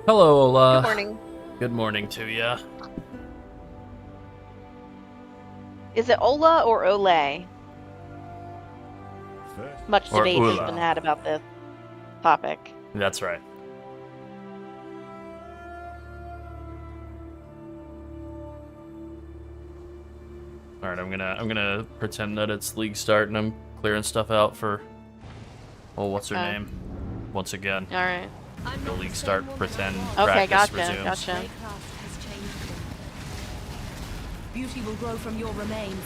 Hello, Ola. Good morning. Good morning to ya. Is it Ola or Ole? Much Or debate has Ula. been had about this topic. That's right. All right, I'm gonna pretend that it's league start and I'm clearing stuff out for. Oh, what's her Okay. name? Once again, All right. the league start. Pretend Okay, practice gotcha, resumes. gotcha. Beauty will grow from your remains.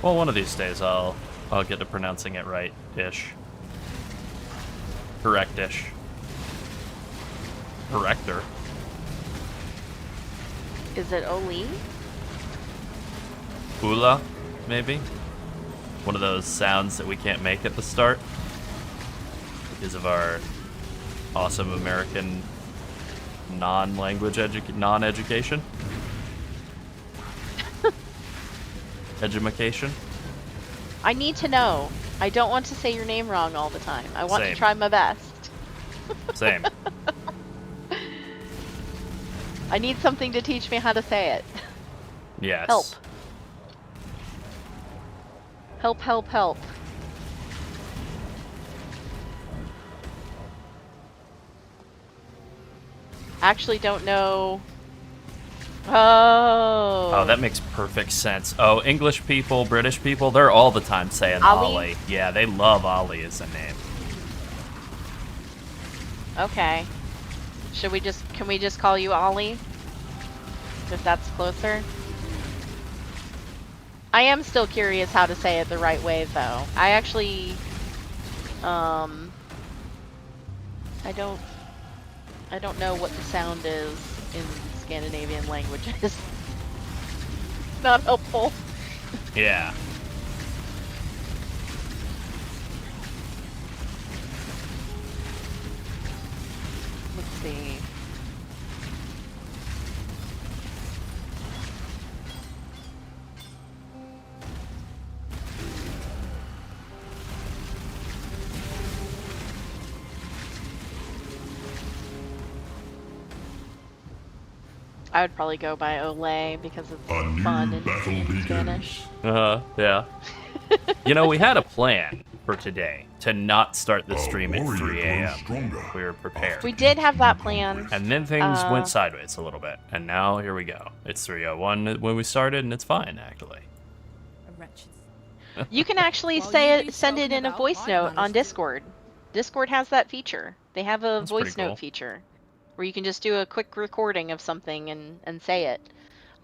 Well, one of these days I'll get to pronouncing it right-ish. Correct-ish. Corrector. Is it Oli? Ula, maybe? One of those sounds that we can't make at the start because of our awesome American non-language non-education. Edumacation. I need to know. I don't want to say your name wrong all the time. I want Same. to try my best. Same. I need something to teach me how to say it. Yes. Help. Help, help, help. Actually don't know. Oh. Oh, that makes perfect sense. Oh, English people, British people, they're all the time saying Ollie? Ollie. Yeah, they love Ollie as a name. Okay. Can we just call you Ollie? If that's closer. I am still curious how to say it the right way though. I actually I don't know what the sound is in Scandinavian languages. Not helpful. Yeah. Let's see. I would probably go by Olay because it's fun in Spanish. Yeah. You know, we had a plan for today to not start the stream at 3 a.m. We were prepared. We did have that plan. And then things went sideways a little bit. And now here we go. It's 3:01 when we started, and it's fine, actually. You can actually send it in a voice note on Discord. Discord has that feature. They have a That's voice pretty cool. note feature where you can just do a quick recording of something and say it.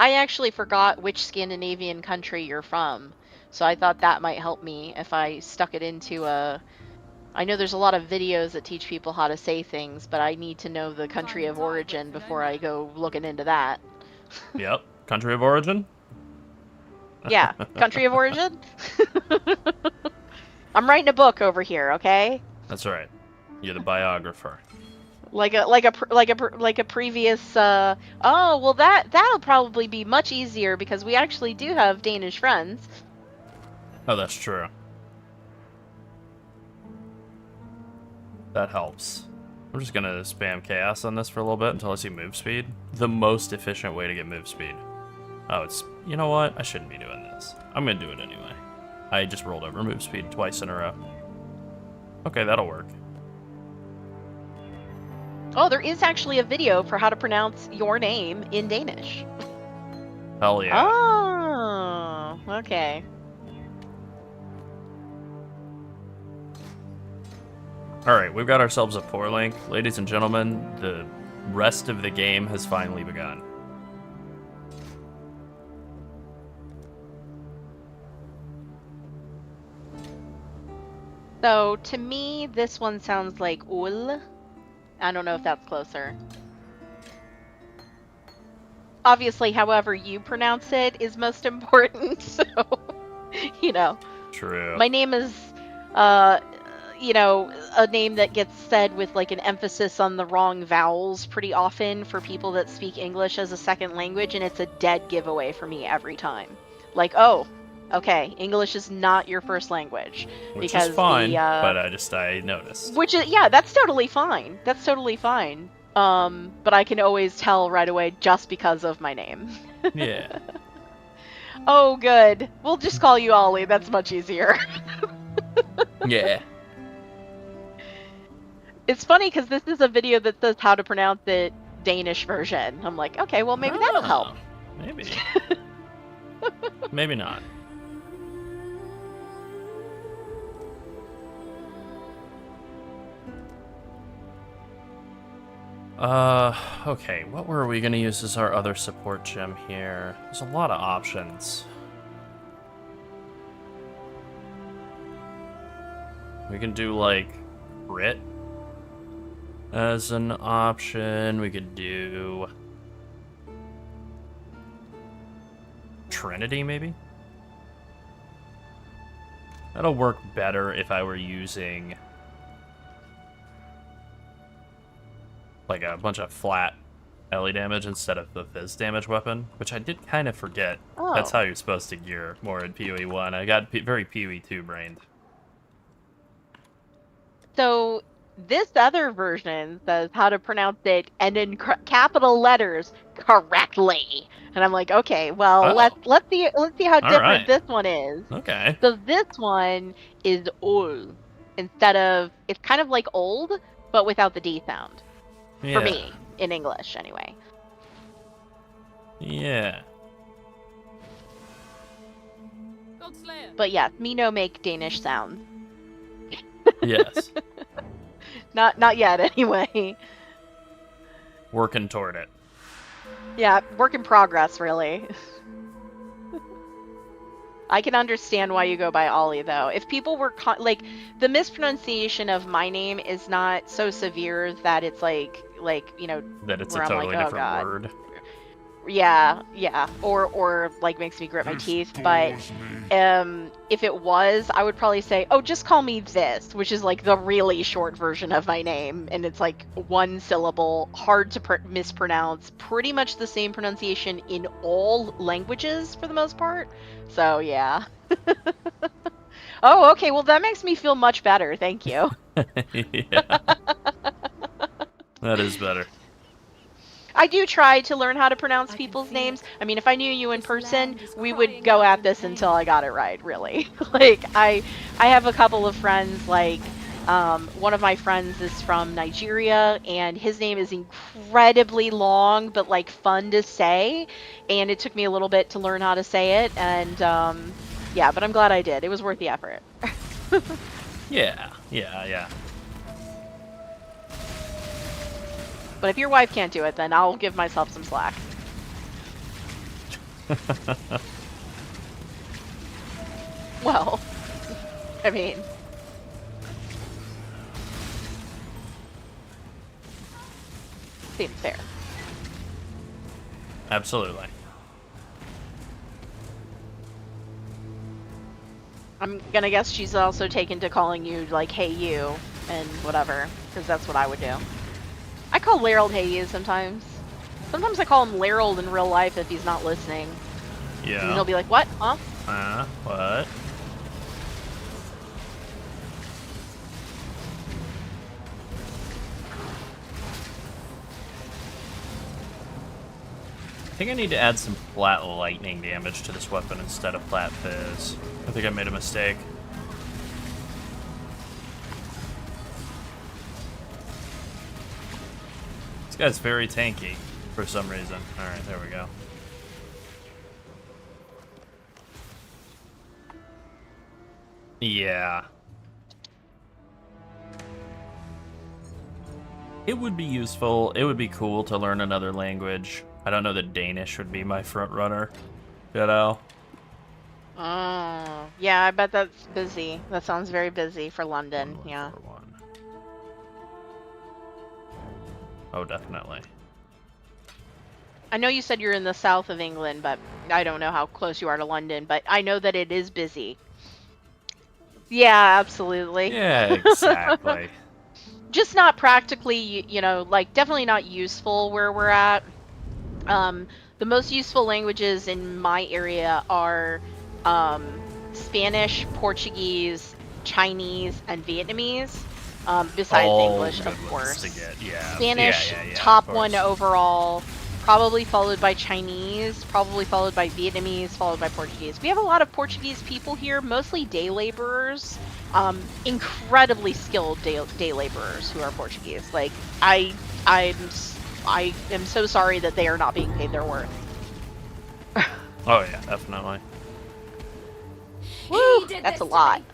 I actually forgot which Scandinavian country you're from, so I thought that might help me if I stuck it into a... I know there's a lot of videos that teach people how to say things, but I need to know the country of origin before I go looking into that. Yep. Country of origin? Yeah, country of origin? I'm writing a book over here, okay? That's right. You're the biographer. Like a previous oh, well that'll probably be much easier because we actually do have Danish friends. Oh, that's true. That helps. I'm just gonna spam chaos on this for a little bit until I see move speed. The most efficient way to get move speed. Oh, it's... You know what? I shouldn't be doing this. I'm gonna do it anyway. I just rolled over move speed twice in a row. Okay, that'll work. Oh, there is actually a video for how to pronounce your name in Danish. Hell yeah. Oh, okay. Alright, we've got ourselves a 4 link. Ladies and gentlemen, the rest of the game has finally begun. So to me, this one sounds like ul. I don't know if that's closer. Obviously, however you pronounce it is most important, so, you know. True. My name is, you know, a name that gets said with, like, an emphasis on the wrong vowels pretty often for people that speak English as a second language, and it's a dead giveaway for me every time. Like, oh, okay, English is not your first language. Which because is fine, the, but I noticed. which is, yeah, that's totally fine. That's totally fine. But I can always tell right away just because of my name. Yeah. Oh, good. We'll just call you Ollie. That's much easier. Yeah. It's funny because this is a video that says how to pronounce the Danish version. I'm like, okay, well, maybe that'll help. Oh, maybe. Maybe not. Okay, what were we gonna use as our other support gem here? There's a lot of options. We can do, like, Brit as an option. We could do Trinity, maybe? That'll work better if I were using like a bunch of flat LE damage instead of the Fizz damage weapon, which I did kind of forget. Oh. That's how you're supposed to gear more in PoE 1. I got very PoE 2 brained. So this other version says how to pronounce it and in capital letters correctly. And I'm like, okay, well, Oh. let's see how different right. this one is. Okay. So this one is ol instead of, it's kind of like old, but without the D sound. Yeah. For me, in English, anyway. Yeah. But yes, me no make Danish sounds. Yes. Not yet, anyway. Working toward it. Yeah, work in progress, really. I can understand why you go by Ollie, though. If people were like, the mispronunciation of my name is not so severe that it's like you know, That it's a where I'm totally like, oh, different God. word. Yeah, or like makes me grit my teeth. But if it was, I would probably say, oh, just call me this, which is like the really short version of my name, and it's like one syllable, hard to mispronounce, pretty much the same pronunciation in all languages for the most part. So yeah. Oh, okay. Well, that makes me feel much better. Thank you. Yeah. That is better. I do try to learn how to pronounce people's names. I mean, if I knew you in person, we would go at this until I got it right, really. Like, I have a couple of friends, like, one of my friends is from Nigeria, and his name is incredibly long, but, like, fun to say, and it took me a little bit to learn how to say it, and, yeah, but I'm glad I did. It was worth the effort. Yeah. But if your wife can't do it, then I'll give myself some slack. Well, I mean... seems fair. Absolutely. I'm gonna guess she's also taken to calling you, like, hey you, and whatever, because that's what I would do. I call Larold hey you sometimes. Sometimes I call him Larold in real life if he's not listening. Yeah. And he'll be like, what? Huh? What? I think I need to add some flat lightning damage to this weapon instead of flat fizz. I think I made a mistake. This guy's very tanky for some reason. Alright, there we go. Yeah. It would be useful. It would be cool to learn another language. I don't know that Danish would be my front runner. You know? Oh, yeah, I bet that's busy. That sounds very busy for London, yeah. 1141. Oh, definitely. I know you said you're in the south of England, but I don't know how close you are to London, but I know that it is busy. Yeah, absolutely. Yeah, exactly. Just not practically, you know, like, definitely not useful where we're at. The most useful languages in my area are Spanish, Portuguese, Chinese, and Vietnamese. Besides All English, good of ones course. to get, yeah. Spanish, Yeah, top of one course. overall, probably followed by Chinese, probably followed by Vietnamese, followed by Portuguese. We have a lot of Portuguese people here, mostly day laborers, incredibly skilled day laborers who are Portuguese. Like, I am so sorry that they are not being paid their worth. Oh yeah, definitely. Woo! He did That's a this to lot. me.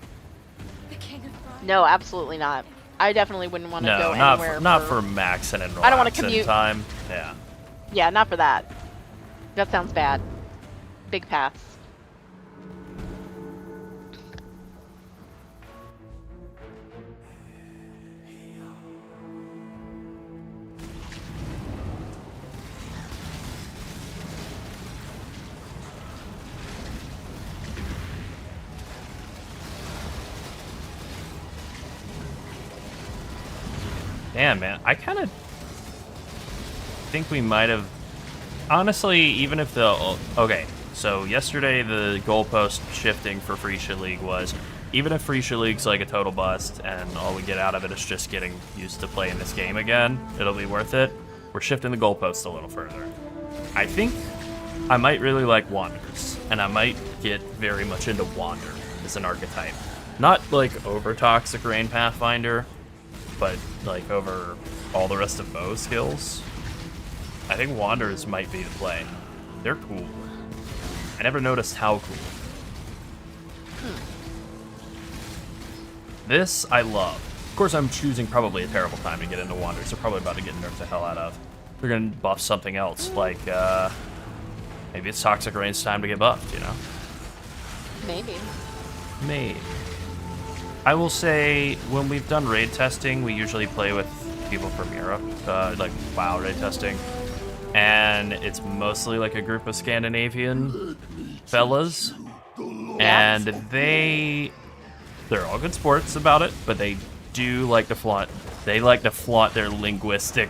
The King of Pride. No, absolutely not. I definitely wouldn't want to No, go not anywhere. not for maxing and I don't wanna relaxing commute. time. Yeah. Yeah, not for that. That sounds bad. Big pass. Damn, man. I kind of think we might have... Honestly, even if the... Okay, so yesterday the goalpost shifting for PHRECIA League was, even if PHRECIA League's like a total bust and all we get out of it is just getting used to playing this game again, it'll be worth it. We're shifting the goalpost a little further. I think I might really like Wanderers, and I might get very much into Wander as an archetype. Not like over Toxic Rain Pathfinder, but like over all the rest of bow skills. I think Wanderers might be the play. They're cool. I never noticed how cool. This I love. Of course, I'm choosing probably a terrible time to get into Wanderers. They're probably about to get nerfed the hell out of. They're gonna buff something else, like maybe it's Toxic Rain's time to get buffed, you know? Maybe. Maybe. I will say, when we've done raid testing, we usually play with people from Europe, like WoW raid testing. And it's mostly like a group of Scandinavian fellas. And they're all good sports about it, but they do like to flaunt their linguistic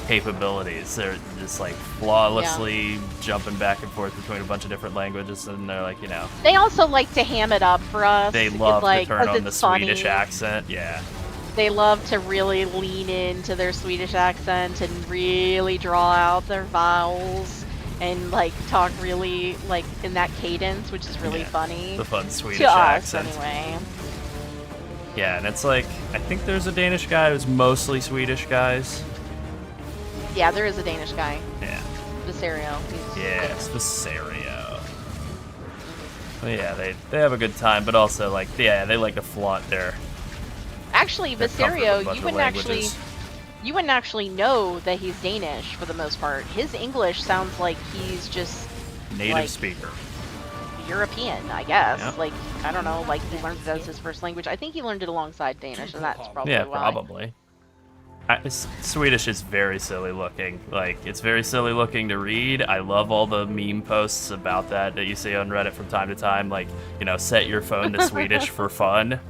capabilities. They're just like flawlessly jumping back and forth between a bunch of different languages, and they're like, you know. They also like to ham it up for us. They love like, to turn 'cause on the it's funny. Swedish accent, yeah. They love to really lean into their Swedish accent and really draw out their vowels and like talk really like in that cadence, which is really Yeah, funny. the fun Swedish to us, accent. anyway. Yeah, and it's like, I think there's a Danish guy who's mostly Swedish guys. Yeah, there is a Danish guy, Yeah. Visario. Yes, Visario. But yeah, they have a good time, but also like, yeah, they like to flaunt their Actually, comfort with a Visario, bunch you of wouldn't languages. actually know that he's Danish for the most part. His English sounds like he's just Native like, speaker. European, I guess. Yeah. Like, I don't know, like he learned it as his first language. I think he learned it alongside Danish, and that's probably Yeah, why. probably. Swedish is very silly looking. Like, it's very silly looking to read. I love all the meme posts about that you see on Reddit from time to time. Like, you know, set your phone to Swedish for fun.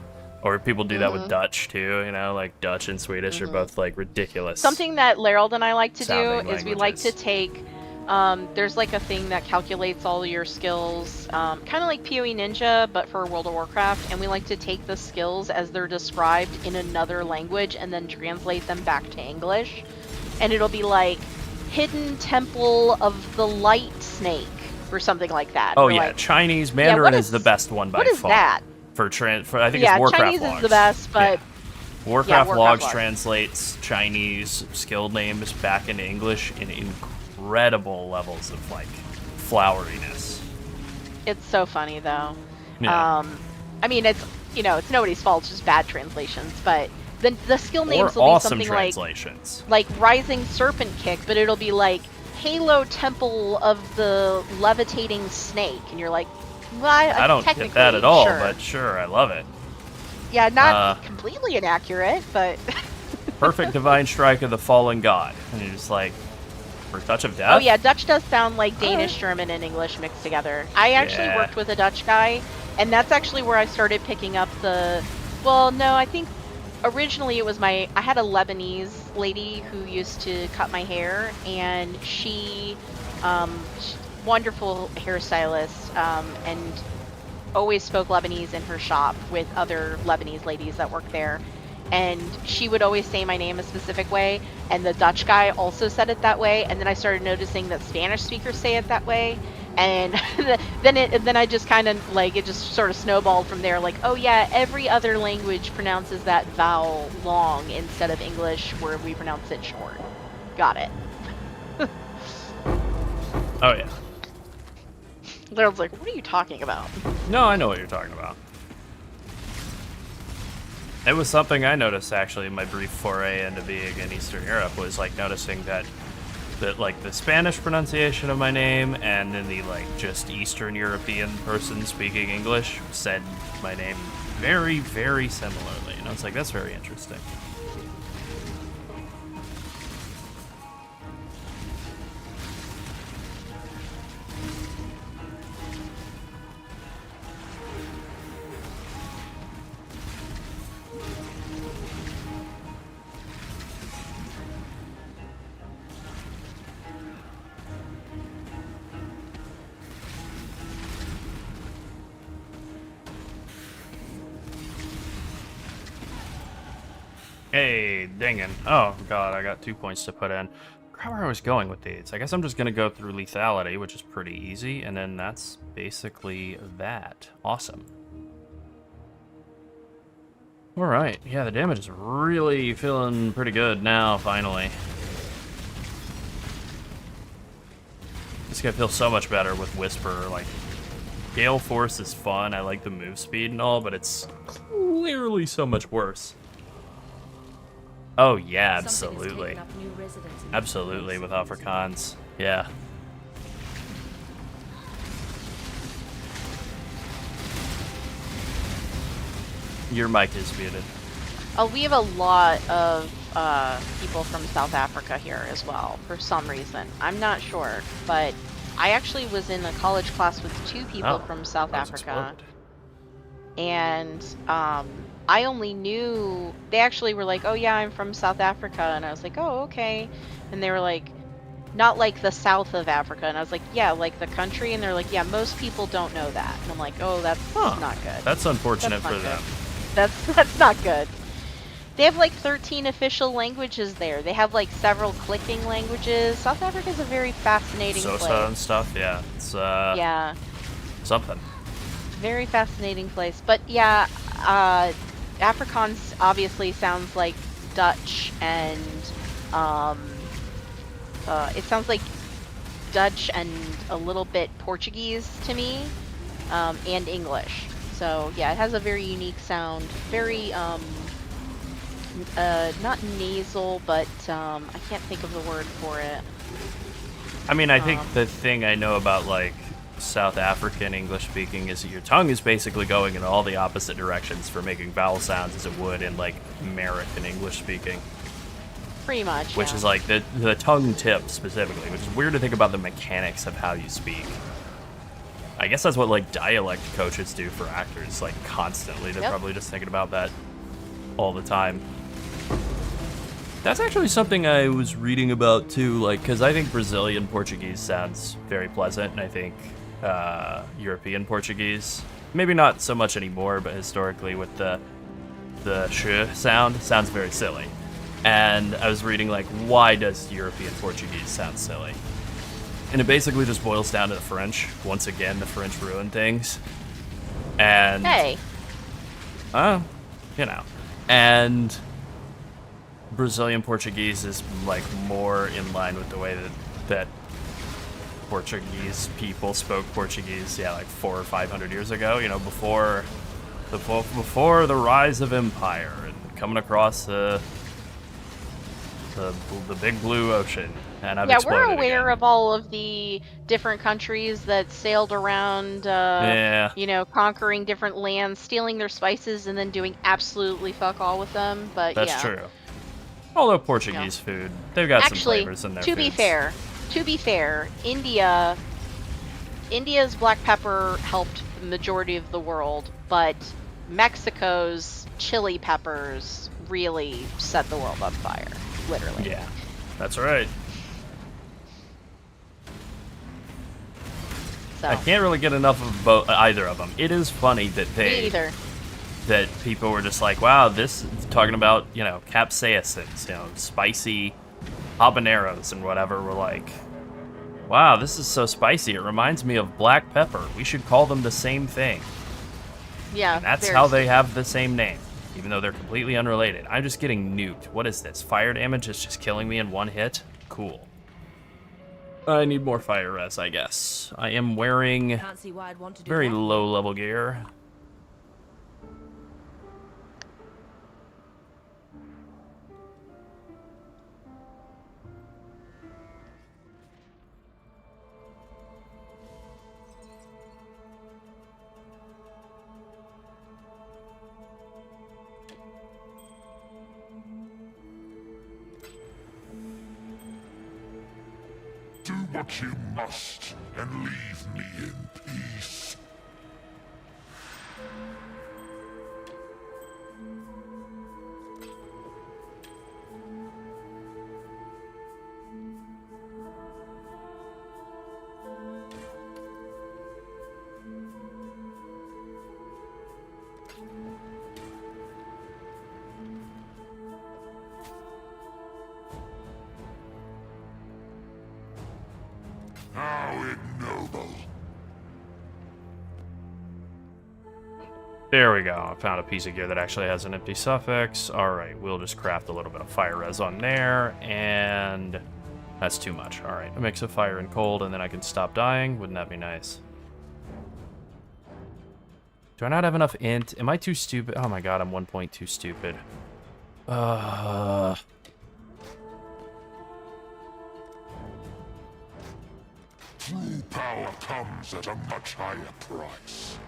Or people do that with Dutch too, you know, like Dutch and Swedish are both like ridiculous. Something that Larold and I like to do sounding is we like to languages. take, there's like a thing that calculates all your skills, kind of like PoE Ninja, but for World of Warcraft, and we like to take the skills as they're described in another language and then translate them back to English. And it'll be like, Hidden Temple of the Light Snake, or something like that. Oh We're yeah, like, Chinese Mandarin what is the best one by what is far. that? For I think Yeah, it's Warcraft Chinese logs. is the best, but Warcraft, Warcraft logs logs. translates Chinese skill names back into English in incredible levels of like floweriness. it's so funny though. Yeah. I mean, it's nobody's fault, it's just bad translations, but the skill Or names will be awesome something translations. like Rising Serpent Kick, but it'll be like Halo Temple of the Levitating Snake, and you're like, well, I don't technically, get that at all, sure. but sure, I love it. Yeah, not completely inaccurate, but Perfect Divine Strike of the Fallen God. And you're just like, for Touch of Death? oh yeah, Dutch does sound like Danish, German, and English mixed together. I actually Yeah. worked with a Dutch guy, and that's actually where I started picking up the. Well, no, I think originally it was I had a Lebanese lady who used to cut my hair, and she wonderful hairstylist, and always spoke Lebanese in her shop with other Lebanese ladies that worked there. And she would always say my name a specific way, and the Dutch guy also said it that way. And then I started noticing that Spanish speakers say it that way, and then I just kind of like, it just sort of snowballed from there. Like, oh yeah, every other language pronounces that vowel long instead of English, where we pronounce it short. Got it. Oh yeah. I was like, what are you talking about? No, I know what you're talking about. It was something I noticed actually in my brief foray into being in Eastern Europe, was like noticing that like the Spanish pronunciation of my name and then the like just Eastern European person speaking English said my name very, very similarly. And I was like, that's very interesting. Hey, dingin'. Oh, God, I got 2 points to put in. Forgot where I was going with these. I guess I'm just going to go through lethality, which is pretty easy, and then that's basically that. Awesome. Alright, yeah, the damage is really feeling pretty good now, finally. This guy feels so much better with Whisper. Like, Gale Force is fun, I like the move speed and all, but it's clearly so much worse. Oh yeah, absolutely. Absolutely, with Afrikaans. Yeah. Your mic is muted. Oh, we have a lot of people from South Africa here as well, for some reason. I'm not sure, but I actually was in a college class with 2 people from South Africa. Exploded. And I only knew, they actually were like, oh yeah, I'm from South Africa. And I was like, oh, okay. And they were like, not like the south of Africa. And I was like, yeah, like the country. And they're like, yeah, most people don't know that. And I'm like, oh, that's not good. That's unfortunate for them. That's not good. They have like 13 official languages there. They have like several clicking languages. South Africa is a very fascinating place. Sosa and stuff, yeah. It's yeah, something. very fascinating place. But yeah, Afrikaans obviously sounds like Dutch, and it sounds like Dutch and a little bit Portuguese to me, and English. So yeah, it has a very unique sound. Very not nasal, but I can't think of the word for it. I mean, I think the thing I know about like South African English speaking is that your tongue is basically going in all the opposite directions for making vowel sounds as it would in like American English speaking. Pretty much. Which is like the tongue tip specifically, which is weird to think about the mechanics of how you speak. I guess that's what like dialect coaches do for actors, like constantly. They're probably just thinking about that all the time. That's actually something I was reading about too, like, because I think Brazilian Portuguese sounds very pleasant, and I think European Portuguese, maybe not so much anymore, but historically with the sh sounds very silly. And I was reading, like, why does European Portuguese sound silly? And it basically just boils down to the French. Once again, the French ruined things. And... Hey. You know. And Brazilian Portuguese is, like, more in line with the way that Portuguese people spoke Portuguese, yeah, like 400 or 500 years ago, you know, before the rise of empire and coming across the big blue ocean. And I've exploded we're aware again. of all of the different countries that sailed around, you know, conquering different lands, stealing their spices, and then doing absolutely fuck all with them. But that's true. Although Portuguese food, they've got some flavors in their to be fair, India's black pepper helped the majority of the world, but Mexico's chili peppers really set the world on fire, literally. Yeah, that's right. So I can't really get enough of both, either of them. It is funny that me either. that people were just like, wow, this is talking about, you know, capsaicins, you know, spicy habaneros and whatever. We're like, wow, this is so spicy. It reminds me of black pepper. We should call them the same thing. Yeah. And that's very how they sweet. have the same name, even though they're completely unrelated. I'm just getting nuked. What is this? Fire damage is just killing me in one hit? Cool. I need more fire res, I guess. I am wearing Can't see why I'd want to do very that. low level gear. Do what you must and leave me in peace. How ignoble. There we go. I found a piece of gear that actually has an empty suffix. Alright, we'll just craft a little bit of fire res on there, and that's too much. Alright, a mix of fire and cold, and then I can stop dying. Wouldn't that be nice? Do I not have enough int? Am I too stupid? Oh my god, I'm 1 point too stupid. True power comes at a much higher price.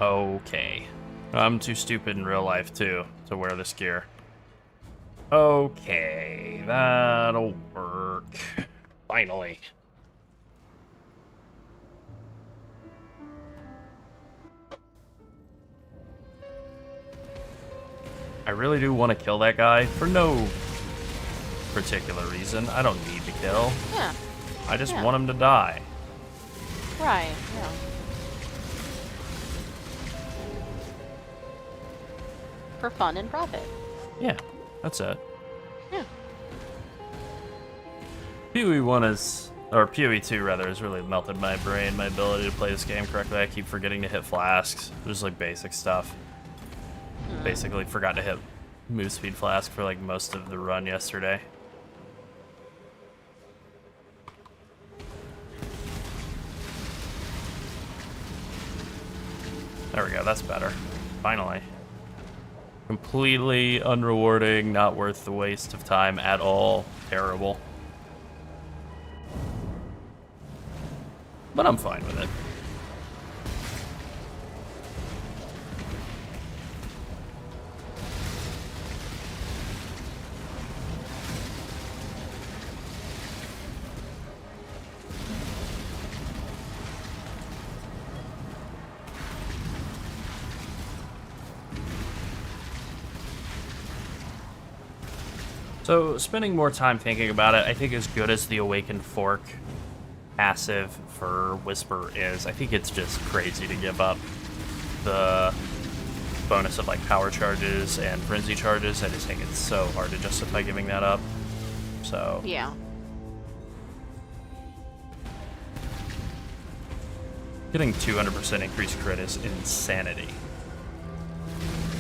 Okay. I'm too stupid in real life, too, to wear this gear. Okay, that'll work. Finally. I really do want to kill that guy for no particular reason. I don't need to kill. Yeah. I just Yeah. want him to die. Right. Yeah. For fun and profit. Yeah, that's it. Yeah. PoE 1 is, or PoE 2 rather, has really melted my brain, my ability to play this game correctly. I keep forgetting to hit flasks. Just like basic stuff. Basically forgot to hit move speed flask for like most of the run yesterday. There we go, that's better. Finally. Completely unrewarding, not worth the waste of time at all. Terrible. But I'm fine with it. So, spending more time thinking about it, I think as good as the Awakened Fork passive for Whisper is, I think it's just crazy to give up the bonus of like power charges and frenzy charges. I just think it's so hard to justify giving that up. So, Yeah. getting 200% increased crit is insanity.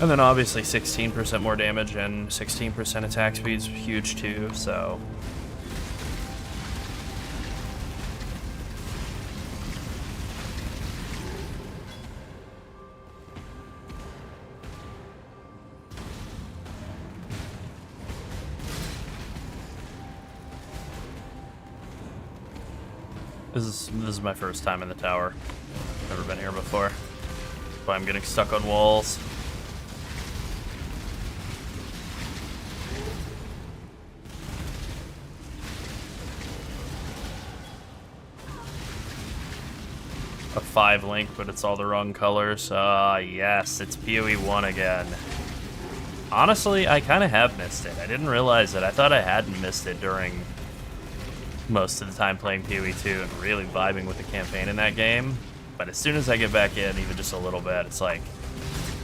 And then obviously 16% more damage and 16% attack speed's huge too, so... This is my first time in the tower. Never been here before. That's why I'm getting stuck on walls. A 5 link, but it's all the wrong colors. Ah, yes, it's PoE 1 again. Honestly, I kind of have missed it. I didn't realize it. I thought I hadn't missed it during most of the time playing PoE 2 and really vibing with the campaign in that game. But as soon as I get back in, even just a little bit, it's like,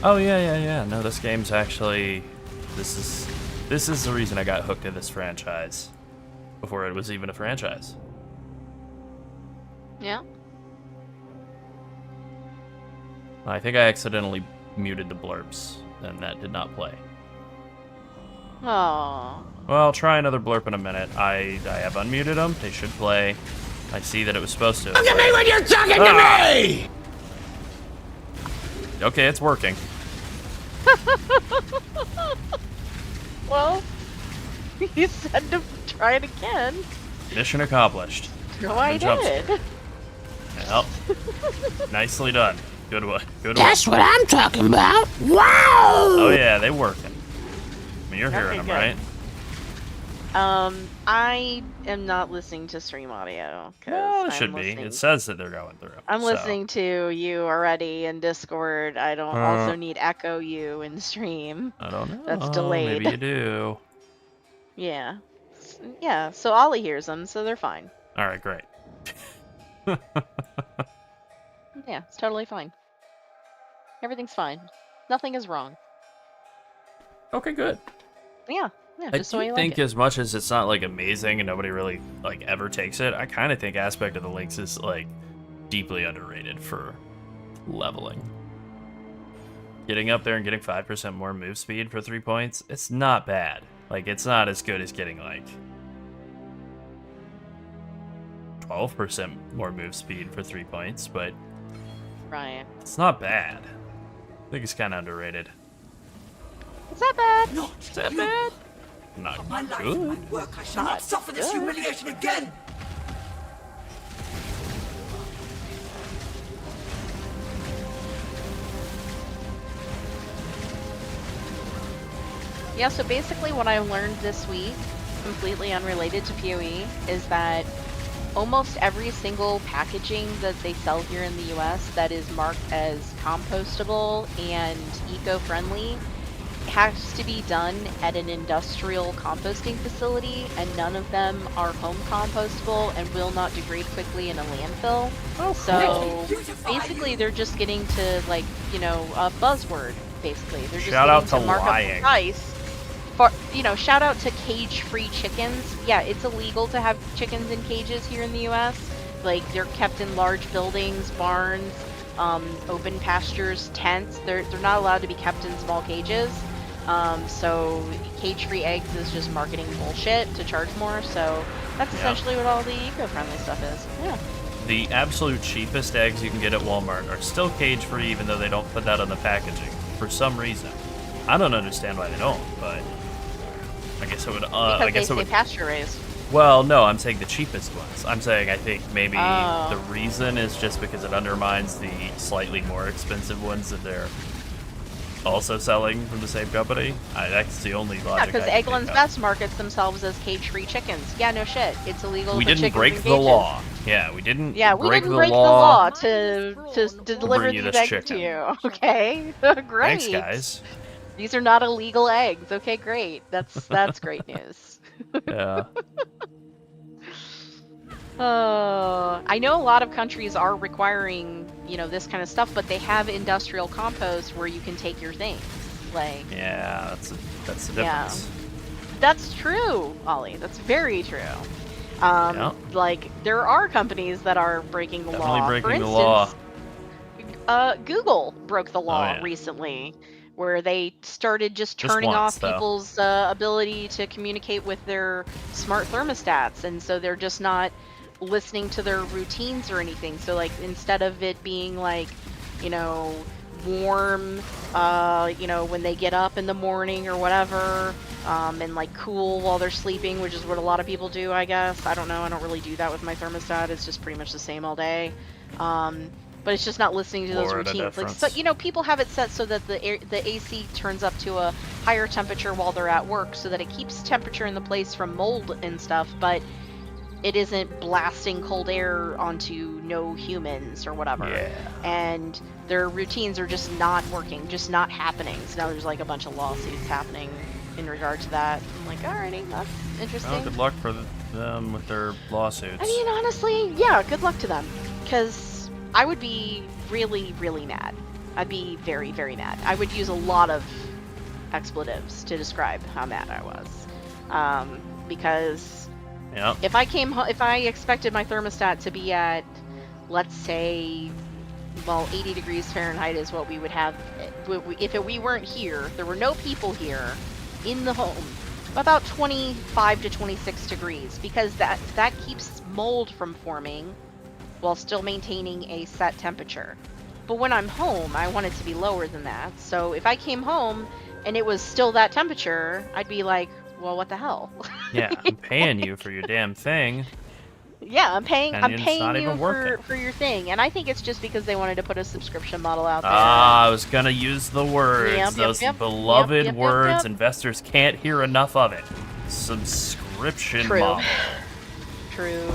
oh yeah. No, this game's actually, this is the reason I got hooked to this franchise before it was even a franchise. Yeah. I think I accidentally muted the blurbs, and that did not play. Oh. Well, I'll try another blurb in a minute. I have unmuted them. They should play. I see that it was supposed to. Look at me when you're talking to me! Okay, it's working. Well, you said to try it again. Mission accomplished. No, I Jump did. Well, nicely done. Good one. Good one. That's what I'm talking about. Wow! Oh yeah, they working. I mean, you're hearing them, good. right? I am not listening to stream audio. Well, it should be. It says that they're going through. I'm so. listening to you already in Discord. I don't also need echo you in stream. I don't know. That's delayed. Maybe you do. Yeah. Yeah, so Ollie hears them, so they're fine. All right, great. Yeah, it's totally fine. Everything's fine. Nothing is wrong. Okay, good. Yeah, I just the way do you think like it. as much as it's not like amazing and nobody really like ever takes it, I kind of think Aspect of the Links is like deeply underrated for leveling. Getting up there and getting 5% more move speed for 3 points, it's not bad. Like, it's not as good as getting like 12% more move speed for 3 points, but Right. it's not bad. I think it's kind of underrated. Is that bad? Not Is that you. bad? Not My life good. and work, I shall not suffer this good. humiliation again. Yeah, so basically what I learned this week, completely unrelated to PoE, is that almost every single packaging that they sell here in the US that is marked as compostable and eco-friendly has to be done at an industrial composting facility, and none of them are home compostable and will not degrade quickly in a landfill. Oh, So basically they're just getting to, like, you know, a buzzword, basically. They're just Shout out getting to mark up the lying. price. For, you know, shout out to cage-free chickens. Yeah, it's illegal to have chickens in cages here in the US. Like, they're kept in large buildings, barns, open pastures, tents. They're not allowed to be kept in small cages. So cage-free eggs is just marketing bullshit to charge more. So that's essentially what all the eco-friendly stuff is. Yeah. The absolute cheapest eggs you can get at Walmart are still cage-free, even though they don't put that on the packaging for some reason. I don't understand why they don't, but I guess it would. Because I guess they it say would. pasture-raised. Well, no, I'm saying the cheapest ones. I'm saying I think maybe Oh. the reason is just because it undermines the slightly more expensive ones that they're also selling from the same company. That's the only Yeah, logic. because I can think Eggland's of. Best markets themselves as cage-free chickens. Yeah, no shit. It's illegal We to put didn't chickens break in the cages. law. Yeah, we didn't. Yeah, we break didn't the break law. the law to deliver bring you these this eggs chicken. to you. Okay, great. Thanks, guys. These are not illegal eggs. Okay, great. That's great news. Yeah. I know a lot of countries are requiring, you know, this kind of stuff, but they have industrial compost where you can take your things. Like, Yeah, that's the Yeah. difference. that's true, Ollie. That's very true. Yeah. Like, there are companies that are breaking the Definitely law. breaking For the law. instance, Google broke the law yeah. recently, where they started just Just turning once, off though. people's ability to communicate with their smart thermostats, and so they're just not listening to their routines or anything. So, like, instead of it being like, you know, warm, you know, when they get up in the morning or whatever, and like cool while they're sleeping, which is what a lot of people do, I guess. I don't know. I don't really do that with my thermostat. It's just pretty much the same all day. But it's just not listening to those Florida routines. Like, so, difference. you know, people have it set so that the AC turns up to a higher temperature while they're at work, so that it keeps temperature in the place from mold and stuff. But it isn't blasting cold air onto no humans or whatever. Yeah. And their routines are just not working, just not happening. So now there's like a bunch of lawsuits happening in regard to that. I'm like, alrighty, that's interesting. Well, good luck for them with their lawsuits. I mean, honestly, yeah, good luck to them. Because I would be really, really mad. I'd be very, very mad. I would use a lot of expletives to describe how mad I was. Because Yep. if I expected my thermostat to be at, let's say, well, 80 degrees Fahrenheit is what we would have if we weren't here. There were no people here in the home. About 25 to 26 degrees, because that keeps mold from forming while still maintaining a set temperature. But when I'm home, I want it to be lower than that. So if I came home and it was still that temperature, I'd be like, well, what the hell? Yeah, I'm paying you for your damn thing. Yeah, I'm paying And it's not you even working. for your thing. And I think it's just because they wanted to put a subscription model out there. Ah, I was gonna use the words. Yep, Those yep, beloved yep. words. Investors can't hear enough of it. Subscription True. model. True.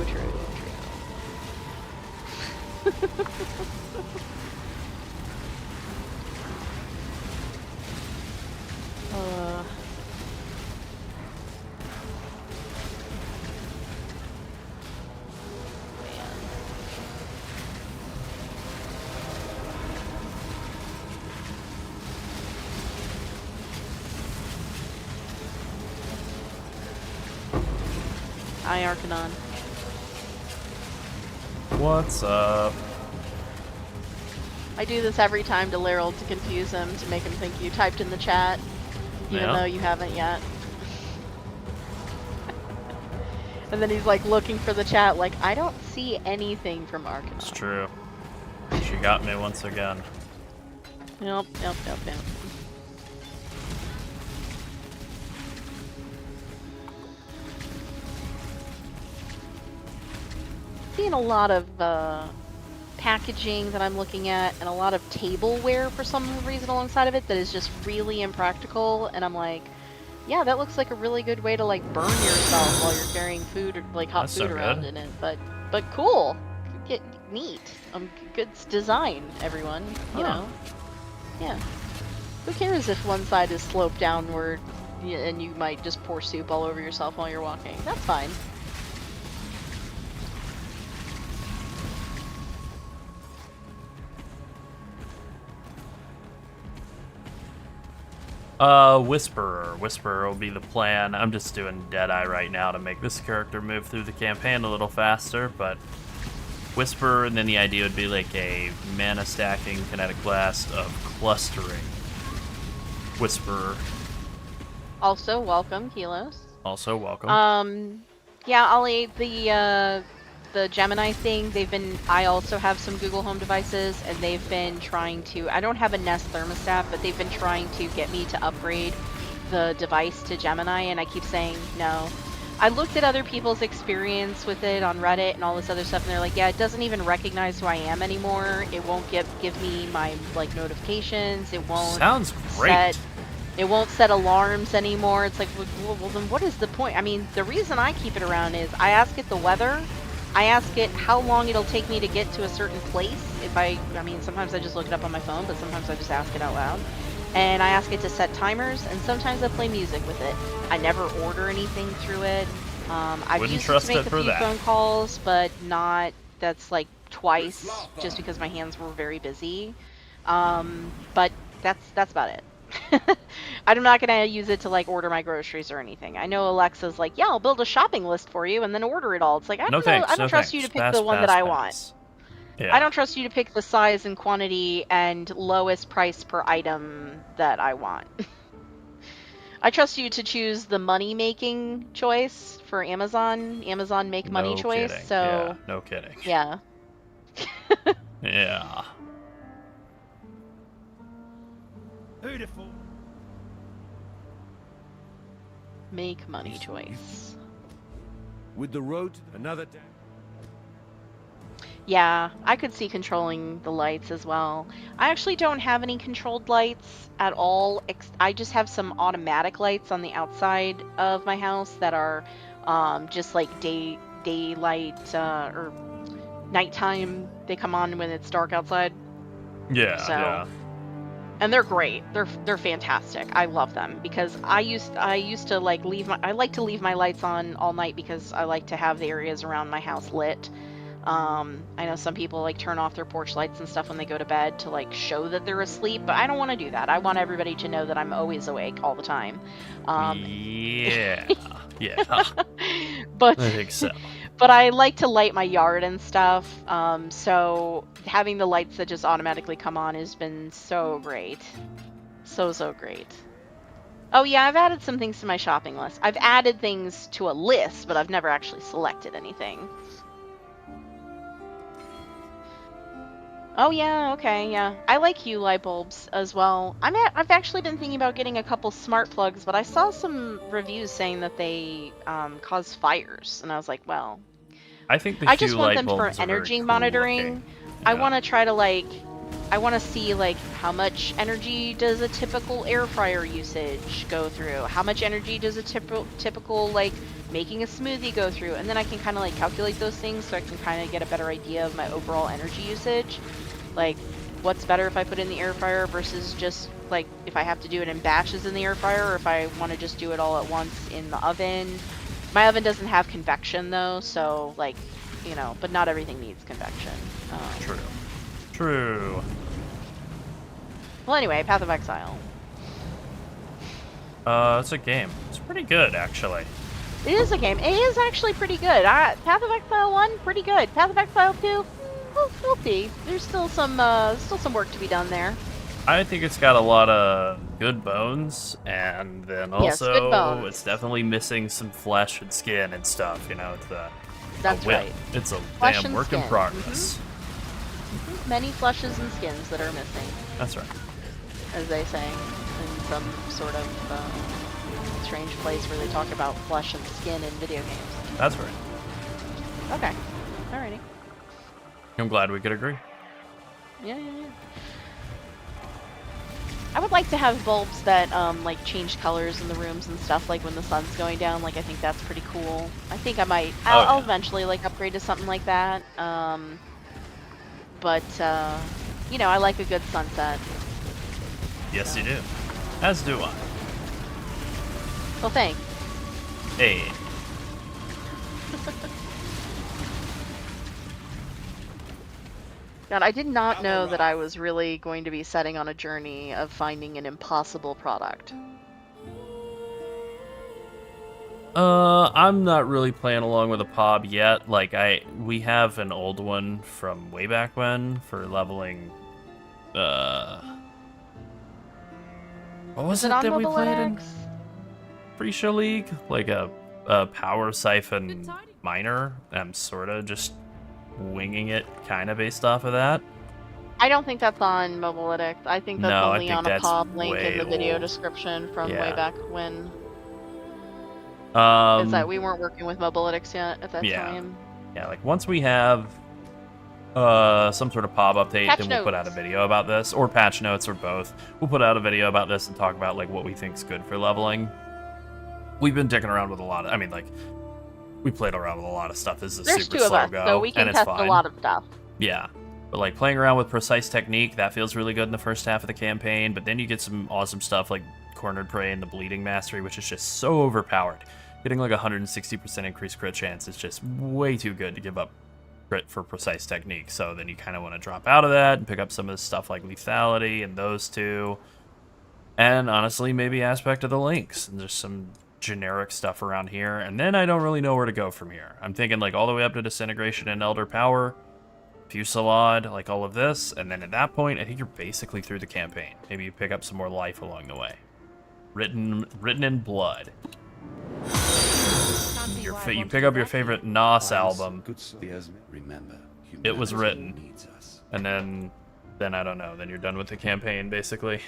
Hi, Arcanon. What's up? I do this every time to Laryl to confuse him, to make him think you typed in the chat, even Yeah. though you haven't yet. And then he's like looking for the chat, like, I don't see anything from Arcanon. It's true. She got me once again. Yep. Seeing a lot of packaging that I'm looking at, and a lot of tableware for some reason alongside of it that is just really impractical, and I'm like, yeah, that looks like a really good way to like burn yourself while you're carrying food or like hot That's food so around good. in it. But cool, neat. Good design, everyone. You Huh. know, yeah. Who cares if one side is sloped downward, and you might just pour soup all over yourself while you're walking? That's fine. Whisperer. Whisperer will be the plan. I'm just doing Deadeye right now to make this character move through the campaign a little faster, but Whisperer, and then the idea would be like a mana stacking kinetic blast of clustering. Whisperer. Also, welcome, Kilos. Also welcome. Yeah, Ollie, the Gemini thing, I also have some Google Home devices, and they've been trying to, I don't have a Nest thermostat, but they've been trying to get me to upgrade the device to Gemini, and I keep saying no. I looked at other people's experience with it on Reddit and all this other stuff, and they're like, yeah, it doesn't even recognize who I am anymore. It won't give me my, like, notifications. It won't Sounds great. It won't set alarms anymore. It's like, well, then what is the point? I mean, the reason I keep it around is I ask it the weather. I ask it how long it'll take me to get to a certain place. I mean, sometimes I just look it up on my phone, but sometimes I just ask it out loud. And I ask it to set timers, and sometimes I play music with it. I never order anything through it. I've Wouldn't used it trust to make it a for few that. phone calls, but that's like twice, just because my hands were very busy. But that's about it. I'm not gonna use it to like order my groceries or anything. I know Alexa's like, yeah, I'll build a shopping list for you and then order it all. It's like, I don't know. I don't trust you to pick the one that I want. Yeah. I don't trust you to pick the size and quantity and lowest price per item that I want. I trust you to choose the money-making choice for Amazon. Amazon make money No choice. kidding. So Yeah, no kidding. yeah. Yeah. Beautiful. Make money choice. With the road, another day. Yeah, I could see controlling the lights as well. I actually don't have any controlled lights at all. I just have some automatic lights on the outside of my house that are just like daylight or nighttime. They come on when it's dark outside. Yeah, So- yeah. And they're great. They're fantastic. I love them because I used to like I like to leave my lights on all night because I like to have the areas around my house lit. I know some people like turn off their porch lights and stuff when they go to bed to like show that they're asleep, but I don't want to do that. I want everybody to know that I'm always awake all the time. Yeah. Yeah. But I think so. but I like to light my yard and stuff. So having the lights that just automatically come on has been so great. So great. Oh yeah, I've added some things to my shopping list. I've added things to a list, but I've never actually selected anything. Oh yeah, okay, yeah. I like Hue light bulbs as well. I've actually been thinking about getting a couple smart plugs, but I saw some reviews saying that they cause fires, and I was like, well, I think the I just Hue want light them for bulbs are very energy cool monitoring. looking. I Yeah. want to try to I want to see like how much energy does a typical air fryer usage go through? How much energy does a typical like making a smoothie go through? And then I can kind of like calculate those things so I can kind of get a better idea of my overall energy usage. Like what's better if I put in the air fryer versus just like if I have to do it in batches in the air fryer or if I want to just do it all at once in the oven. My oven doesn't have convection though, so like, you know, but not everything needs convection. True. Well, anyway, Path of Exile. It's a game. It's pretty good, actually. It is a game. It is actually pretty good. Path of Exile 1, pretty good. Path of Exile 2, we'll see. There's still some work to be done there. I think it's got a lot of good bones, and then Yes, good also bones. it's definitely missing some flesh and skin and stuff. You know, it's That's a whip. right. It's a Flesh damn and work in skin. progress. Many fleshes and skins that are missing, That's right. as they say, in some sort of strange place where they talk about flesh and skin in video games. That's right. Okay. Alrighty. I'm glad we could agree. Yeah. I would like to have bulbs that like change colors in the rooms and stuff, like when the sun's going down. Like I think that's pretty cool. I think I might. I'll yeah. eventually like upgrade to something like that. But you know, I like a good sunset. Yes, you do. As do I. Well, thanks. Hey. God, I did not know that I was really going to be setting on a journey of finding an impossible product. I'm not really playing along with a POB yet. Like, we have an old one from way back when for leveling, what was it on that we Mobile played in X? PHRECIA League? Like a power siphon miner. I'm sorta just winging it, kinda based off of that. I don't think that's on Mobile Addict. I think that's No, I only think on a that's POB link way in the video old. description from way Yeah. back when. Um, Is that we weren't working with Mobile Addicts yet at that Yeah. time? Yeah, like once we have some sort of POB update, Patch then we'll put out a notes. video about this, or patch notes, or both. We'll put out a video about this and talk about like what we think's good for leveling. We've been dicking around with a lot of, I mean, like we played around with a lot of stuff. This is a There's super two of slow us, go, so we can and it's test fine. a lot of stuff. Yeah, but like playing around with precise technique, that feels really good in the first half of the campaign. But then you get some awesome stuff like Cornered Prey and the Bleeding Mastery, which is just so overpowered. Getting like 160% increased crit chance is just way too good to give up crit for precise technique. So then you kind of want to drop out of that and pick up some of the stuff like lethality and those two. And honestly, maybe aspect of the links. And there's some generic stuff around here. And then I don't really know where to go from here. I'm thinking like all the way up to Disintegration and Elder Power, Fusillade, like all of this. And then at that point, I think you're basically through the campaign. Maybe you pick up some more life along the way. Written in blood. You pick up your favorite Nas album. Remember, It was written. humanity needs us. And then I don't know, then you're done with the campaign, basically.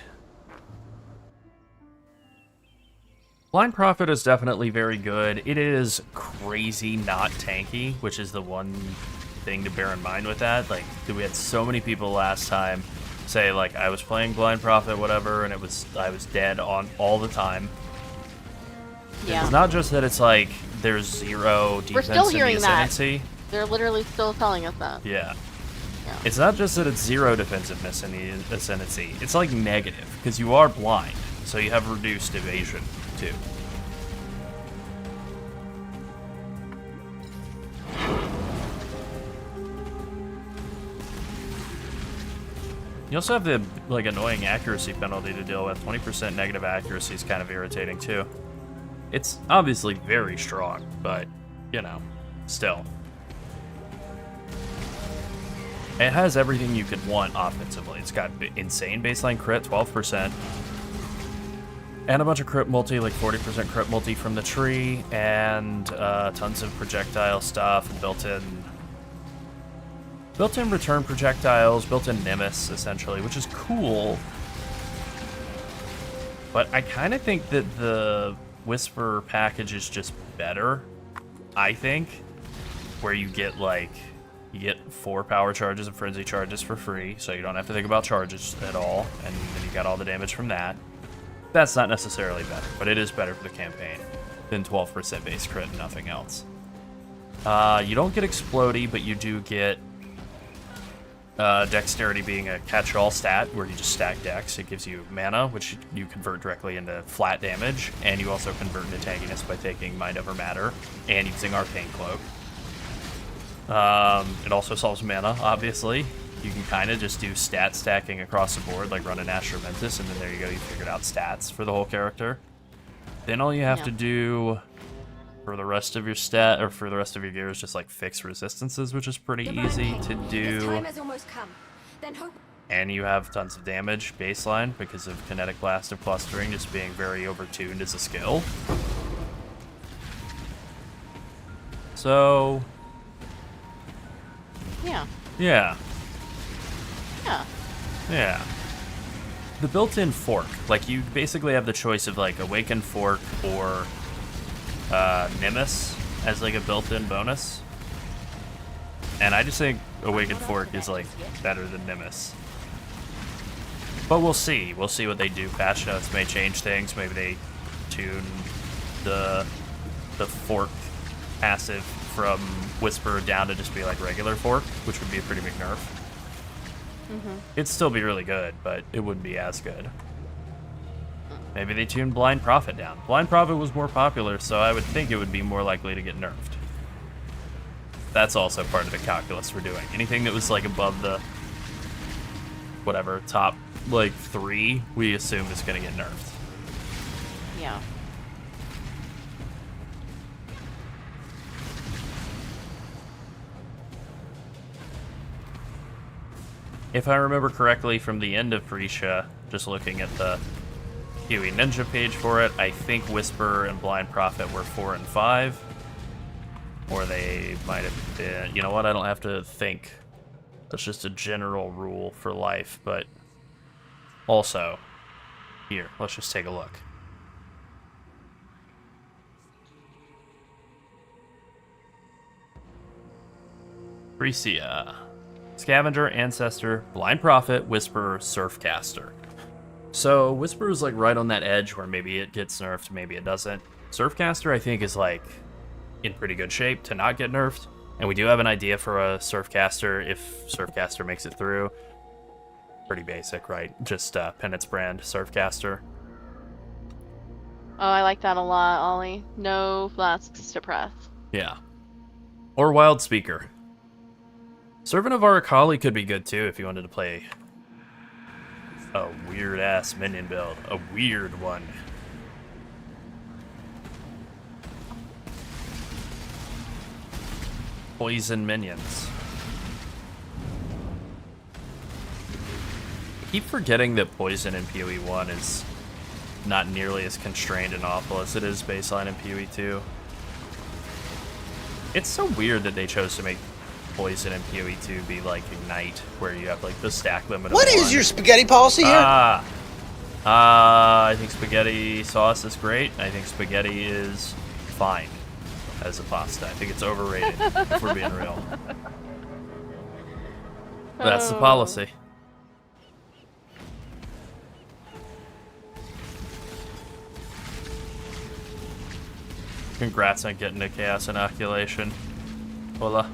Blind Prophet is definitely very good. It is crazy not tanky, which is the one thing to bear in mind with that. Like, we had so many people last time say, like, I was playing Blind Prophet, whatever, and I was dead on all the time. Yeah. It's not just that it's like there's 0 We're defense still in the hearing that. ascendancy. They're literally still telling us that. Yeah. Yeah. It's not just that it's 0 defensiveness in the ascendancy. It's like negative, because you are blind, so you have reduced evasion, too. You also have the, like, annoying accuracy penalty to deal with. 20% negative accuracy is kind of irritating, too. It's obviously very strong, but, you know, still. It has everything you could want offensively. It's got insane baseline crit, 12%. And a bunch of crit multi, like 40% crit multi from the tree, and tons of projectile stuff, built-in return projectiles, built-in Nimbus, essentially, which is cool. But I kind of think that the Whisper package is just better, I think, where you get, like, you get 4 power charges and frenzy charges for free, so you don't have to think about charges at all, and then you got all the damage from that. That's not necessarily better, but it is better for the campaign than 12% base crit and nothing else. You don't get Explodey, but you do get Dexterity being a catch-all stat, where you just stack dex. It gives you mana, which you convert directly into flat damage, and you also convert into tankiness by taking Mind Over Matter and using Arcane Cloak. It also solves mana, obviously. You can kind of just do stat stacking across the board, like run an Astro Mentis, and then there you go, you figured out stats for the whole character. Then all you have to do for the rest of your for the rest of your gear is just like fix resistances, which is pretty easy to do. Time has almost come. Then hope. And you have tons of damage baseline because of Kinetic Blast of Clustering just being very overtuned as a skill. So Yeah. yeah. Yeah. Yeah. The built-in fork, like you basically have the choice of like Awaken Fork or Nimbus as like a built-in bonus. And I just think Awaken Fork is like better than Nimbus. But we'll see. We'll see what they do. Patch notes may change things. Maybe they tune the fork passive from Whisper down to just be like regular fork, which would be a pretty big nerf. It'd still be really good, but it wouldn't be as good. Maybe they tuned Blind Prophet down. Blind Prophet was more popular, so I would think it would be more likely to get nerfed. That's also part of the calculus we're doing. Anything that was like above the whatever top like 3, we assume is going to get nerfed. Yeah. If I remember correctly from the end of PHRECIA, just looking at the Huey Ninja page for it, I think Whisper and Blind Prophet were 4 and 5. Or they might have been... You know what? I don't have to think. That's just a general rule for life, but... Also, here, let's just take a look. PHRECIA. Scavenger, Ancestor, Blind Prophet, Whisperer, Surfcaster. So Whisperer is like right on that edge where maybe it gets nerfed, maybe it doesn't. Surfcaster I think is like in pretty good shape to not get nerfed. And we do have an idea for a Surfcaster if Surfcaster makes it through. Pretty basic, right? Just Penance Brand Surfcaster. Oh, I like that a lot, Ollie. No flasks to press. Yeah. Or Wild Speaker. Servant of Arakali could be good too if you wanted to play a weird ass minion build. A weird one. Poison minions. I keep forgetting that poison in PoE 1 is not nearly as constrained and awful as it is baseline in PoE 2. It's so weird that they chose to make poison in PoE 2 be like Ignite, where you have like the stack limit of What is 1. your spaghetti policy here? I think spaghetti sauce is great. I think spaghetti is fine as a pasta. I think it's overrated, if we're being real. That's the policy. Congrats on getting a chaos inoculation. Hola.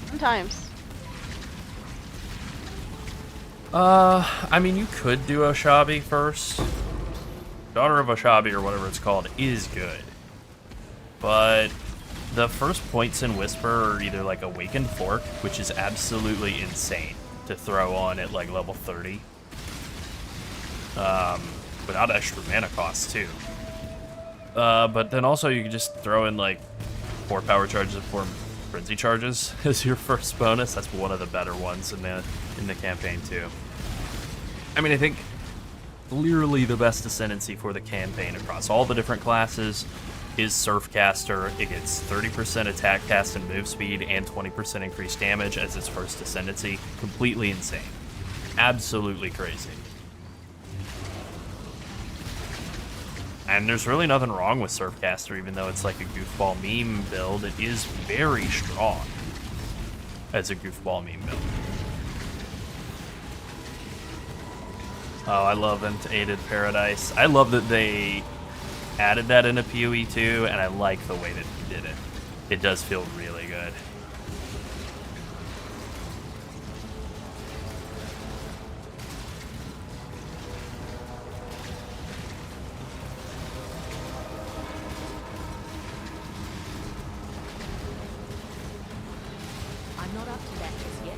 Sometimes. I mean, you could do Oshabi first. Daughter of Oshabi, or whatever it's called, is good. But the first points in Whisper are either like Awakened Fork, which is absolutely insane to throw on at like level 30. Without extra mana costs too. But then also you can just throw in like 4 power charges and 4 frenzy charges as your first bonus. That's one of the better ones in the campaign too. I mean, I think clearly the best ascendancy for the campaign across all the different classes is Surfcaster. It gets 30% attack, cast, and move speed, and 20% increased damage as its first ascendancy. Completely insane. Absolutely crazy. And there's really nothing wrong with Surfcaster, even though it's like a goofball meme build. It is very strong as a goofball meme build. Oh, I love Aided Paradise. I love that they added that into PoE 2, and I like the way that he did it. It does feel really good. I'm not up to that just yet.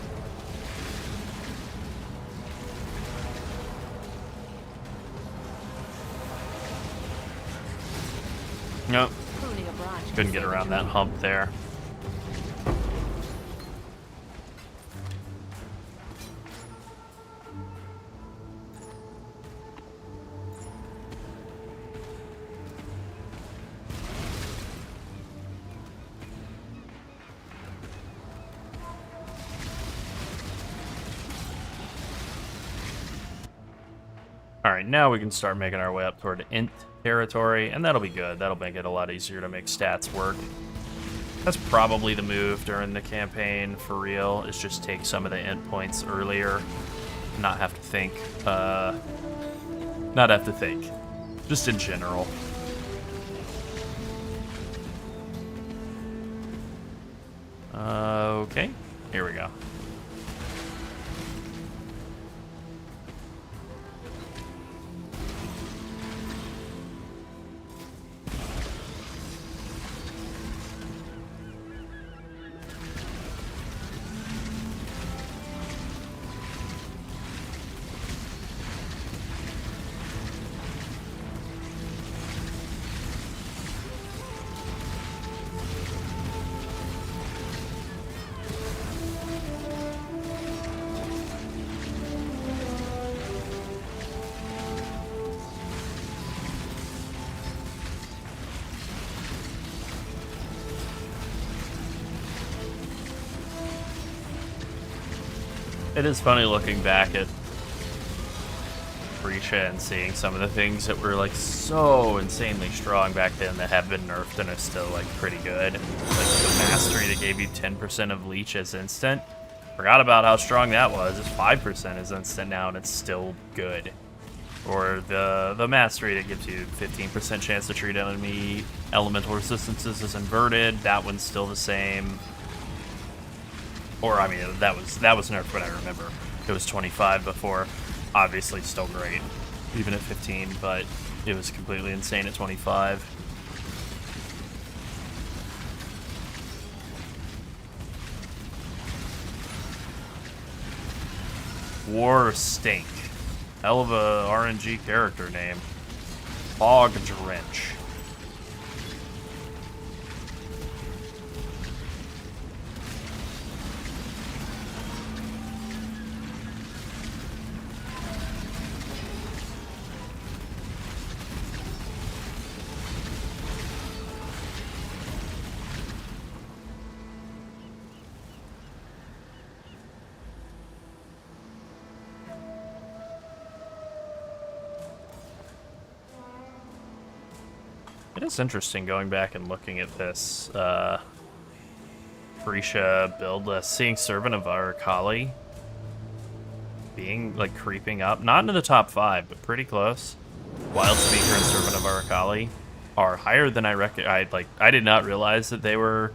Nope. Pruning a branch. Couldn't get around that hump there. Alright, now we can start making our way up toward Int territory, and that'll be good. That'll make it a lot easier to make stats work. That's probably the move during the campaign, for real, is just take some of the Int points earlier. Not have to think. Not have to think. Just in general. Okay, here we go. It is funny looking back at PHRECIA and seeing some of the things that were like so insanely strong back then that have been nerfed and are still like pretty good. Like the Mastery that gave you 10% of Leech as instant. Forgot about how strong that was. It's 5% as instant now and it's still good. Or the Mastery that gives you 15% chance to treat enemy elemental resistances as inverted. That one's still the same. Or, I mean, that was nerfed, but I remember it was 25 before. Obviously, still great, even at 15, but it was completely insane at 25. War Stink. Hell of a RNG character name. Fog Drench. It is interesting going back and looking at this PHRECIA build list, seeing Servant of Arcali being like creeping up, not into the top 5, but pretty close. Wild Speaker and Servant of Arakali are higher than I did not realize that they were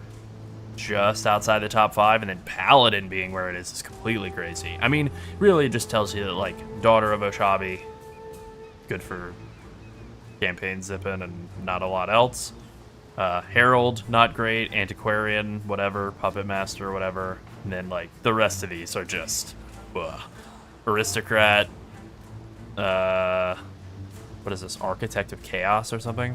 just outside the top 5, and then Paladin being where it is completely crazy. I mean, really, it just tells you that, like, Daughter of Oshabi, good for campaign zipping and not a lot else. Herald, not great. Antiquarian, whatever. Puppet Master, whatever. And then, like, the rest of these are just, ugh. Aristocrat, what is this, Architect of Chaos or something?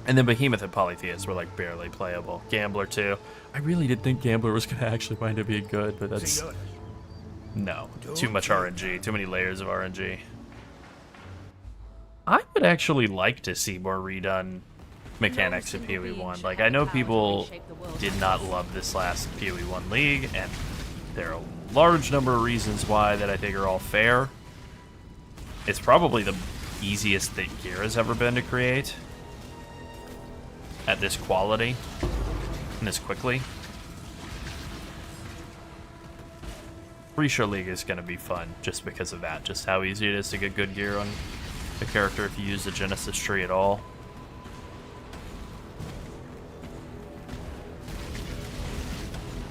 And then Behemoth and Polytheist were, like, barely playable. Gambler, too. I really did think Gambler was going to actually wind up being good, but that's... No. Too much RNG. Too many layers of RNG. I would actually like to see more redone mechanics in PoE 1. Like, I know people did not love this last PoE 1 league, and there are a large number of reasons why that I think are all fair. It's probably the easiest that gear has ever been to create at this quality and this quickly. PHRECIA League is going to be fun just because of that, just how easy it is to get good gear on a character if you use the Genesis tree at all.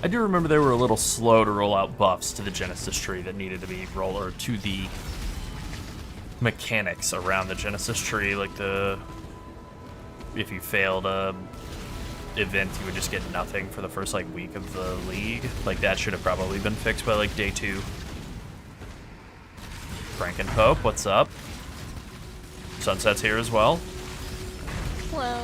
I do remember they were a little slow to roll out buffs to the Genesis tree that needed to be or to the mechanics around the Genesis tree, like if you failed a event, you would just get nothing for the first like week of the league. Like that should have probably been fixed by like day 2. Franken Pope, what's up? Sunset's here as well. Hello.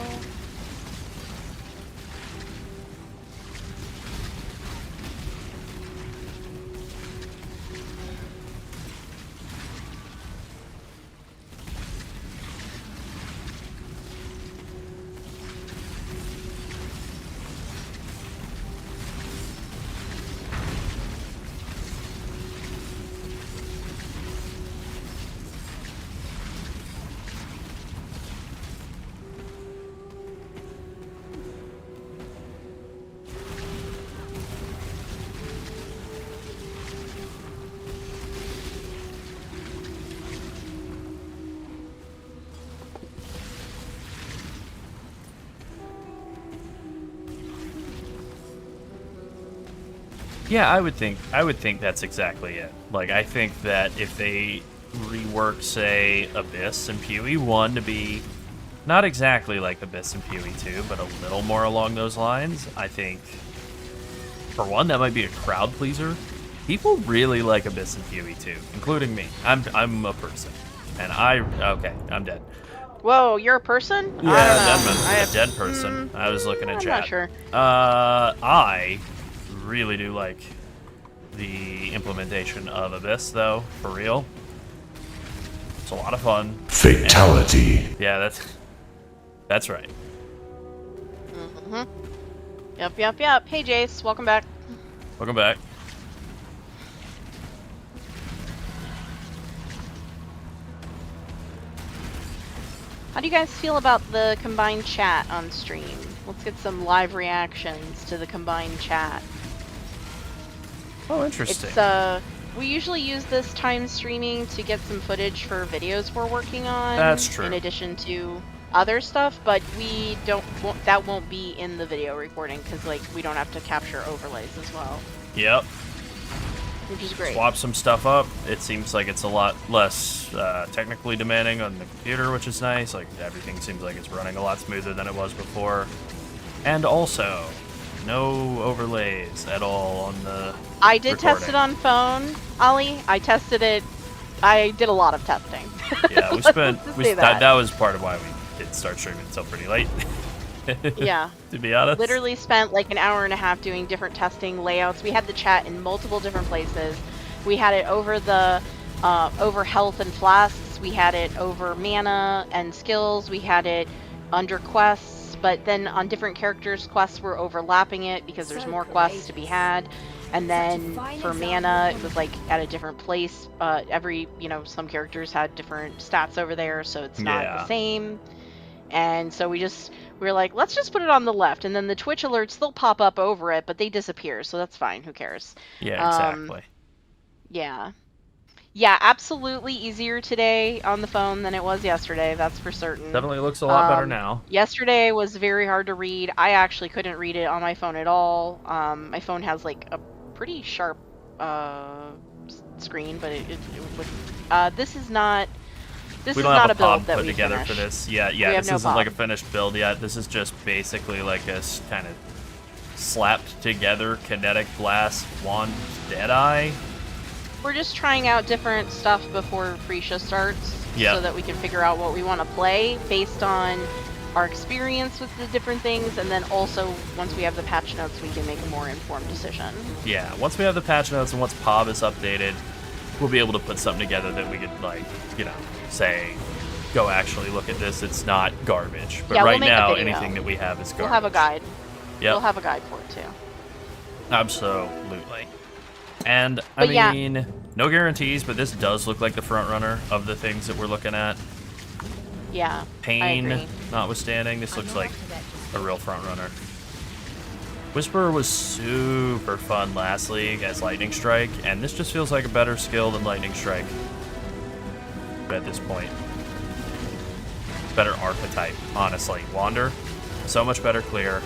Yeah, I would think that's exactly it. Like, I think that if they rework, say, Abyss and PoE 1 to be not exactly like Abyss and PoE 2, but a little more along those lines, I think, for one, that might be a crowd pleaser. People really like Abyss and PoE 2, including me. I'm a person, and I'm dead. Whoa, you're a person? Yeah, I don't know. I'm a dead person. I was looking at I'm chat. not sure. I really do like the implementation of Abyss, though, for real. It's a lot of fun. Fatality. And, yeah, that's right. Mm-hmm. Yep. Hey, Jace, welcome back. Welcome back. How do you guys feel about the combined chat on stream? Let's get some live reactions to the combined chat. Oh, interesting. It's we usually use this time streaming to get some footage for videos we're working on. That's true. In addition to other stuff, but we that won't be in the video recording because like we don't have to capture overlays as well. Yep. Which is great. Swap some stuff up. It seems like it's a lot less technically demanding on the computer, which is nice. Like everything seems like it's running a lot smoother than it was before. And also, no overlays at all on the I did recording. test it on phone, Ollie. I tested it. I did a lot of testing. Yeah, we spent that. That was part of why we did start streaming until pretty late. Yeah. To be honest. Literally spent like an hour and a half doing different testing layouts. We had the chat in multiple different places. We had it over the over health and flasks. We had it over mana and skills. We had it under quests, but then on different characters, quests were overlapping it because there's more quests to be had. And then for mana, it was like at a different place. Some characters had different stats over there, so it's not the same. And so we were like, let's just put it on the left. And then the Twitch alerts, they'll pop up over it, but they disappear, so that's fine. Who cares? Yeah, exactly. Yeah. Yeah, absolutely easier today on the phone than it was yesterday, that's for certain. Definitely looks a lot better now. Yesterday was very hard to read. I actually couldn't read it on my phone at all. My phone has like a pretty sharp screen, but it would. This is not. This We is don't not have a a build pod that put we together finished. for this. We Yeah, have this no isn't like a pod. finished build yet. This is just basically like a kind of slapped together kinetic blast wand Deadeye. We're just trying out different stuff before PHRECIA starts, Yeah. so that we can figure out what we want to play based on our experience with the different things, and then also once we have the patch notes, we can make a more informed decision. Yeah, once we have the patch notes and once POB is updated, we'll be able to put something together that we could, like, you know, say, go actually look at this. It's not garbage. But Yeah, we'll right make a now, video. anything that we have is garbage. We'll have a guide. Yep. We'll have a guide for it too. Absolutely. And, I But yeah. mean, no guarantees, but this does look like the front runner of the things that we're looking at. Yeah, I Pain agree. notwithstanding, this I'm looks not like up to that just a yet. real front runner. Whisperer was super fun last league as Lightning Strike, and this just feels like a better skill than Lightning Strike at this point. Better archetype, honestly. Wander, so much better clear.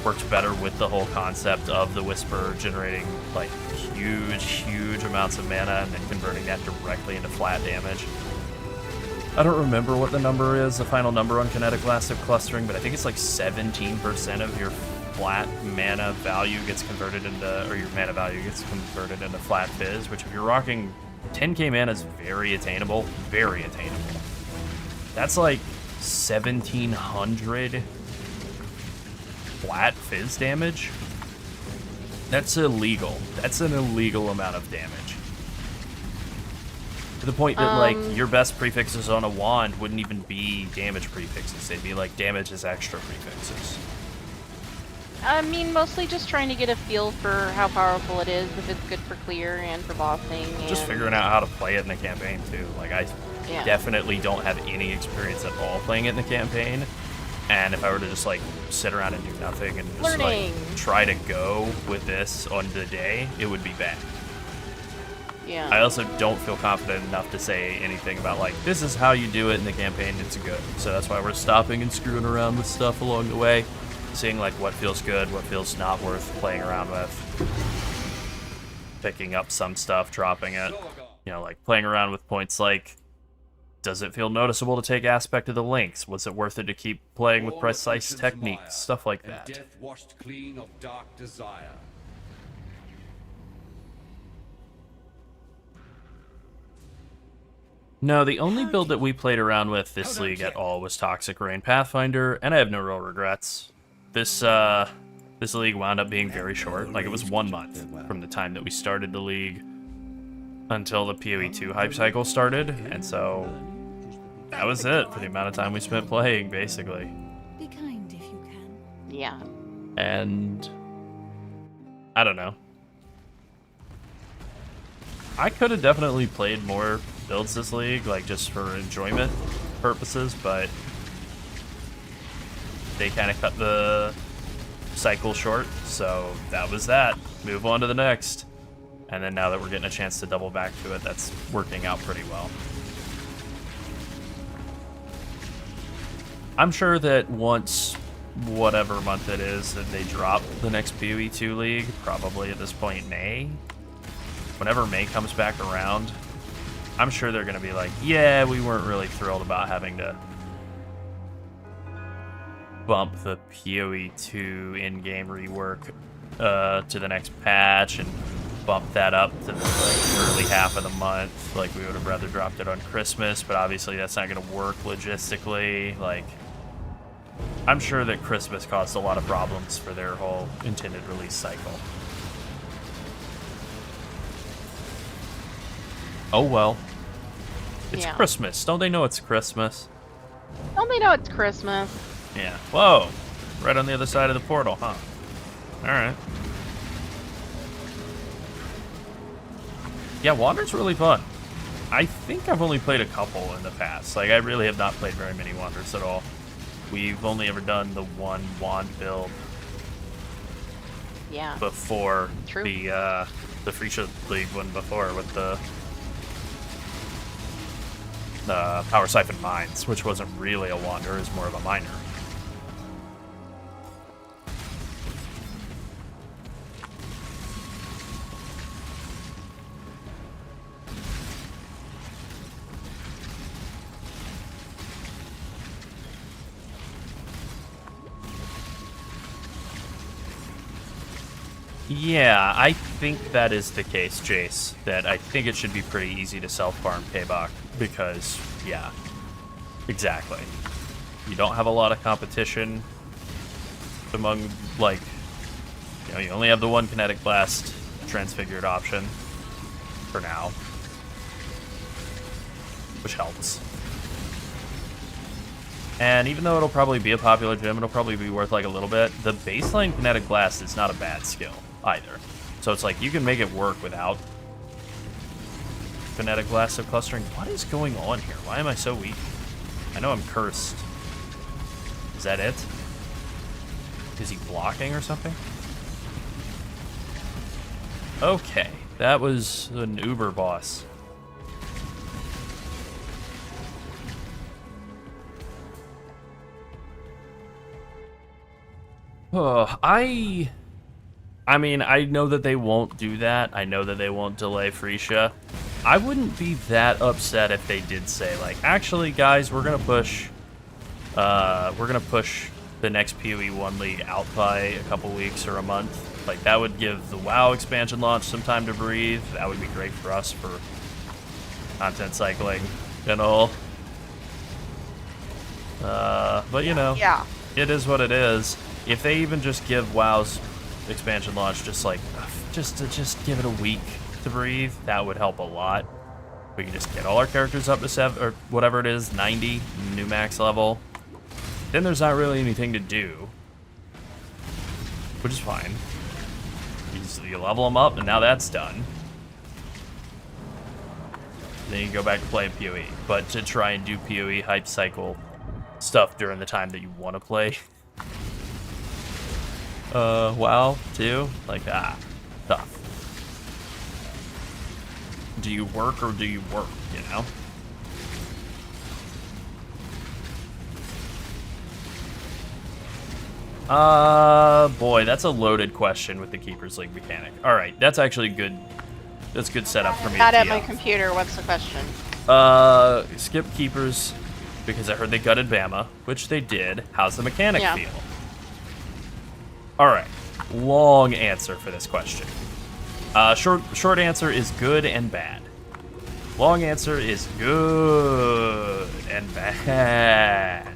Works better with the whole concept of the Whisperer generating like huge amounts of mana and then converting that directly into flat damage. I don't remember what the number is, the final number on Kinetic Blast of Clustering, but I think it's like 17% of your flat mana value gets converted into, or your mana value gets converted into flat fizz, which if you're rocking 10k mana is very attainable, very attainable. That's like 1700 flat fizz damage. That's illegal. That's an illegal amount of damage. To the point that, like, your best prefixes on a wand wouldn't even be damage prefixes. They'd be, like, damage as extra prefixes. I mean, mostly just trying to get a feel for how powerful it is, if it's good for clear and for bossing. Just and- figuring out how to play it in the campaign, too. Like, I Yeah. definitely don't have any experience at all playing it in the campaign. And if I were to just, like, sit around and do nothing and just, Learning. like, try to go with this on the day, it would be bad. Yeah. I also don't feel confident enough to say anything about, like, this is how you do it in the campaign, it's good. So that's why we're stopping and screwing around with stuff along the way, seeing, like, what feels good, what feels not worth playing around with. Picking up some stuff, dropping it. You know, like, playing around with points like, does it feel noticeable to take aspect of the links? Was it worth it to keep playing with precise techniques? Stuff like that. Death washed clean of dark desire. No, the only build that we played around with this league at all was Toxic Rain Pathfinder, and I have no real regrets. This league wound up being very short. Like, it was 1 month from the time that we started the league until the PoE2 hype cycle started, and so that was it for the amount of time we spent playing, basically. Be kind if you can. Yeah. And I don't know. I could have definitely played more builds this league, like just for enjoyment purposes, but they kind of cut the cycle short, so that was that. Move on to the next. And then now that we're getting a chance to double back to it, that's working out pretty well. I'm sure that once whatever month it is that they drop the next PoE2 league, probably at this point May, whenever May comes back around, I'm sure they're going to be like, yeah, we weren't really thrilled about having to bump the PoE2 in-game rework to the next patch and bump that up to the early half of the month. Like, we would have rather dropped it on Christmas, but obviously that's not going to work logistically. Like, I'm sure that Christmas caused a lot of problems for their whole intended release cycle. Oh well. It's Yeah. Christmas. Don't they know it's Christmas? Don't they know it's Christmas? Yeah. Whoa. Right on the other side of the portal, huh? Alright. Yeah, Wander's really fun. I think I've only played a couple in the past. Like, I really have not played very many Wanders at all. We've only ever done the one Wand build Yeah. before True. the PHRECIA League one before with the Power Siphon Mines, which wasn't really a wander, is more of a miner. Yeah, I think that is the case, Jace. That I think it should be pretty easy to self-farm Payback because, yeah, exactly. You don't have a lot of competition among, like, you know, you only have the one Kinetic Blast Transfigured option for now, which helps. And even though it'll probably be a popular gym, it'll probably be worth like a little bit, the baseline Kinetic Blast is not a bad skill either. So it's like you can make it work without Kinetic Blast of clustering. What is going on here? Why am I so weak? I know I'm cursed. Is that it? Is he blocking or something? Okay, that was an Uber boss. Oh, I mean, I know that they won't do that. I know that they won't delay PHRECIA. I wouldn't be that upset if they did say, like, actually, guys, we're gonna push the next PoE 1 League out by a couple weeks or a month. Like, that would give the WoW expansion launch some time to breathe. That would be great for us for content cycling and all. But, you know, Yeah. it is what it is. If they even just give WoW's expansion launch just give it a week to breathe, that would help a lot. We can just get all our characters up to 7 or whatever it is, 90 new max level. Then there's not really anything to do, which is fine. You level them up, and now that's done. Then you can go back to play PoE. But to try and do PoE hype cycle stuff during the time that you want to play WoW too, like, tough. Do you work or do you work, you know? Boy, that's a loaded question with the Keepers League mechanic. Alright, that's actually good. That's good setup for me Not to at tee my up. computer. What's the question? Skip Keepers, because I heard they gutted Bama, which they did. How's the mechanic Yeah. feel? Alright, long answer for this question. Short answer is good and bad. Long answer is good and bad.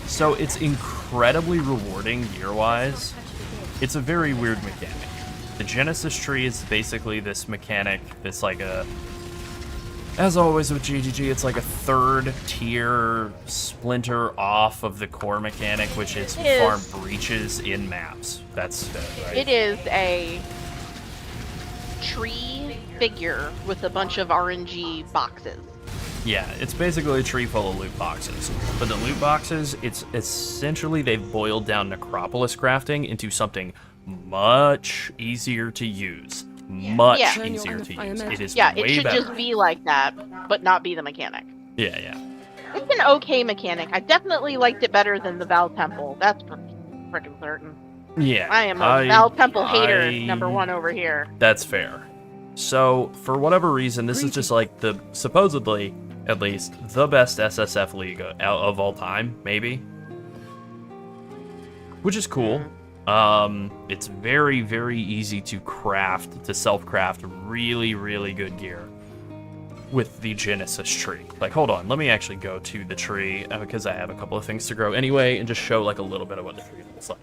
So it's incredibly rewarding gear-wise. It's a very weird mechanic. The Genesis tree is basically this mechanic that's like a... As always with GGG, it's like a third tier splinter off of the core mechanic, which is farm breaches in maps. That's right. It is a tree figure with a bunch of RNG boxes. Yeah, it's basically a tree full of loot boxes. But the loot boxes, it's essentially they've boiled down Necropolis crafting into something much easier to use. Much Yeah. easier to use. It is Yeah, way it should better. just be like that, but not be the mechanic. Yeah, yeah. It's an okay mechanic. I definitely liked it better than the Val Temple. That's for freaking certain. Yeah. I am a Val Temple hater, number one over here. That's fair. So, for whatever reason, this is just like the, supposedly, at least, the best SSF league of all time, maybe. Which is cool. It's very, very easy to craft, to self-craft really, really good gear with the Genesis tree. Like, hold on, let me actually go to the tree, because I have a couple of things to grow anyway, and just show, like, a little bit of what the tree looks like.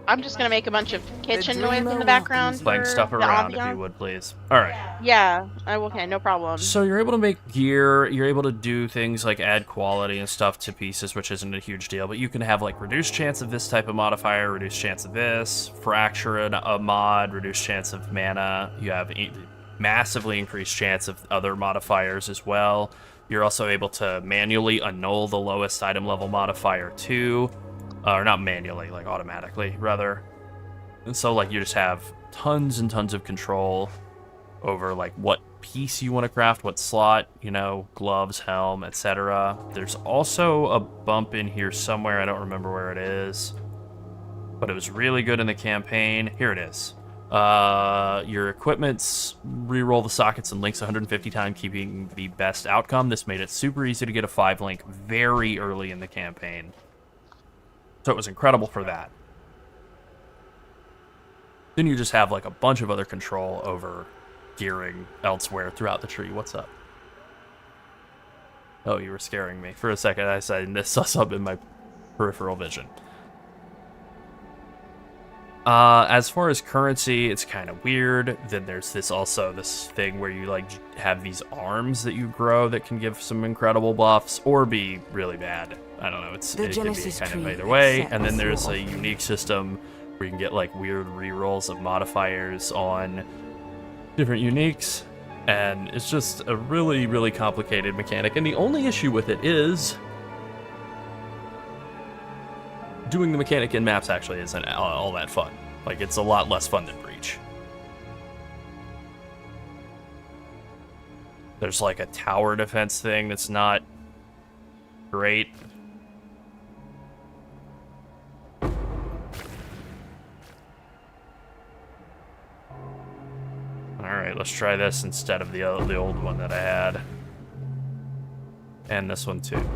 I'm just gonna make a bunch of kitchen noise in the background. Playing for stuff the around, if ambiance. you would, please. Alright. Yeah, okay, no problem. So you're able to make gear, you're able to do things like add quality and stuff to pieces, which isn't a huge deal, but you can have like reduced chance of this type of modifier, reduced chance of this, fracture a mod, reduced chance of mana, you have massively increased chance of other modifiers as well. You're also able to manually annul the lowest item level modifier too, or not manually, like automatically, rather. And so like you just have tons and tons of control over like what piece you want to craft, what slot, you know, gloves, helm, etc. There's also a bump in here somewhere, I don't remember where it is, but it was really good in the campaign. Here it is. Your equipment's reroll the sockets and links 150 times, keeping the best outcome. This made it super easy to get a 5 link very early in the campaign. So it was incredible for that. Then you just have like a bunch of other control over gearing elsewhere throughout the tree. What's up? Oh, you were scaring me. For a second, I saw something in my peripheral vision. As far as currency, it's kind of weird. Then there's this thing where you like have these arms that you grow that can give some incredible buffs or be really bad. I don't know. It can be kind of either way. And then there's a unique system where you can get like weird rerolls of modifiers on different uniques. And it's just a really, really complicated mechanic. And the only issue with it is doing the mechanic in maps actually isn't all that fun. Like, it's a lot less fun than Breach. There's like a tower defense thing that's not great. Alright, let's try this instead of the old one that I had. And this one too.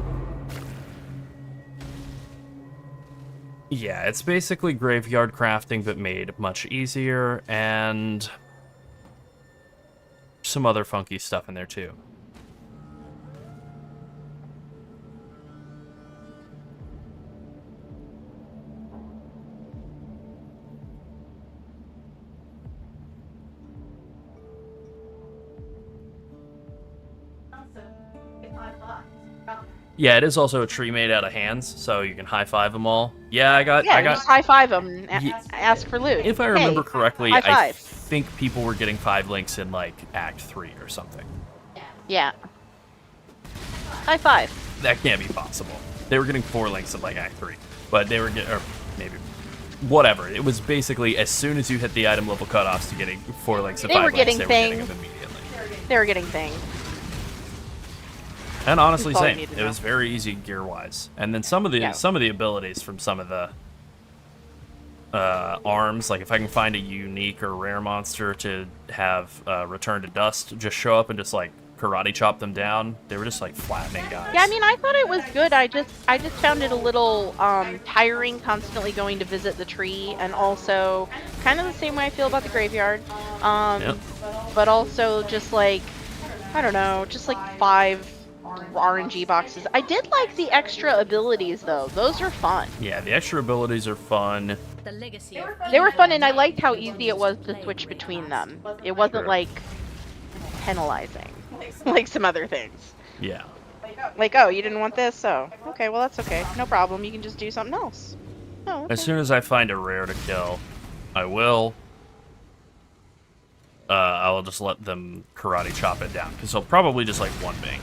Yeah, it's basically graveyard crafting, but made much easier, and some other funky stuff in there too. Yeah, it is also a tree made out of hands, so you can high five them all. Yeah, I got. Just high five them. Ask for loot. If I remember Hey, correctly, high I five. think people were getting 5 links in like Act 3 or something. Yeah. High five. That can't be possible. They were getting 4 links in like Act 3, but they were getting, or maybe, whatever. It was basically as soon as you hit the item level cutoffs to getting 4 links and They 5 were links, getting they were getting things. them immediately. They were getting things. And honestly, That's all you same. need to It know. was very easy gear-wise. And then some of the abilities from some of the arms, like if I can find a unique or rare monster to have return to dust, just show up and just like karate chop them down. They were just like flattening guys. Yeah, I mean, I thought it was good. I just found it a little tiring, constantly going to visit the tree, and also kind of the same way I feel about the graveyard. Yep. But also just like, I don't know, just like 5 RNG boxes. I did like the extra abilities though. Those are fun. Yeah, the extra abilities are fun. The legacy of They were fun, and I evil liked how is easy it was to played switch with between us. them. It wasn't Sure. like penalizing, like some other things. Yeah. Like, oh, you didn't want this? Oh, okay, well that's okay. No problem. You can just do something else. Oh, okay. As soon as I find a rare to kill, I will. I will just let them karate chop it down, because they'll probably just like one bang.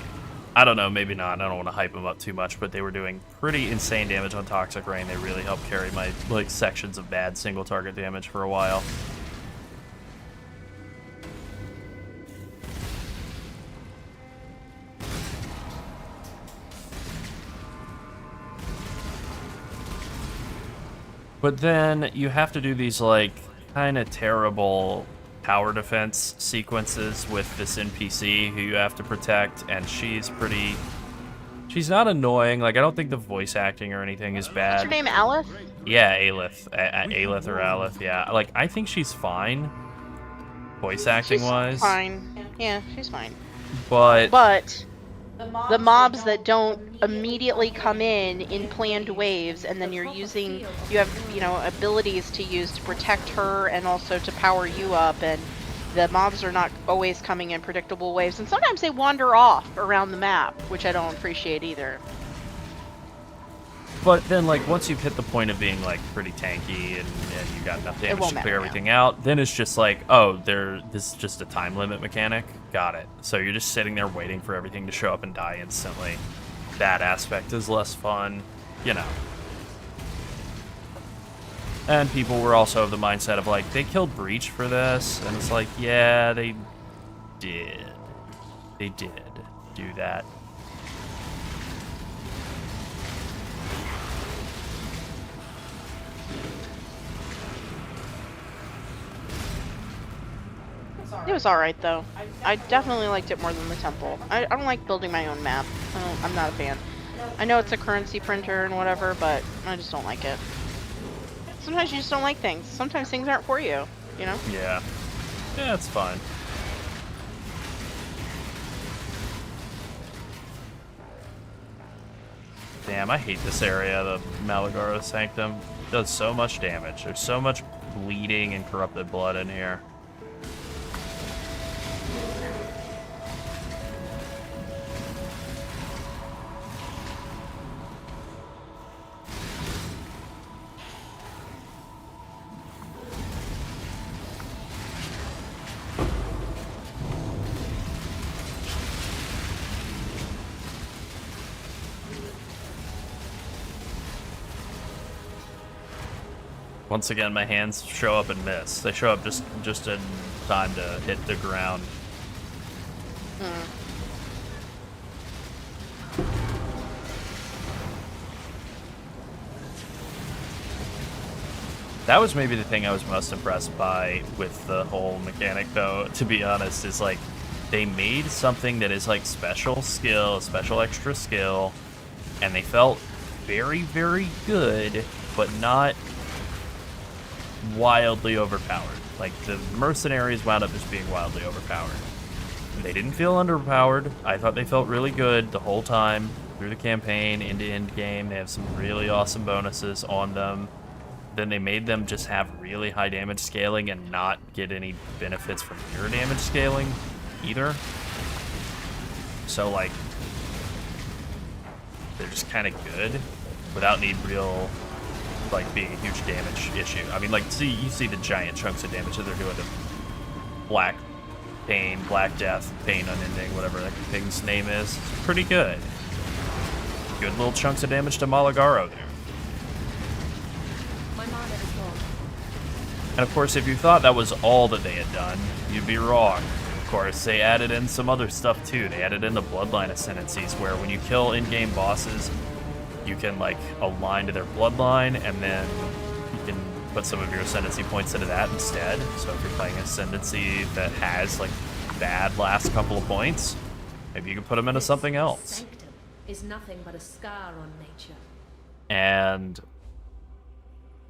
I don't know, maybe not. I don't want to hype them up too much, but they were doing pretty insane damage on Toxic Rain. They really helped carry my like sections of bad single target damage for a while. But then you have to do these like kind of terrible tower defense sequences with this NPC who you have to protect, and she's not annoying. Like, I don't think the voice acting or anything is bad. What's your name, Alice? Yeah, Aelith. Aelith or Aleph, yeah. Like, I think she's fine, voice acting She's wise. fine. Yeah, she's fine. But The mobs that don't immediately come in planned waves, and then you have, abilities to use to protect her and also to power you up, and the mobs are not always coming in predictable waves, and sometimes they wander off around the map, which I don't appreciate either. But then, like, once you've hit the point of being, like, pretty tanky and you got enough damage won't to clear matter everything out, then it's just like, oh, this is just a time limit mechanic. Got it. So you're just sitting there waiting for everything to show up and die instantly. That aspect is less fun, you know. And people were also of the mindset of, like, they killed Breach for this, and it's like, yeah, they did. They did do that. It was alright though. I definitely liked it more than the temple. I don't like building my own map. I'm not a fan. I know it's a currency printer and whatever, but I just don't like it. Sometimes you just don't like things. Sometimes things aren't for you, you know? Yeah. Yeah, it's fine. Damn, I hate this area, the Malagaro Sanctum. It does so much damage. There's so much bleeding and corrupted blood in here. Once again, my hands show up and miss. They show up just in time to hit the ground. That was maybe the thing I was most impressed by with the whole mechanic, though, to be honest, is like they made something that is like special skill, special extra skill, and they felt very, very good, but not wildly overpowered. Like, the mercenaries wound up just being wildly overpowered. They didn't feel underpowered. I thought they felt really good the whole time through the campaign, into end game. They have some really awesome bonuses on them. Then they made them just have really high damage scaling and not get any benefits from pure damage scaling either. So, like, they're just kind of good without any real, like, being a huge damage issue. I mean, like, you see the giant chunks of damage that they're doing to Black Pain, Black Death, Pain Unending, whatever that thing's name is. It's pretty good. Good little chunks of damage to Malagaro there. And of course, if you thought that was all that they had done, you'd be wrong. Of course, they added in some other stuff too. They added in the Bloodline Ascendancies, where when you kill in-game bosses, you can, like, align to their bloodline, and then you can put some of your Ascendancy points into that instead. So if you're playing Ascendancy that has, like, bad last couple of points, maybe you can put them into something else. Sanctum is nothing but a scar on nature. And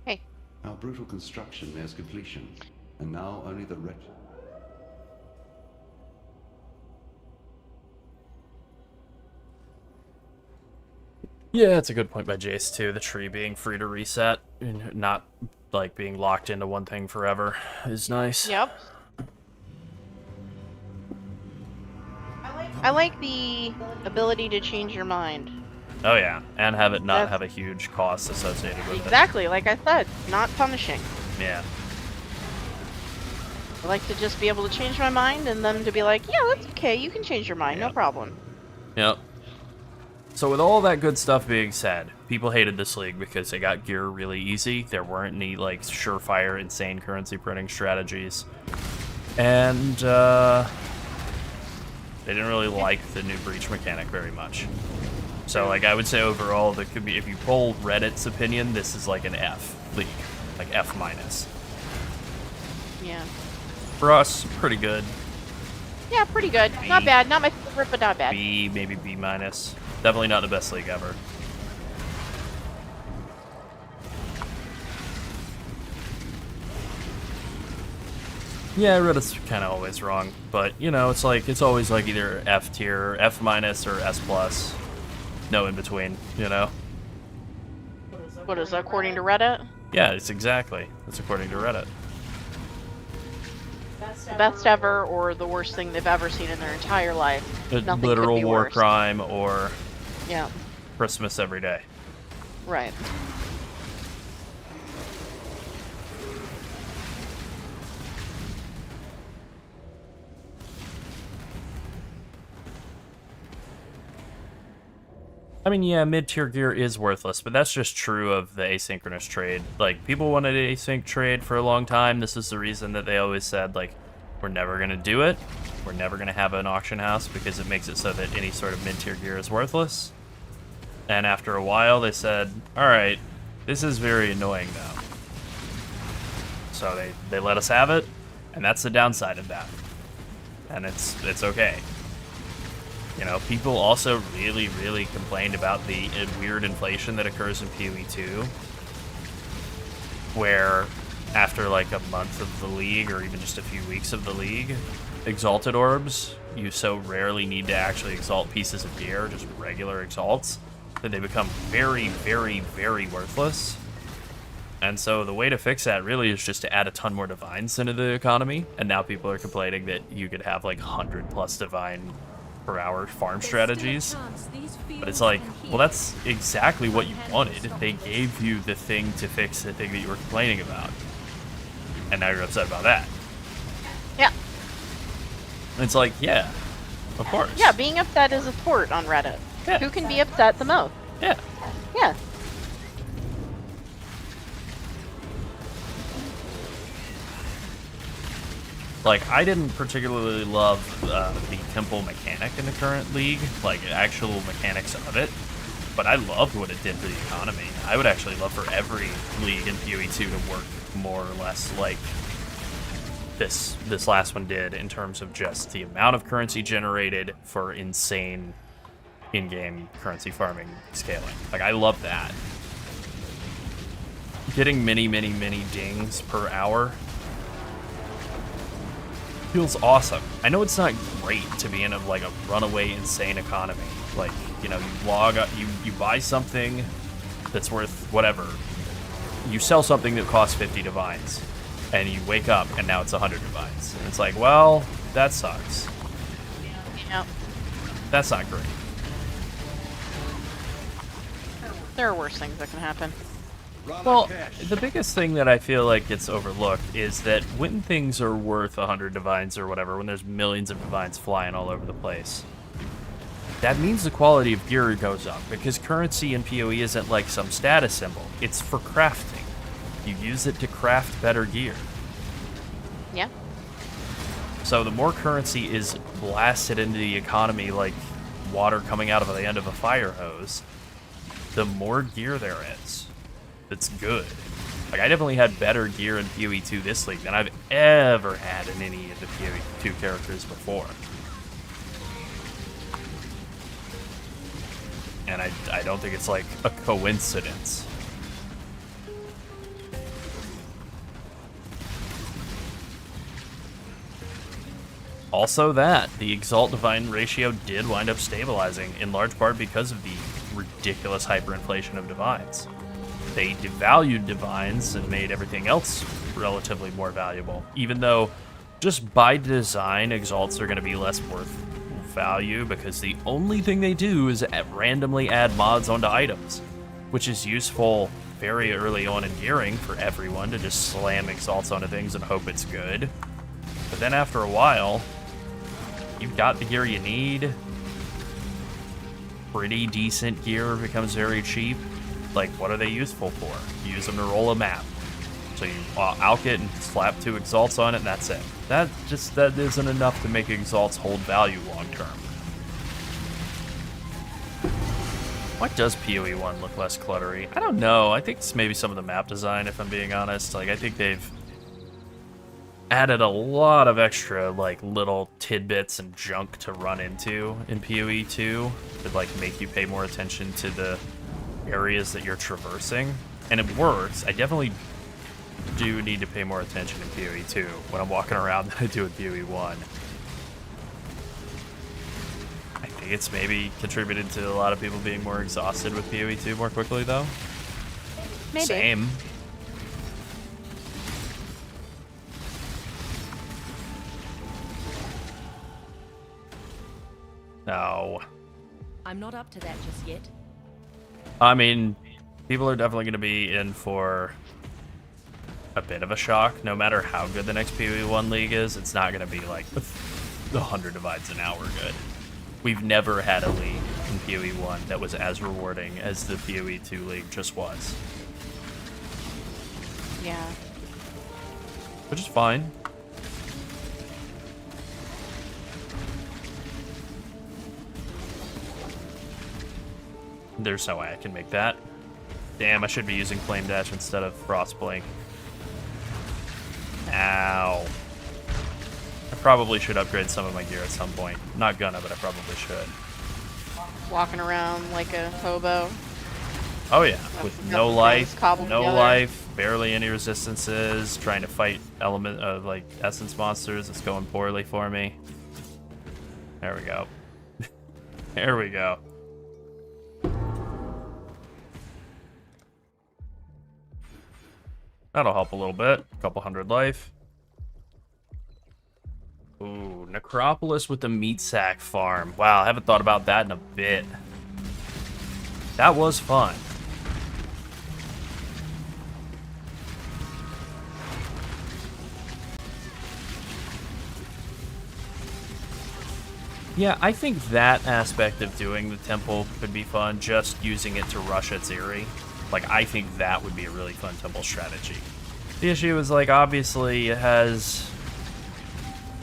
Hey. Our brutal construction nears completion, and now only the wretched. yeah, it's a good point by Jace too. The tree being free to reset and not, like, being locked into one thing forever is nice. Yep. I like the ability to change your mind. Oh yeah, and have it not That's- have a huge cost associated with Exactly, like I said, not punishing. it. Yeah. I like to just be able to change my mind and them to be like, yeah, that's okay, you can change your mind, no Yeah. problem. Yep. So with all that good stuff being said, people hated this league because they got gear really easy. There weren't any, like, surefire, insane currency printing strategies. And, they didn't really like the new breach mechanic very much. So, like, I would say overall, there could be, if you poll Reddit's opinion, this is like an F league. Like, F minus. Yeah. For us, pretty good. Yeah, pretty good. B. Not bad. Not my favorite, but not bad. B, maybe B minus. Definitely not the best league ever. Yeah, Reddit's kind of always wrong, but, you know, it's like, it's always like either F tier, F minus, or S plus. No in between, you know? What is that, according to Reddit? Yeah, it's exactly. That's according to Reddit. Best ever or the worst thing they've ever seen in their entire life. A Nothing literal could be war worse. crime or Yeah, Christmas every day. right. I mean, yeah, mid-tier gear is worthless, but that's just true of the asynchronous trade. Like, people wanted async trade for a long time. This is the reason that they always said, like, we're never going to do it. we're never going to have an auction house because it makes it so that any sort of mid-tier gear is worthless. And after a while, they said, all right, this is very annoying now. So they let us have it, and that's the downside of that. And it's okay. You know, people also really, really complained about the weird inflation that occurs in PoE 2, where after like a month of the league, or even just a few weeks of the league, exalted orbs, you so rarely need to actually exalt pieces of gear, just regular exalts, that they become very, very, very worthless. And so the way to fix that really is just to add a ton more divines into the economy, and now people are complaining that you could have like 100+ divine per hour farm strategies. But it's like, well, that's exactly what you wanted. They gave you the thing to fix the thing that you were complaining about. And now you're upset about that. Yeah. It's like, yeah, of course. Yeah, being upset is a tort on Reddit. Yeah. Who can be upset the most? Yeah. Yeah. Like, I didn't particularly love the temple mechanic in the current league, like actual mechanics of it, but I loved what it did for the economy. I would actually love for every league in PoE 2 to work more or less like this last one did, in terms of just the amount of currency generated for insane in-game currency farming scaling. Like, I love that. Getting many dings per hour feels awesome. I know it's not great to be in a runaway insane economy. Like, you know, you log up, you buy something that's worth whatever. You sell something that costs 50 divines, and you wake up and now it's 100 divines. And it's like, well, that sucks. Yeah. That's not great. There are worse things that can happen. Well, the biggest thing that I feel like gets overlooked is that when things are worth 100 divines or whatever, when there's millions of divines flying all over the place, that means the quality of gear goes up, because currency in PoE isn't like some status symbol. It's for crafting. You use it to craft better gear. Yeah. So the more currency is blasted into the economy like water coming out of the end of a fire hose, the more gear there is. That's good. Like, I definitely had better gear in PoE 2 this league than I've ever had in any of the PoE 2 characters before. And I don't think it's like a coincidence. Also that, the Exalt Divine ratio did wind up stabilizing, in large part because of the ridiculous hyperinflation of Divines. They devalued Divines and made everything else relatively more valuable, even though just by design, Exalts are going to be less worth value, because the only thing they do is randomly add mods onto items, which is useful very early on in gearing for everyone to just slam Exalts onto things and hope it's good. But then after a while, you've got the gear you need. Pretty decent gear becomes very cheap. Like, what are they useful for? You use them to roll a map. So you alch it and slap 2 Exalts on it, and that's it. That isn't enough to make Exalts hold value long term. Why does PoE 1 look less cluttery? I don't know. I think it's maybe some of the map design, if I'm being honest. Like, I think they've added a lot of extra, like, little tidbits and junk to run into in PoE 2 that, like, make you pay more attention to the areas that you're traversing. And it works. I definitely do need to pay more attention in PoE 2 when I'm walking around than I do in PoE 1. I think it's maybe contributed to a lot of people being more exhausted with PoE 2 more quickly, though. Maybe. Same. No. I'm not up to that just yet. I mean, people are definitely going to be in for a bit of a shock. No matter how good the next PoE 1 league is, it's not going to be like the 100 divides an hour good. We've never had a league in PoE 1 that was as rewarding as the PoE 2 league just was. Yeah. Which is fine. There's no way I can make that. Damn, I should be using Flame Dash instead of Frost Blink. Ow. I probably should upgrade some of my gear at some point. Not gonna, but I probably should. Walking around like a hobo. Oh yeah, with no life, cobbled no together. life, barely any resistances, trying to fight like essence monsters. It's going poorly for me. There we go. There we go. That'll help a little bit. A couple hundred life. Ooh, Necropolis with the meat sack farm. Wow, I haven't thought about that in a bit. That was fun. Yeah, I think that aspect of doing the temple could be fun, just using it to rush at Ziri. Like, I think that would be a really fun temple strategy. The issue is, like, obviously it has...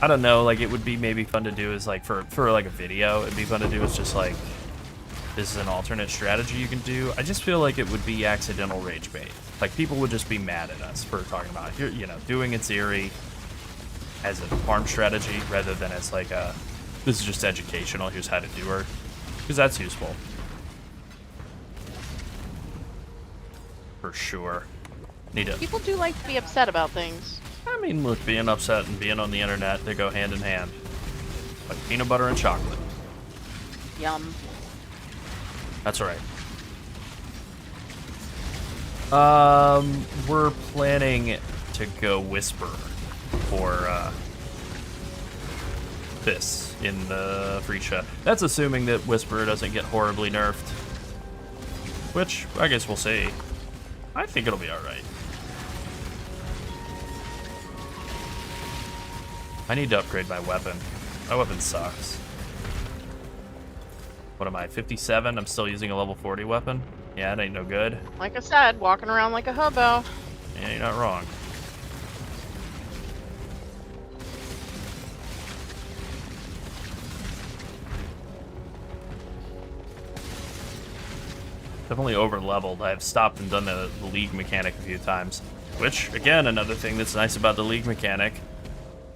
I don't know, like, it would be maybe fun to do is, like, for like, a video, it'd be fun to do is just, like, this is an alternate strategy you can do. I just feel like it would be accidental rage bait. Like, people would just be mad at us for talking about, you know, doing it Ziri as a farm strategy rather than as, like, a... This is just educational, here's how to do her. Because that's useful. For sure. Need to... People do like to be upset about things. I mean, look, being upset and being on the internet, they go hand in hand. Like peanut butter and chocolate. Yum. That's right. We're planning to go Whisper for, this in the PHRECIA. That's assuming that Whisper doesn't get horribly nerfed. Which, I guess we'll see. I think it'll be alright. I need to upgrade my weapon. My weapon sucks. What am I, 57? I'm still using a level 40 weapon? Yeah, it ain't no good. Like I said, walking around like a hobo. Yeah, you're not wrong. Definitely over-leveled. I've stopped and done the League mechanic a few times. Which, again, another thing that's nice about the League mechanic.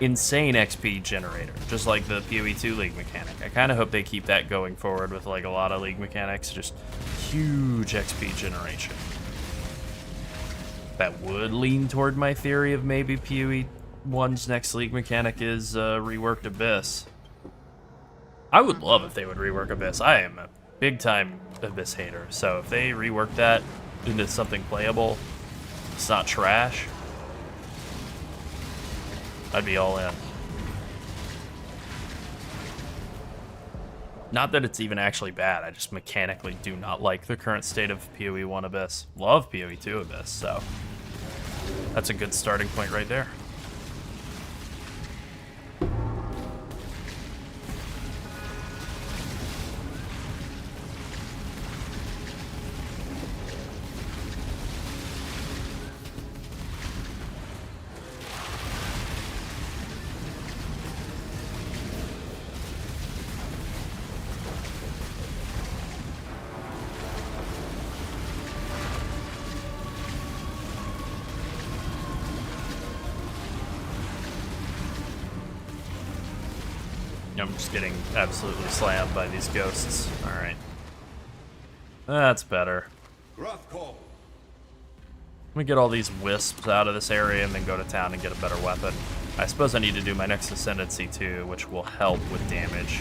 Insane XP generator, just like the PoE2 League mechanic. I kind of hope they keep that going forward with like a lot of League mechanics. Just huge XP generation. That would lean toward my theory of maybe PoE1's next League mechanic is reworked Abyss. I would love if they would rework Abyss. I am a big-time Abyss hater, so if they rework that into something playable, it's not trash, I'd be all in. Not that it's even actually bad, I just mechanically do not like the current state of PoE1 Abyss. Love PoE2 Abyss, so that's a good starting point right there. I'm just getting absolutely slammed by these ghosts. Alright. That's better. Let me get all these wisps out of this area and then go to town and get a better weapon. I suppose I need to do my next ascendancy too, which will help with damage.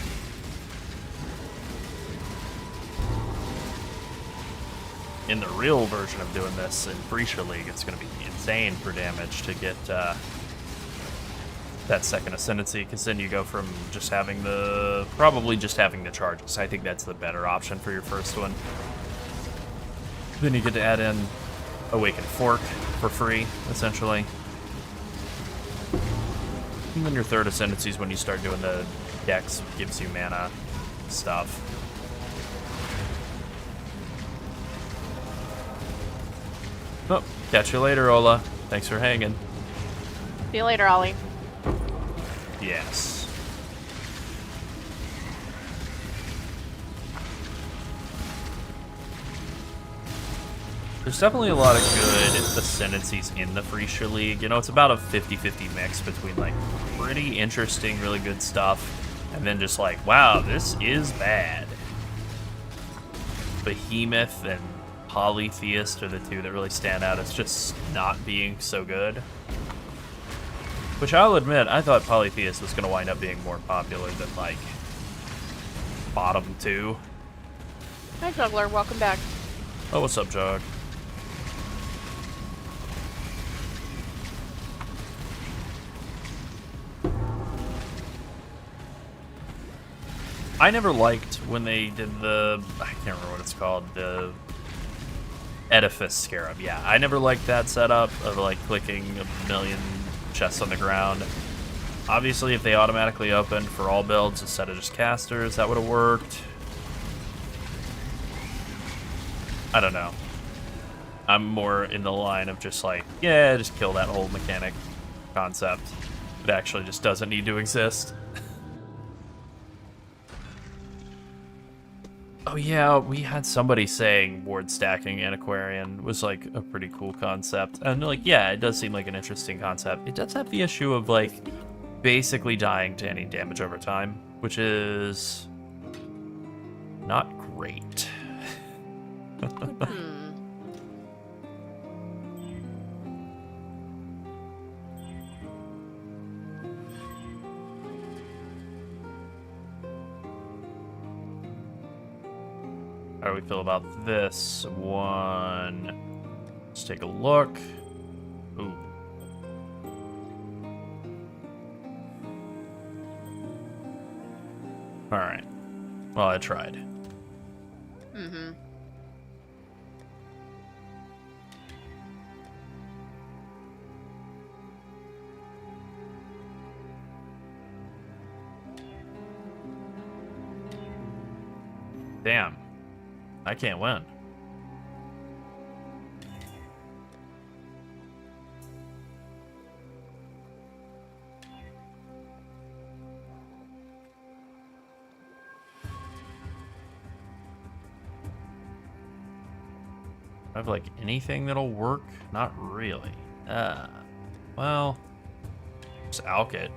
In the real version of doing this in PHRECIA League, it's going to be insane for damage to get that second ascendancy, because then you go from just having probably just having the charges. I think that's the better option for your first one. Then you get to add in Awakened Fork for free, essentially. And then your third ascendancy is when you start doing the Dex, gives you mana stuff. Oh, catch you later, Ola. Thanks for hanging. See you later, Ollie. Yes. There's definitely a lot of good ascendancies in the PHRECIA League. You know, it's about a 50-50 mix between, like, pretty interesting, really good stuff, and then just like, wow, this is bad. Behemoth and Polytheist are the two that really stand out as just not being so good. Which I'll admit, I thought Polytheist was going to wind up being more popular than, like, bottom 2. Hi, Juggler. Welcome back. Oh, what's up, Jog? I never liked when they did the, I can't remember what it's called, the Edifice Scarab. Yeah, I never liked that setup of, like, clicking a million chests on the ground. Obviously, if they automatically opened for all builds instead of just casters, that would have worked. I don't know. I'm more in the line of just like, yeah, just kill that whole mechanic concept. It actually just doesn't need to exist. Oh yeah, we had somebody saying ward stacking Antiquarian was like a pretty cool concept. And like, yeah, it does seem like an interesting concept. It does have the issue of like basically dying to any damage over time, which is not great. How do we feel about this one? Let's take a look. Ooh. Alright. Well, I tried. Mm-hmm. Damn. I can't win. I have like anything that'll work? Not really. Well, just alk it.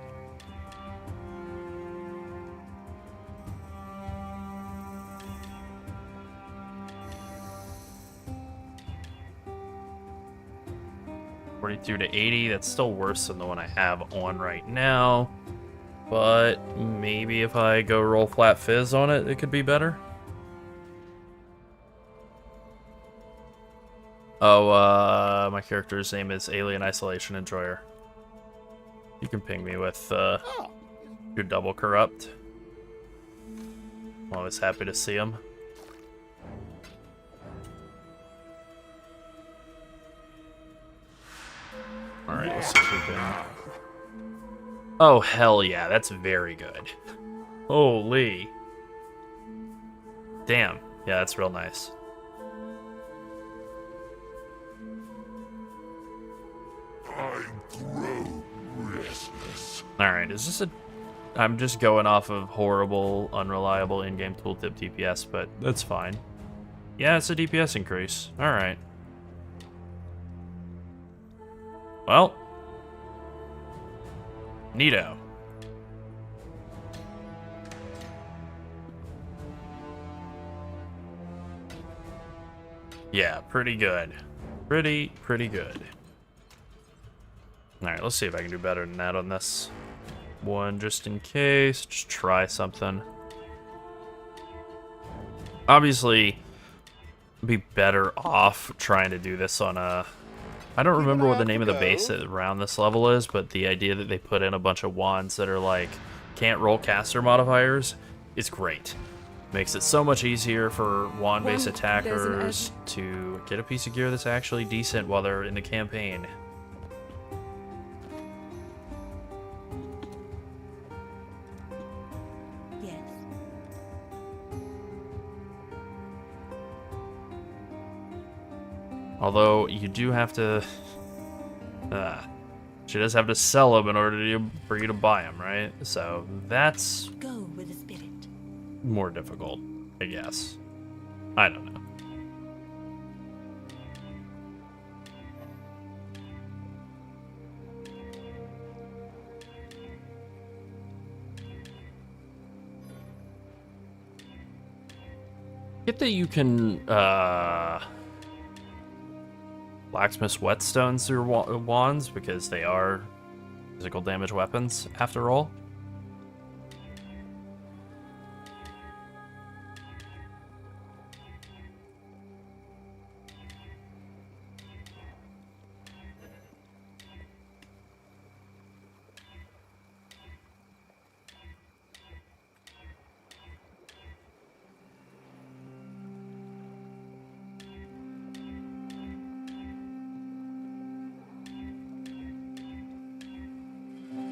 To 80, that's still worse than the one I have on right now, but maybe if I go roll flat fizz on it, it could be better. Oh, my character's name is Alien Isolation Enjoyer. You can ping me with your double corrupt. I'm always happy to see him. Alright, let's see if we can... Oh, hell yeah, that's very good. Holy. Damn. Yeah, that's real nice. I grow restless. Alright, is this a... I'm just going off of horrible, unreliable in-game tooltip DPS, but that's fine. Yeah, it's a DPS increase. Alright. Well, neato. Yeah, pretty good. Pretty good. Alright, let's see if I can do better than that on this one, just in case. Just try something. Obviously, be better off trying to do this on a... I don't remember what the name of the base around this level is, but the idea that they put in a bunch of wands that are like, can't roll caster modifiers is great. Makes it so much easier for wand-based attackers to get a piece of gear that's actually decent while they're in the campaign. Yes. Although, you do have to... she does have to sell them in order for you to buy them, right? So, that's Go with the spirit. more difficult, I guess. I don't know. forget that you can blacksmith's whetstones through wands because they are physical damage weapons after all.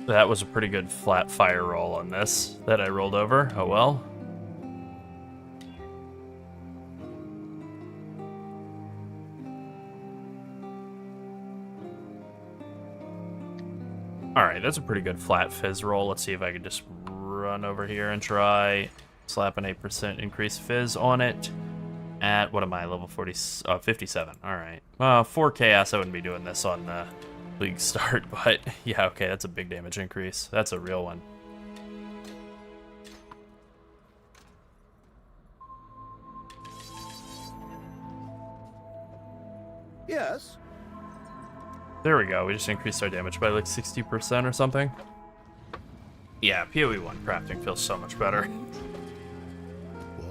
That was a pretty good flat fire roll on this that I rolled over. Oh well. Alright, that's a pretty good flat fizz roll. Let's see if I can just run over here and try slap an 8% increased fizz on it at, what am I, level 57. Alright. 4 chaos, I wouldn't be doing this on the league start, but yeah, okay, that's a big damage increase. That's a real one. Yes. There we go. We just increased our damage by like 60% or something. Yeah, PoE 1 crafting feels so much better.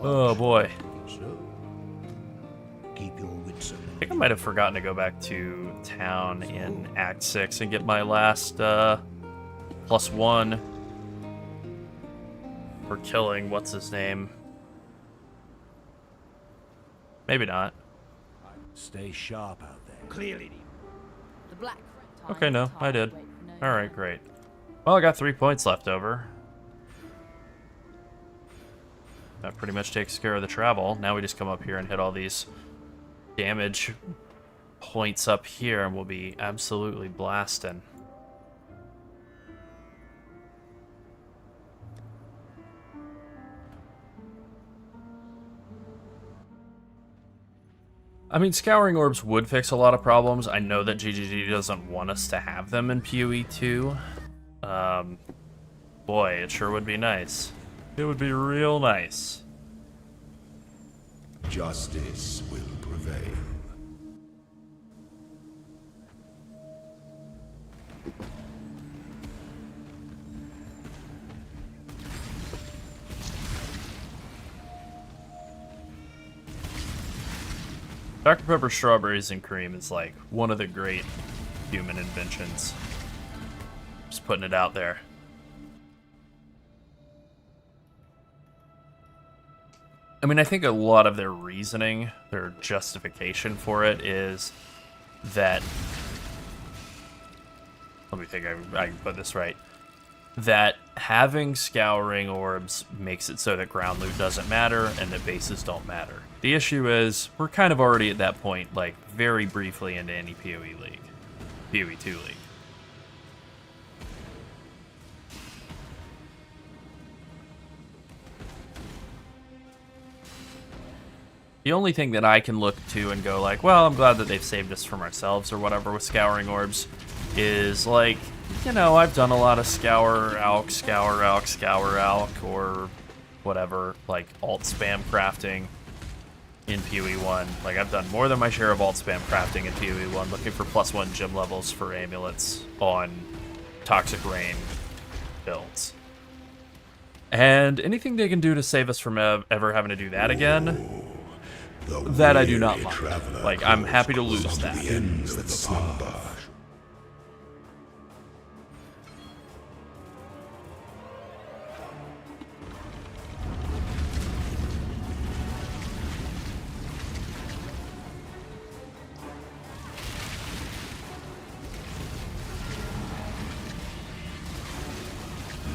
Oh boy. So, keep your wits about. I think I might have forgotten to go back to town in Act 6 and get my last +1 for killing what's his name. Maybe not. Stay sharp out there. Clearly. The black Okay, no, I did. Alright, great. Well, I got 3 points left over. That pretty much takes care of the travel. Now we just come up here and hit all these damage points up here, and we'll be absolutely blasting. I mean, Scouring Orbs would fix a lot of problems. I know that GGG doesn't want us to have them in PoE 2. Boy, it sure would be nice. It would be real nice. Justice will prevail. Dr. Pepper Strawberries and Cream is like one of the great human inventions. Just putting it out there. I mean, I think a lot of their reasoning, their justification for it is that... Let me think I can put this right. That having Scouring Orbs makes it so that ground loot doesn't matter and that bases don't matter. The issue is, we're kind of already at that point, like, very briefly into any PoE league. PoE 2 league. The only thing that I can look to and go like, well, I'm glad that they've saved us from ourselves or whatever with Scouring Orbs is like, you know, I've done a lot of Scour Alk, or whatever, like alt spam crafting in PoE 1. Like, I've done more than my share of alt spam crafting in PoE 1, looking for +1 gym levels for amulets on Toxic Rain builds. And anything they can do to save us from ever having to do that again, that I do not mind. Like, I'm happy to lose that.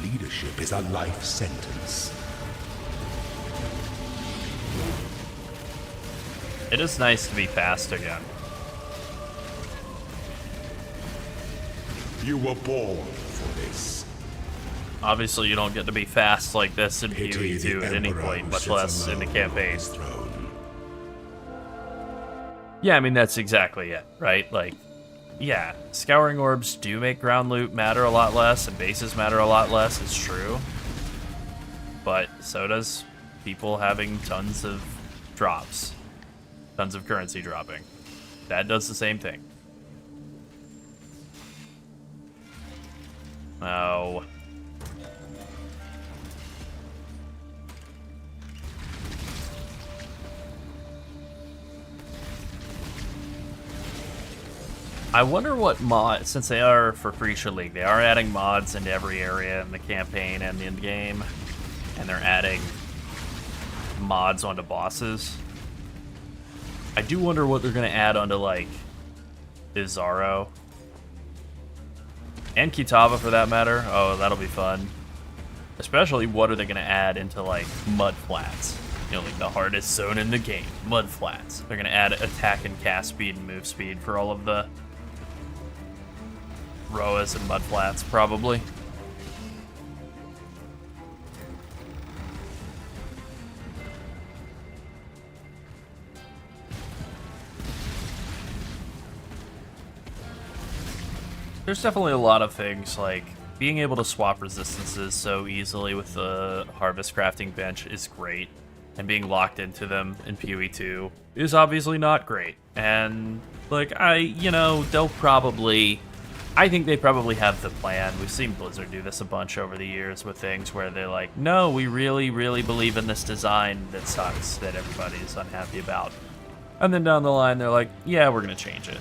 Leadership is a life sentence. It is nice to be fast again. You were born for this. Obviously, you don't get to be fast like this in Pity PoE 2 the at any Emperor point, who much sits less in the alone campaign. on his throne. Yeah, I mean, that's exactly it, right? Like, yeah, Scouring Orbs do make ground loot matter a lot less, and bases matter a lot less, it's true. But so does people having tons of drops. Tons of currency dropping. That does the same thing. Oh. I wonder what mod, since they are for PHRECIA League, they are adding mods into every area in the campaign and the end game, and they're adding mods onto bosses. I do wonder what they're gonna add onto like Bizarro and Kitava for that matter. Oh, that'll be fun. Especially what are they gonna add into like mud flats? You know, like the hardest zone in the game, mud flats. They're gonna add attack and cast speed and move speed for all of the Roas and mud flats, probably. There's definitely a lot of things, like being able to swap resistances so easily with the Harvest Crafting Bench is great, and being locked into them in PoE 2 is obviously not great. And, like, I think they probably have the plan. We've seen Blizzard do this a bunch over the years with things where they're like, no, we really, really believe in this design that sucks, that everybody's unhappy about. And then down the line, they're like, yeah, we're going to change it.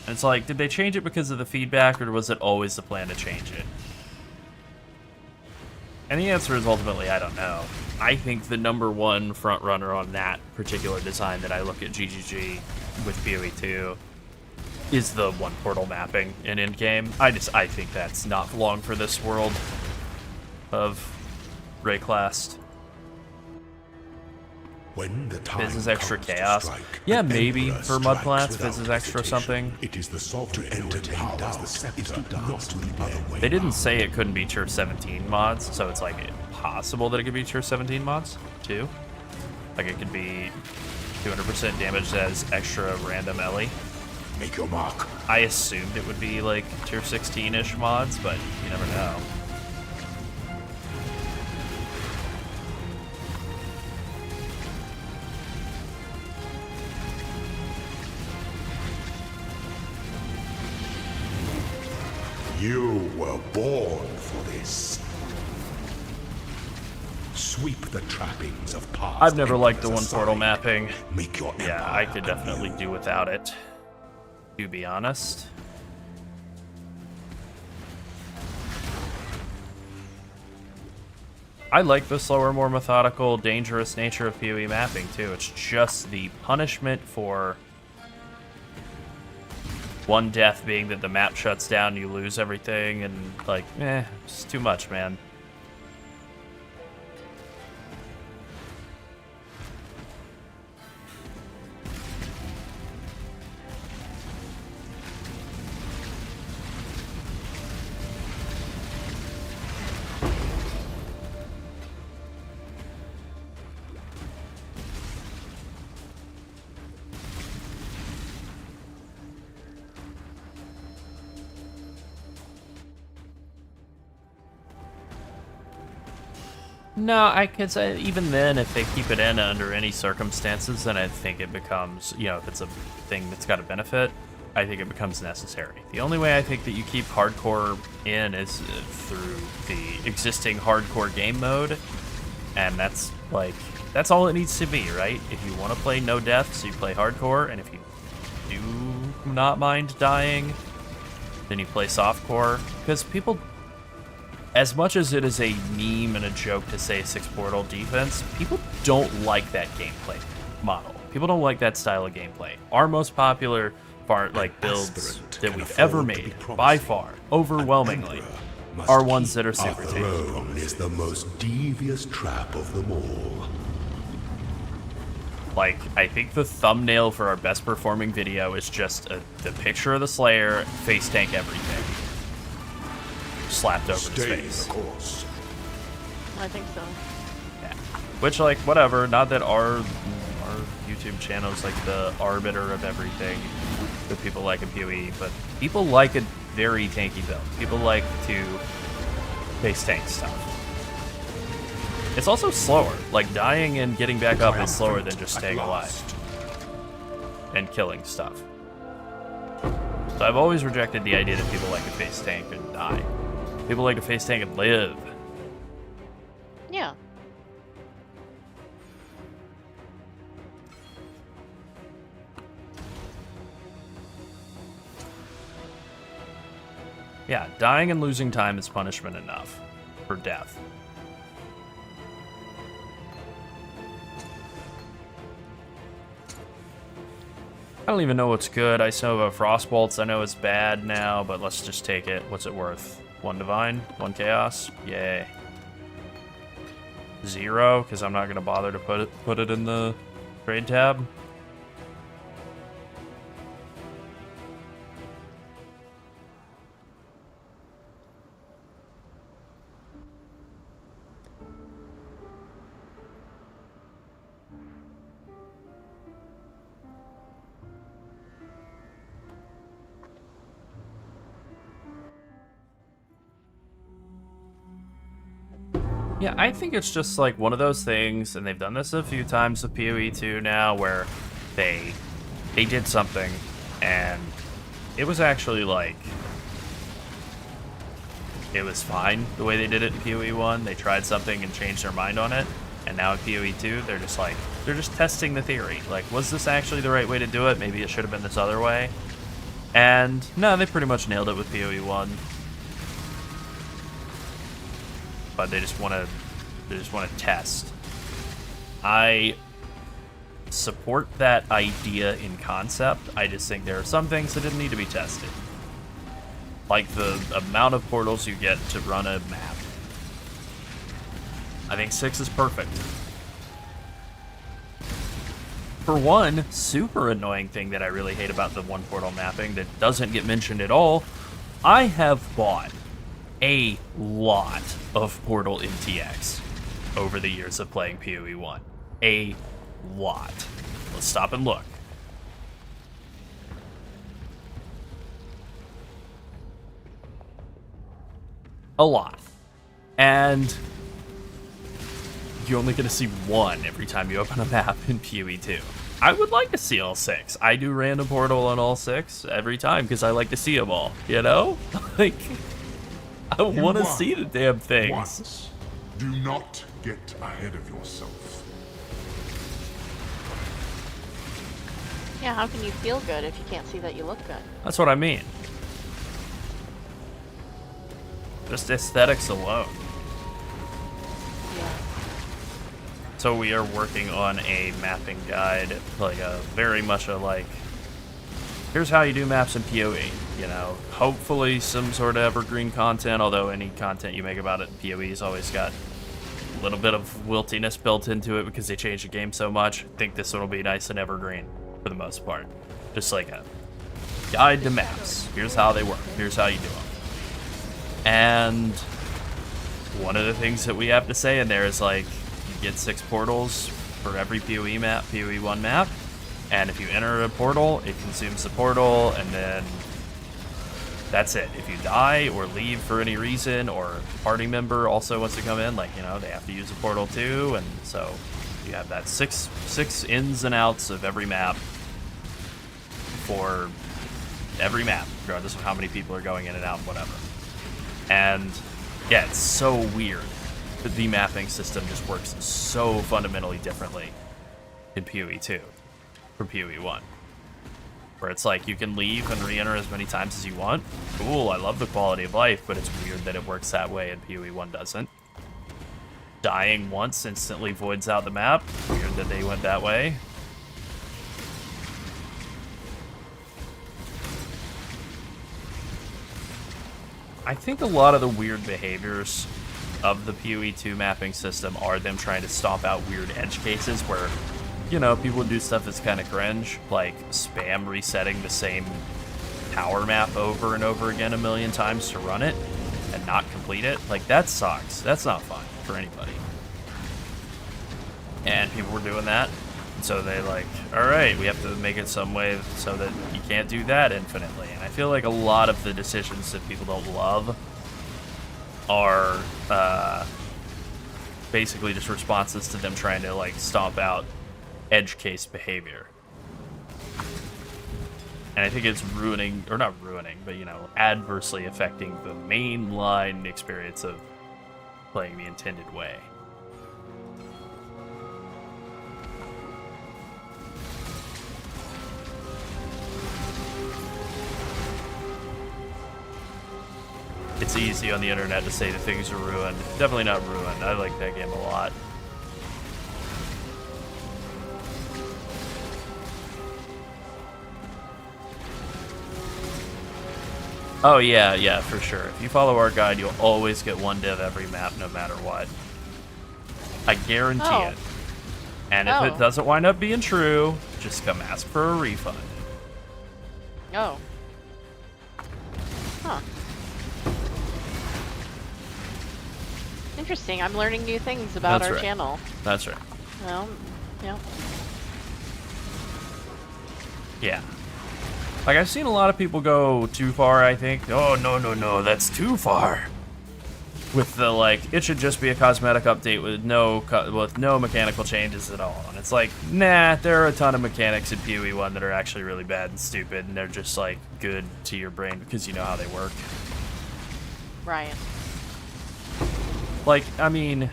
And it's like, did they change it because of the feedback, or was it always the plan to change it? And the answer is ultimately, I don't know. I think the #1 frontrunner on that particular design that I look at GGG with PoE 2 is the one portal mapping in endgame. I think that's not long for this world of Rayclast. When the time Fizz is extra comes to chaos. strike, Yeah, an maybe emperor for mud strikes flats, without Fizz is extra hesitation. something. It is the sovereign to entertain does the scepter, not the other way. They didn't round. say it couldn't be tier 17 mods, so it's like possible that it could be tier 17 mods too. Like it could be 200% damage as extra random Ellie. Make your mark. I assumed it would be like tier 16-ish mods, but you never know. You were born for this. Sweep the trappings of past. I've never liked the one emperors portal aside. mapping. Make your Yeah, empire I could definitely anew. do without it, to be honest. I like the slower, more methodical, dangerous nature of PoE mapping, too. It's just the punishment for one death being that the map shuts down, you lose everything, and, like, it's too much, man. No, I could say even then, if they keep it in under any circumstances, then I think it becomes, if it's a thing that's got a benefit, I think it becomes necessary. The only way I think that you keep hardcore in is through the existing hardcore game mode, and that's all it needs to be, right? If you want to play no deaths, you play hardcore, and if you do not mind dying, then you play softcore, because people, as much as it is a meme and a joke to say 6 portal defense, people don't like that gameplay model. People don't like that style of gameplay. Our most popular builds aspirant that can we've ever afford to be made, promising. by far, overwhelmingly, Emperor must are ones keep that are our super tanky. throne is the most devious trap of them all. Like, I think the thumbnail for our best performing video is just the picture of the Slayer, face tank everything, slapped over his Stay face. the course. I think so. Yeah. Which, like, whatever, not that our YouTube channel is like the arbiter of everything that people like in PoE, but people like a very tanky build. People like to face tank stuff. It's also slower. Like, dying and getting back up is slower than just staying alive and killing stuff. So I've always rejected the idea that people like to face tank and die. People like to face tank and live. Yeah. Yeah, dying and losing time is punishment enough for death. I don't even know what's good. I know about Frostbolts. I know it's bad now, but let's just take it. What's it worth? 1 Divine? 1 Chaos? Yay. 0, because I'm not going to bother to put it in the trade tab. Yeah, I think it's just like one of those things, and they've done this a few times with PoE 2 now, where they did something, and it was actually like, it was fine the way they did it in PoE 1. They tried something and changed their mind on it, and now in PoE 2, they're just testing the theory. Like, was this actually the right way to do it? Maybe it should have been this other way. And no, they pretty much nailed it with PoE 1. But they just want to test. I support that idea in concept. I just think there are some things that didn't need to be tested, like the amount of portals you get to run a map. I think 6 is perfect. For one, super annoying thing that I really hate about the 1 portal mapping that doesn't get mentioned at all, I have bought a lot of Portal MTX over the years of playing PoE 1. A lot. Let's stop and look. A lot. And you're only going to see 1 every time you open a map in PoE 2. I would like to see all 6. I do random portal on all 6 every time because I like to see them all, you know? Like, I want to see the damn things. Once. Do not get ahead of yourself. Yeah, how can you feel good if you can't see that you look good? That's what I mean. Just aesthetics alone. Yeah. So we are working on a mapping guide, like a very much a like, here's how you do maps in PoE, you know, hopefully some sort of evergreen content, although any content you make about it in PoE has always got a little bit of wiltiness built into it because they change the game so much. I think this one will be nice and evergreen for the most part. Just like a guide to maps. Here's how they work. Here's how you do them. And one of the things that we have to say in there is like, you get 6 portals for every PoE map, PoE 1 map. And if you enter a portal, it consumes the portal, and then that's it. If you die or leave for any reason, or a party member also wants to come in, like, you know, they have to use the portal too, and so you have that six ins and outs of every map for every map, regardless of how many people are going in and out, whatever. And yeah, it's so weird that the mapping system just works so fundamentally differently in PoE 2. For PoE 1, where it's like you can leave and re-enter as many times as you want. Cool, I love the quality of life, but it's weird that it works that way and PoE 1 doesn't. Dying once instantly voids out the map. Weird that they went that way. I think a lot of the weird behaviors of the PoE 2 mapping system are them trying to stomp out weird edge cases where, you know, people do stuff that's kind of cringe, like spam resetting the same tower map over and over again a million times to run it and not complete it. Like, that sucks. That's not fun for anybody. And people were doing that. And so they like, all right, we have to make it some way so that you can't do that infinitely. And I feel like a lot of the decisions that people don't love are basically just responses to them trying to like stomp out edge case behavior. And I think it's ruining, or not ruining, but, you know, adversely affecting the mainline experience of playing the intended way. It's easy on the internet to say that things are ruined. Definitely not ruined. I like that game a lot. Oh yeah, for sure. If you follow our guide, you'll always get one div every map, no matter what. I guarantee it. And if it doesn't wind up being true, just come ask for a refund. Oh. Huh. Interesting. I'm learning new things about our channel. That's right. Well, yeah. Yeah. Like, I've seen a lot of people go too far, I think. Oh, no, that's too far. With the, like, it should just be a cosmetic update with no mechanical changes at all. And it's like, nah, there are a ton of mechanics in PoE 1 that are actually really bad and stupid, and they're just, like, good to your brain because you know how they work. Right. Like, I mean,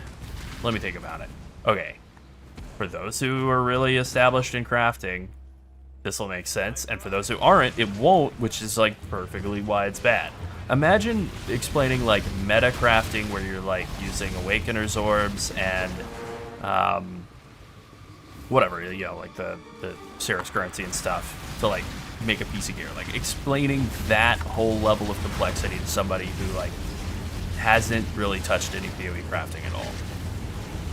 let me think about it. Okay. For those who are really established in crafting, this will make sense, and for those who aren't, it won't, which is like perfectly why it's bad. Imagine explaining like meta crafting where you're like using Awakener's orbs and whatever, you know, like the Cirrus currency and stuff to like make a piece of gear. Like explaining that whole level of complexity to somebody who like hasn't really touched any PoE crafting at all.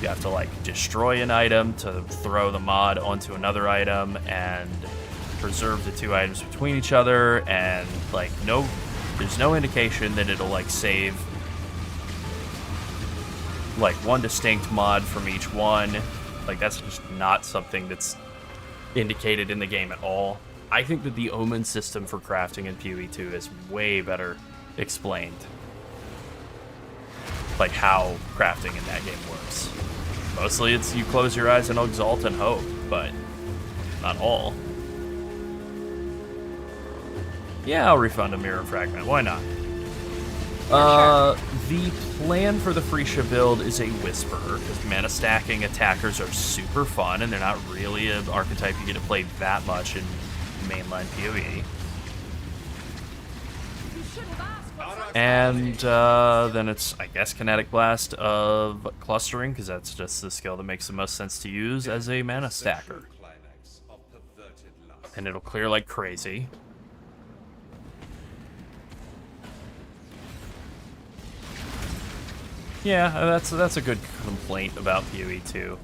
You have to like destroy an item to throw the mod onto another item and preserve the two items between each other, and like there's no indication that it'll like save like one distinct mod from each one. Like that's just not something that's indicated in the game at all. I think that the Omen system for crafting in PoE 2 is way better explained. Like how crafting in that game works. Mostly it's you close your eyes and exalt and hope, but not all. Yeah, I'll refund a mirror fragment. Why not? The plan for the PHRECIA build is a Whisperer, because mana stacking attackers are super fun, and they're not really an archetype you get to play that much in mainline PoE. And then it's, I guess, Kinetic Blast of Clustering, because that's just the skill that makes the most sense to use as a mana stacker. And it'll clear like crazy. Yeah, that's a good complaint about PoE 2.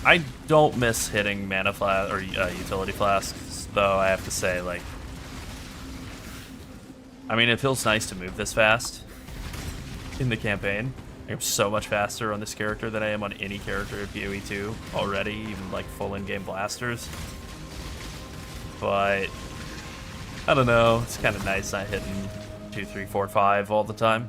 I don't miss hitting mana flask or utility flasks, though. I have to say, like, I mean, it feels nice to move this fast in the campaign. I'm so much faster on this character than I am on any character in PoE 2 already, even like full in-game blasters. But I don't know. It's kind of nice not hitting 2, 3, 4, 5 all the time.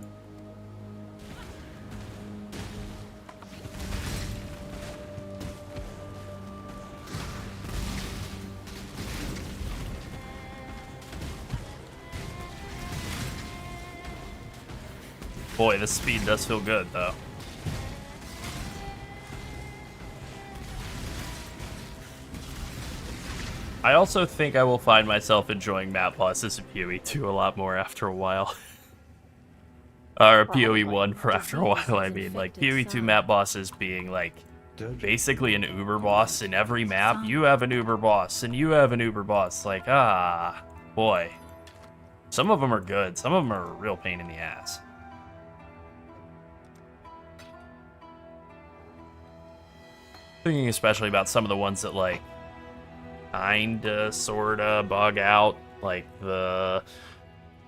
Boy, this speed does feel good, though. I also think I will find myself enjoying map bosses in PoE 2 a lot more after a while. Or PoE 1 for after a while, I mean. Like, PoE 2 map bosses being, like, basically an Uber boss in every map. You have an Uber boss, and you have an Uber boss. Like, boy. Some of them are good. Some of them are a real pain in the ass. Thinking especially about some of the ones that like kinda sorta bug out, like the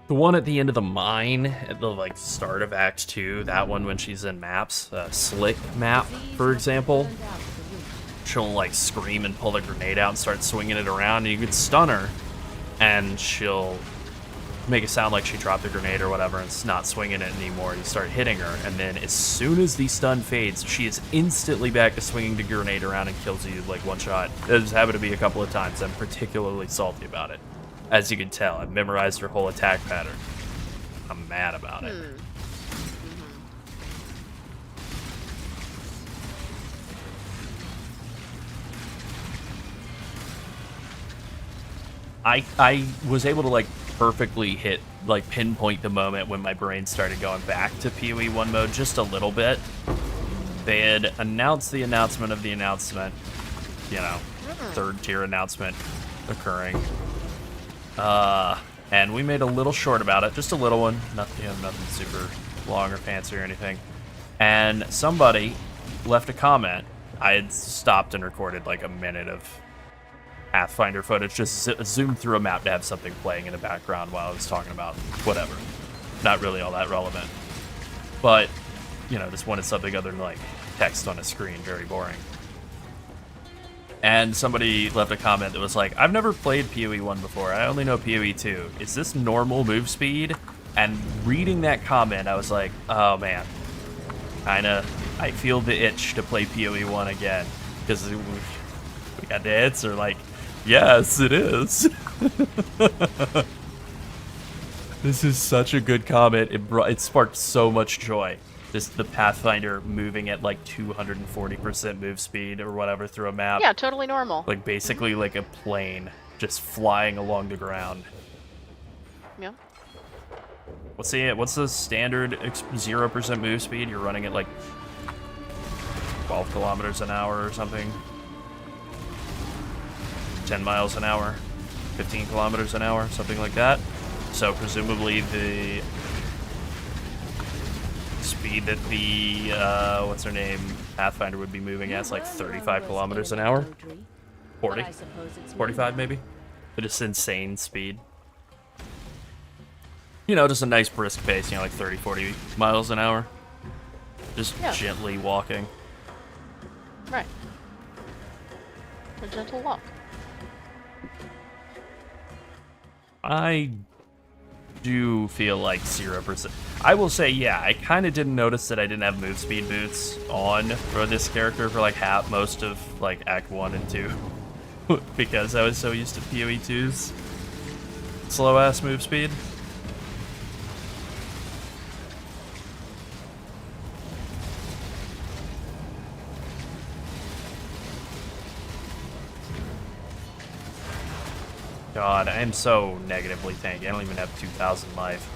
one at the end of the mine at the like start of Act 2, that one when she's in maps, Slick map for example, she'll like scream and pull the grenade out and start swinging it around, and you could stun her and she'll make it sound like she dropped a grenade or whatever and it's not swinging it anymore. You start hitting her, and then as soon as the stun fades, she is instantly back to swinging the grenade around and kills you like one shot. It has happened to me a couple of times. I'm particularly salty about it. As you can tell, I've memorized her whole attack pattern. I'm mad about it. I was able to like perfectly hit, like pinpoint the moment when my brain started going back to PoE 1 mode just a little bit. They had announced the announcement of the announcement, you know, third tier announcement occurring. And we made a little short about it, just a little one, nothing, you know, nothing super long or fancy or anything. And somebody left a comment. I had stopped and recorded like a minute of Pathfinder footage, just zoomed through a map to have something playing in the background while I was talking about whatever. Not really all that relevant. But, you know, just wanted something other than like text on a screen, very boring. And somebody left a comment that was like, I've never played PoE 1 before, I only know PoE 2. Is this normal move speed? And reading that comment, I was like, oh man, I feel the itch to play PoE 1 again. Because we got the answer like, yes, it is. This is such a good comment. It sparked so much joy. Just the Pathfinder moving at like 240% move speed or whatever through a map. Yeah, totally normal. Like basically like a plane just flying along the ground. Yeah. What's the standard 0% move speed? You're running at like 12 kilometers an hour or something. 10 miles an hour, 15 kilometers an hour, something like that. So presumably the speed that the, what's her name, Pathfinder would be moving at is like 35 kilometers an hour. 40? 45 maybe? But it's insane speed. You know, just a nice brisk pace, you know, like 30, 40 miles an hour. Just gently walking. Right. A gentle walk. I do feel like 0%. I will say, yeah, I kind of didn't notice that I didn't have move speed boots on for this character for like most of like Act 1 and 2. Because I was so used to PoE 2's slow-ass move speed. God, I am so negatively tanky. I don't even have 2,000 life.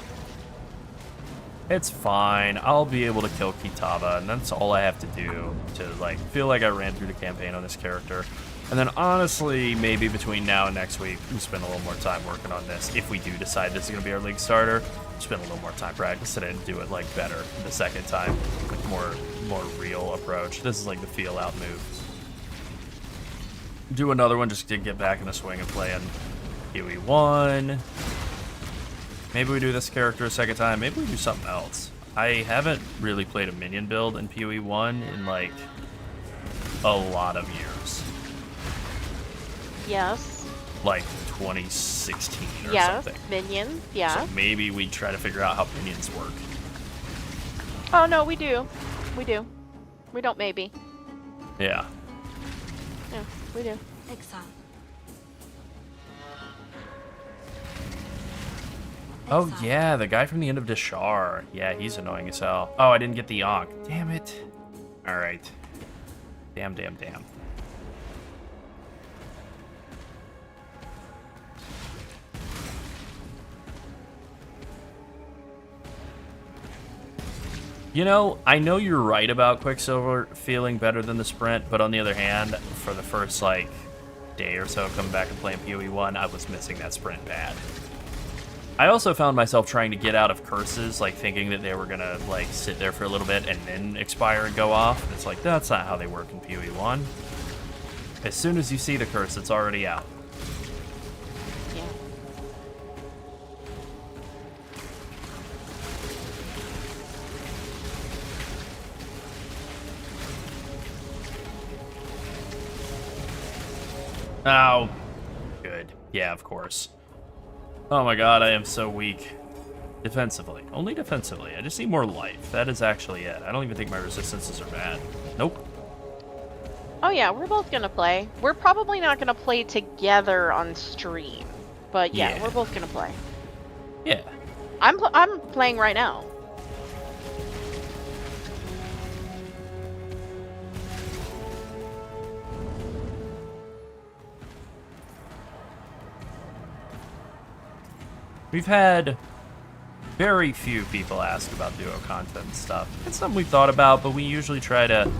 It's fine. I'll be able to kill Kitava, and that's all I have to do to like feel like I ran through the campaign on this character. And then honestly, maybe between now and next week, we'll spend a little more time working on this. If we do decide this is going to be our league starter, spend a little more time practicing it and do it like better the second time. Like more real approach. This is like the feel out move. Do another one just to get back in the swing and play in PoE 1. Maybe we do this character a second time. Maybe we do something else. I haven't really played a minion build in PoE 1 in like a lot of years. Yes. Like 2016 or Yes, something. minions, yeah. So maybe we try to figure out how minions work. Oh no, we do. We do. We don't maybe. Yeah. Yeah, we do. Exile. Oh yeah, the guy from the end of Deshar. Yeah, he's annoying as hell. Oh, I didn't get the Ankh. Damn it. Alright. Damn. You know, I know you're right about Quicksilver feeling better than the sprint, but on the other hand, for the first, like, day or so coming back and playing PoE 1, I was missing that sprint bad. I also found myself trying to get out of curses, like thinking that they were gonna like sit there for a little bit and then expire and go off. It's like, that's not how they work in PoE 1. As soon as you see the curse, it's already out. Yeah. Oh, good. Yeah, of course. Oh my god, I am so weak. Defensively. Only defensively. I just need more life. That is actually it. I don't even think my resistances are bad. Nope. Oh yeah, we're both gonna play. We're probably not gonna play together on stream, but yeah, Yeah. we're both gonna play. Yeah. I'm playing right now. We've had very few people ask about duo content and stuff. It's something we've thought about, but we usually try to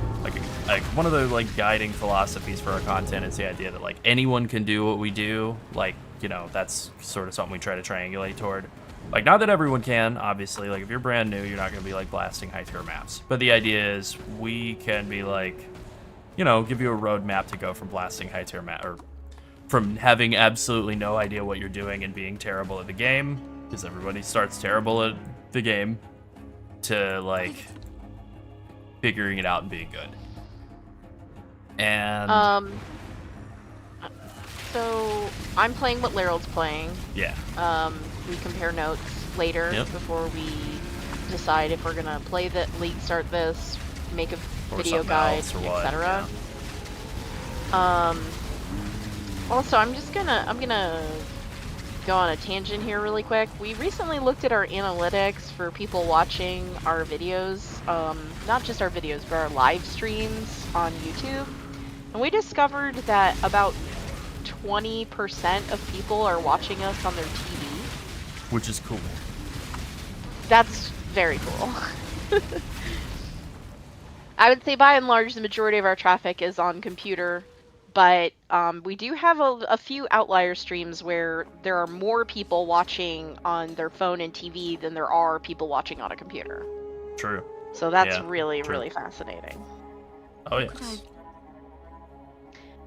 like one of the like guiding philosophies for our content is the idea that like anyone can do what we do. Like, you know, that's sort of something we try to triangulate toward. Like, not that everyone can, obviously. Like, if you're brand new, you're not going to be like blasting high tier maps. But the idea is we can be like, you know, give you a roadmap to go from blasting high tier map or from having absolutely no idea what you're doing and being terrible at the game, because everybody starts terrible at the game, to like figuring it out and being good. And so I'm playing what Lerald's playing. yeah, We compare notes later before we decide if we're gonna play the league, start this, make a or video something guide, else or what, etc. yeah. Also, I'm gonna go on a tangent here really quick. We recently looked at our analytics for people watching our videos, not just our videos, but our live streams on YouTube, and we discovered that about 20% of people are watching us on their TV. Which is cool. That's very cool. I would say by and large the majority of our traffic is on computer, but we do have a few outlier streams where there are more people watching on their phone and TV than there are people watching on a computer. True. So that's Yeah, really, true. really fascinating. Oh yes.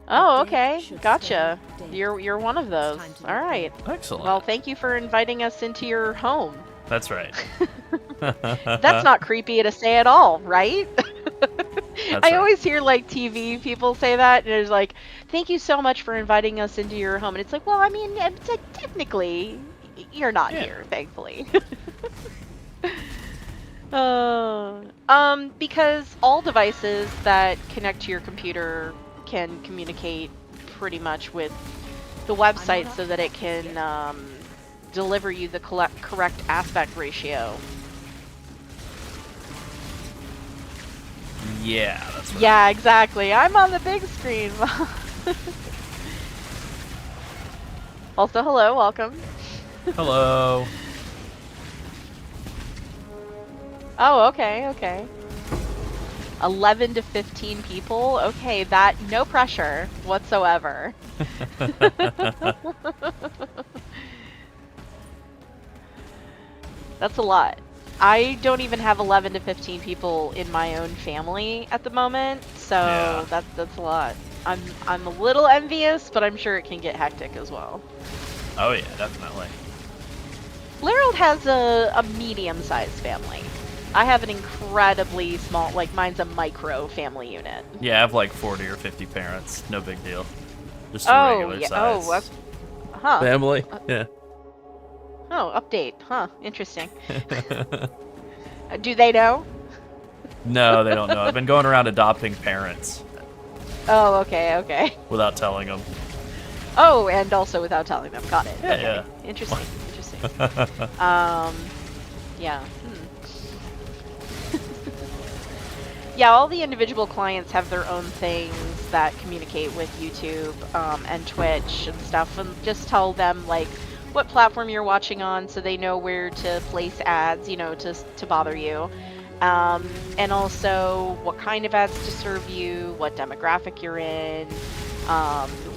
Oh, okay. Gotcha. You're one of those. All right. Excellent. Well, thank you for inviting us into your home. That's right. That's not creepy to say at all, right? That's I right. always hear like TV people say that, and it's like, "Thank you so much for inviting us into your home." And it's like, well, I mean, it's like, technically, you're not Yeah. here, thankfully. Because all devices that connect to your computer can communicate pretty much with the website so that it can deliver you the correct aspect ratio. Yeah, that's right. Yeah, exactly. I'm on the big screen. Also, hello, welcome. Hello. Oh, okay, okay. 11 to 15 people? Okay, that, no pressure whatsoever. That's a lot. I don't even have 11 to 15 people in my own family at the moment, so Yeah. that's a lot. I'm a little envious, but I'm sure it can get hectic as well. Oh yeah, definitely. Lerald has a medium-sized family. I have an incredibly small, like mine's a micro family unit. Yeah, I have like 40 or 50 parents. No big deal. Just a regular yeah. size Huh. family. Yeah. Oh, update. Huh. Interesting. Do they know? No, they don't know. I've been going around adopting parents Oh, okay, okay. without telling them. Oh, and also without telling them. Got it. Yeah, Okay. yeah. Interesting. Interesting. Yeah. Yeah, all the individual clients have their own things that communicate with YouTube and Twitch and stuff, and just tell them like what platform you're watching on so they know where to place ads, you know, to bother you. And also what kind of ads to serve you, what demographic you're in,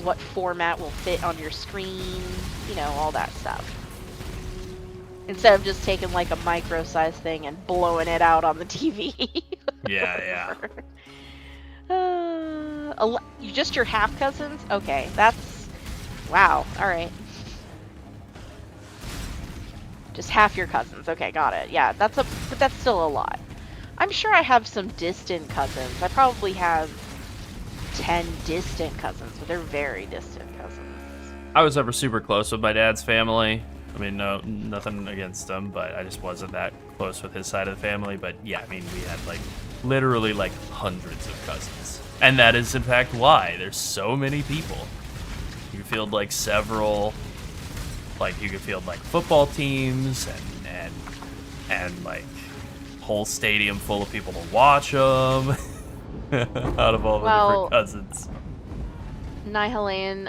what format will fit on your screen, you know, all that stuff. Instead of just taking like a micro-sized thing and blowing it out on the TV. Yeah, Just your half cousins? Okay, that's wow. All right. Just half your cousins. Okay, got it. Yeah, but that's still a lot. I'm sure I have some distant cousins. I probably have 10 distant cousins, but they're very distant cousins. I was ever super close with my dad's family. I mean, no, nothing against him, but I just wasn't that close with his side of the family. But yeah, I mean, we had like literally like hundreds of cousins, and that is in fact why there's so many people. You field like several, like you could field like football teams and like whole stadium full of people to watch them out of all the different cousins. Nihilan,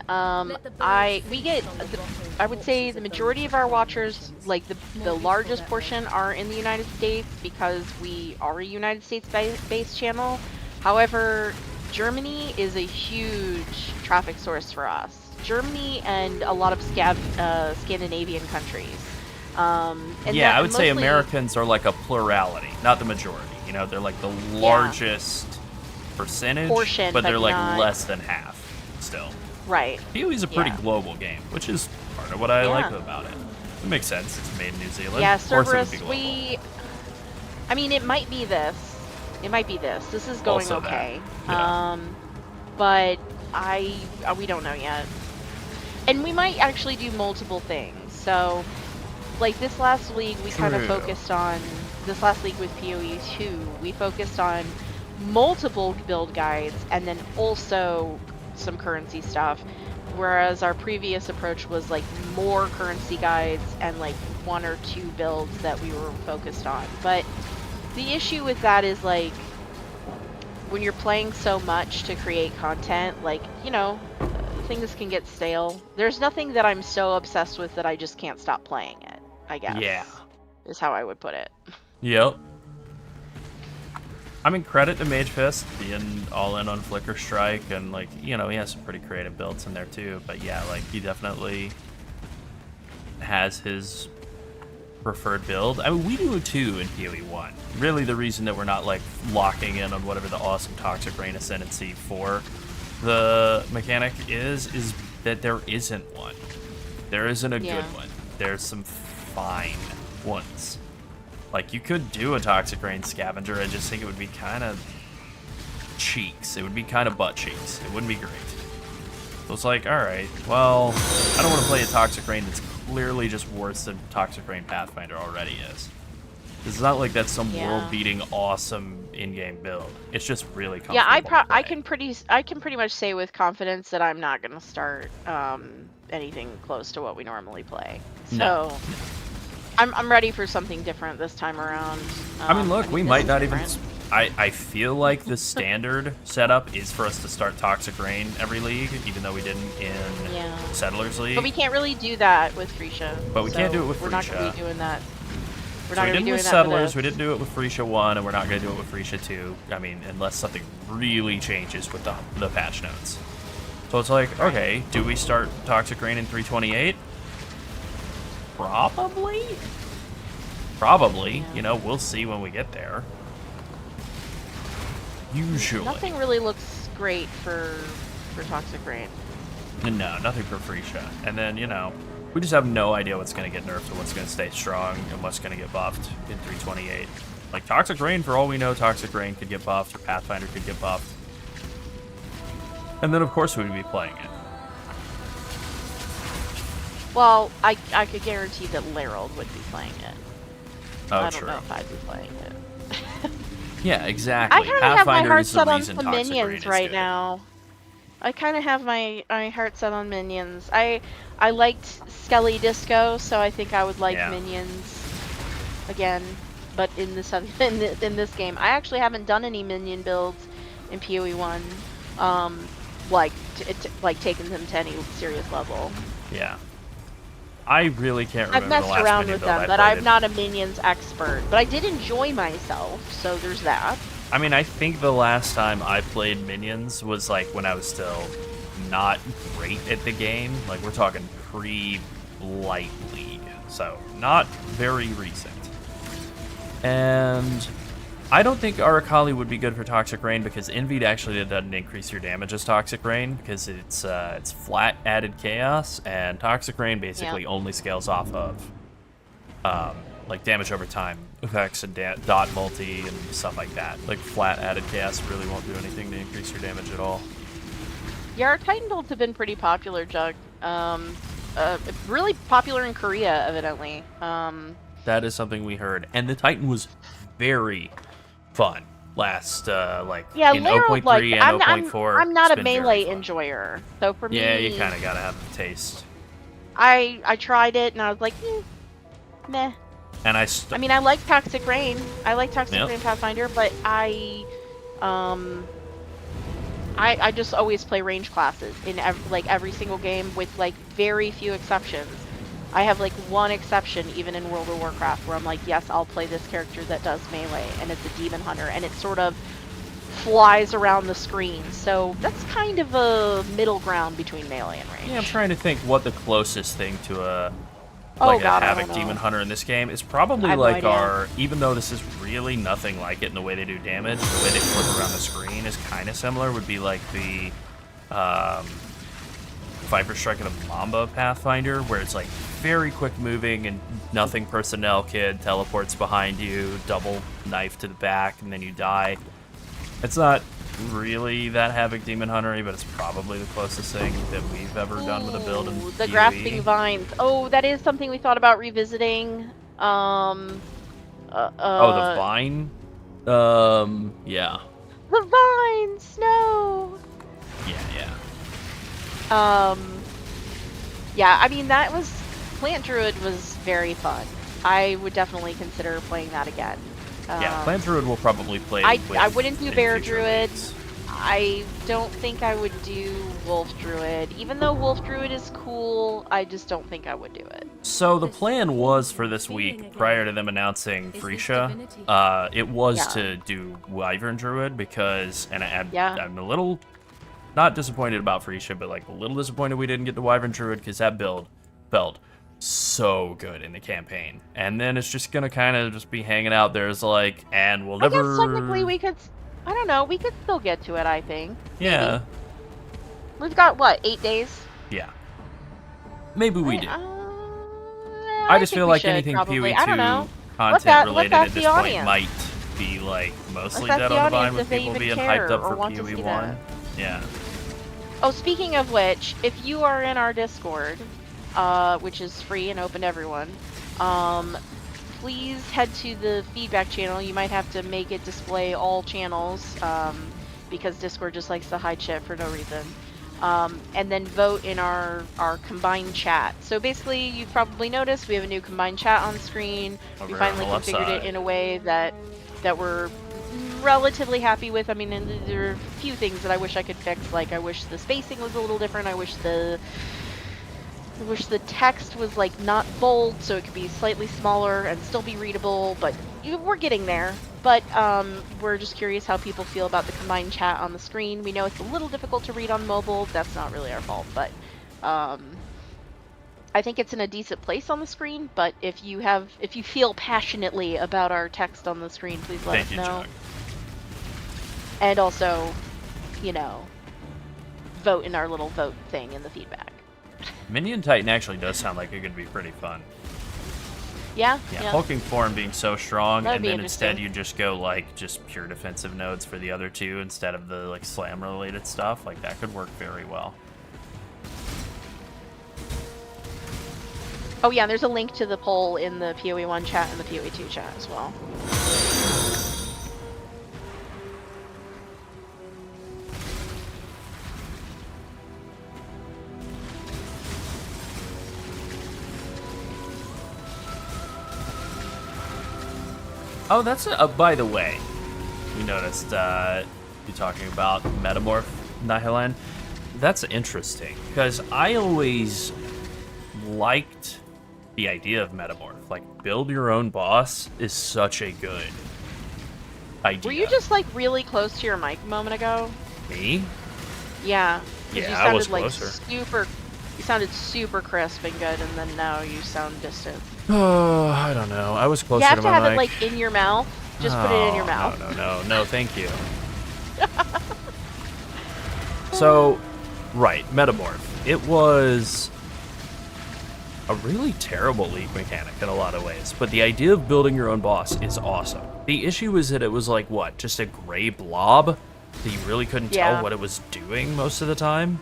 Let the birds I feast would say the majority of our watchers, like the largest portion, are in the United States because we are a United States based channel. However, Germany is a huge traffic source for us. Germany and a lot of Scandinavian countries. And Yeah, that- I would say mostly- Americans are like a plurality, not the majority. You know, they're like the largest percentage, Portion, but they're but like not- less than half still. Right. PoE's a pretty Yeah. global game, which is part of what I like Yeah. about it. It makes sense. It's made in New Zealand. Yeah, Of course it would Cerberus, be global. I mean, it might be this. It might be this. This is going Also that, okay. yeah. But we don't know yet. And we might actually do multiple things. So, like this last league, we kind of True. focused on, this last league with PoE 2, we focused on multiple build guides and then also some currency stuff. Whereas our previous approach was like more currency guides and like 1 or 2 builds that we were focused on. But the issue with that is like when you're playing so much to create content, like, you know, things can get stale. There's nothing that I'm so obsessed with that I just can't stop playing it, I guess. Yeah. Is how I would put it. Yep. I mean, credit to Mage Fist being all in on Flicker Strike, and like, you know, he has some pretty creative builds in there too. But yeah, like he definitely has his preferred build. I mean, we do too in PoE 1. Really, the reason that we're not like locking in on whatever the awesome Toxic Rain Ascendancy for the mechanic is that there isn't one. There isn't a good one. There's some fine ones. Like, you could do a Toxic Rain Scavenger, I just think it would be kind of cheeks. It would be kind of butt cheeks. It wouldn't be great. So it's like, alright, well, I don't want to play a Toxic Rain that's clearly just worse than Toxic Rain Pathfinder already is. It's not like that's some world-beating, awesome in-game build. It's just really comfortable. Yeah, I can pretty much say with confidence that I'm not gonna start anything close to what we normally play. So No. I'm ready for something different this time around. I mean, look, we this might is not even... different. I feel like the standard setup is for us to start Toxic Rain every league, even though we didn't in Settlers League. But we can't really do that with PHRECIA. But we can't do it with We're not gonna PHRECIA. be doing that. We're So not we gonna be didn't doing with that Settlers, for we this. didn't do it with PHRECIA 1, and we're not going to do it with PHRECIA 2. I mean, unless something really changes with the patch notes. So it's like, okay, do we start Toxic Rain in 328? Probably. Probably. You know, we'll see when we get there. Usually. Nothing really looks great for Toxic Rain. No, nothing for PHRECIA. And then, you know, we just have no idea what's going to get nerfed or what's going to stay strong and what's going to get buffed in 328. Like, Toxic Rain, for all we know, Toxic Rain could get buffed or Pathfinder could get buffed. And then, of course, we would be playing it. Well, I could guarantee that Larold would be playing it. Oh, I don't true. know if I'd be playing it. Yeah, exactly. I kind of have my Pathfinder heart is the set on reason some Toxic Rain minions is right good. now. I kind of have my heart set on minions. I liked Skelly Disco, so I think I would like minions again. But in this in this game, I actually haven't done any minion builds in PoE 1. Like taking them to any serious level. Yeah. I really can't remember I've messed the last around minion with build them, I but played I'm in. not a minions expert. But I did enjoy myself, so there's that. I mean, I think the last time I played Minions was like when I was still not great at the game. Like, we're talking pre-Light League, so not very recent. And I don't think Arakali would be good for Toxic Rain because Envied actually doesn't increase your damage as Toxic Rain because it's flat added chaos, and Toxic Rain basically only scales off of like damage over time effects and dot multi and stuff like that. Like, flat added chaos really won't do anything to increase your damage at all. Yeah, our Titan builds have been pretty popular, Jug. really popular in Korea, evidently. That is something we heard. And the Titan was very fun last, like, Yeah, in Laryl, 0.3 like, and 0.4. I'm not it's a been very melee fun. enjoyer, so for Yeah, me, you kind of gotta have the taste. I tried it and I was like, meh. And I mean, I like Toxic Rain. I like Toxic Yep. Rain Pathfinder, but I just always play range classes in every single game with like very few exceptions. I have like one exception even in World of Warcraft where I'm like, yes, I'll play this character that does melee, and it's a demon hunter, and it sort of flies around the screen. So that's kind of a middle ground between melee and range. Yeah, I'm trying to think what the closest thing to a Oh, like God, a I Havoc don't know. Demon Hunter in this game is probably I have no like idea. our, even though this is really nothing like it in the way they do damage, the way they flip around the screen is kind of similar, would be like the Viper Strike and a Mamba Pathfinder, where it's like very quick moving and nothing personnel kid teleports behind you, double knife to the back, and then you die. It's not really that Havoc Demon Hunter-y, but it's probably the closest thing that we've ever done with a build in Ooh, the PoE. grasping vines. Oh, that is something we thought about revisiting. Oh, the vine? Yeah. The vines. No. Yeah. Yeah. I mean, that was Plant Druid was very fun. I would definitely consider playing that again. Yeah, Plant Druid will probably play I with wouldn't do in Bear future Druid. leagues. I don't think I would do Wolf Druid. Even though Wolf Druid is cool, I just don't think I would do it. So the plan was for this week, prior to them announcing PHRECIA, it was Yeah. to do Wyvern Druid because, and Yeah. I'm a little not disappointed about PHRECIA, but like a little disappointed we didn't get the Wyvern Druid because that build felt so good in the campaign. And then it's just gonna kind of just be hanging out there as like, and we'll never. I guess technically we could. I don't know. We could still get to it. I think. Yeah. We've got what, 8 days? Yeah. Maybe we do. I just think feel we like should, anything probably. PoE2 I don't know. content let's related ask at the this point audience. might be like mostly Let's ask dead the on the vine audience with if they people even being care hyped up or for want to see PoE1. that. Yeah. Oh, speaking of which, if you are in our Discord, which is free and open to everyone, please head to the feedback channel. You might have to make it display all channels, because Discord just likes to hide shit for no reason. And then vote in our combined chat. So basically, you've probably noticed we have a new combined chat on screen. We Over finally on the left configured side. it in a way that we're relatively happy with. I mean, and there are a few things that I wish I could fix. Like, I wish the spacing was a little different. I wish the text was like not bold, so it could be slightly smaller and still be readable. But we're getting there. But we're just curious how people feel about the combined chat on the screen. We know it's a little difficult to read on mobile. That's not really our fault, but I think it's in a decent place on the screen. But if you feel passionately about our text on the screen, please let us know. Chuck. And also, vote in our little vote thing in the feedback. Minion Titan actually does sound like it could be pretty fun. Yeah. Yeah, hulking form being so strong, That'd and be then instead interesting. you just go like just pure defensive nodes for the other two instead of the like slam related stuff. Like that could work very well. Oh yeah, and there's a link to the poll in the PoE1 chat and the PoE2 chat as well. Oh, that's by the way, we noticed you talking about Metamorph Nihilan. That's interesting because I always liked the idea of Metamorph. Like, build your own boss is such a good idea. Were you just like really close to your mic a moment ago? Me? Yeah. 'Cause Yeah, you I sounded was like closer. You sounded super crisp and good, and then now you sound distant. Oh, I don't know. I was closer You have to to my have mic. it like in your mouth. Just put it in your mouth. No, thank you. So, right, Metamorph. It was a really terrible league mechanic in a lot of ways, but the idea of building your own boss is awesome. The issue is that it was like, what, just a gray blob that you really couldn't Yeah. tell what it was doing most of the time?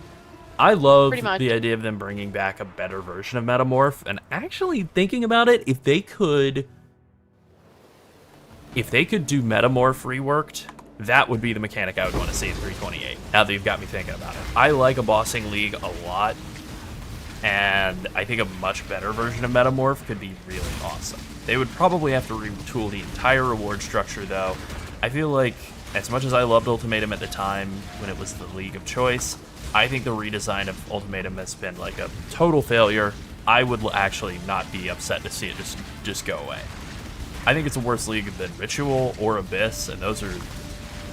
I love Pretty much. the idea of them bringing back a better version of Metamorph, and actually thinking about it, if they could do Metamorph reworked, that would be the mechanic I would want to see in 328. Now that you've got me thinking about it, I like a bossing league a lot, and I think a much better version of Metamorph could be really awesome. They would probably have to retool the entire reward structure, though. I feel like, as much as I loved Ultimatum at the time when it was the league of choice, I think the redesign of Ultimatum has been like a total failure. I would actually not be upset to see it just go away. I think it's a worse league than Ritual or Abyss, and those are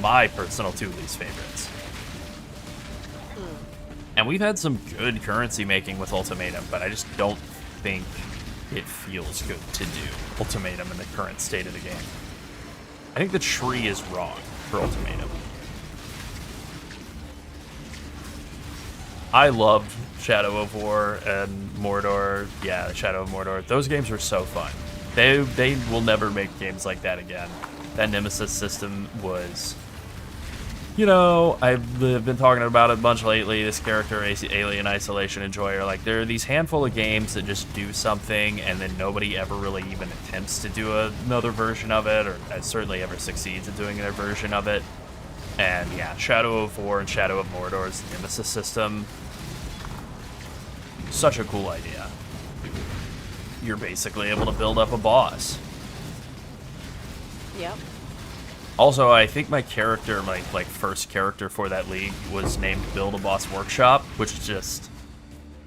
my personal 2 least favorites. And we've had some good currency making with Ultimatum, but I just don't think it feels good to do Ultimatum in the current state of the game. I think the tree is wrong for Ultimatum. I loved Shadow of War and Mordor. Yeah, Shadow of Mordor. Those games were so fun. They will never make games like that again. That Nemesis system was... You know, I've been talking about it a bunch lately. This character, Alien Isolation Enjoyer, like, there are these handful of games that just do something and then nobody ever really even attempts to do another version of it, or certainly ever succeeds at doing their version of it. And yeah, Shadow of War and Shadow of Mordor's Nemesis system, such a cool idea. You're basically able to build up a boss. Yep. Also, I think my character, my first character for that league was named Build a Boss Workshop, which is just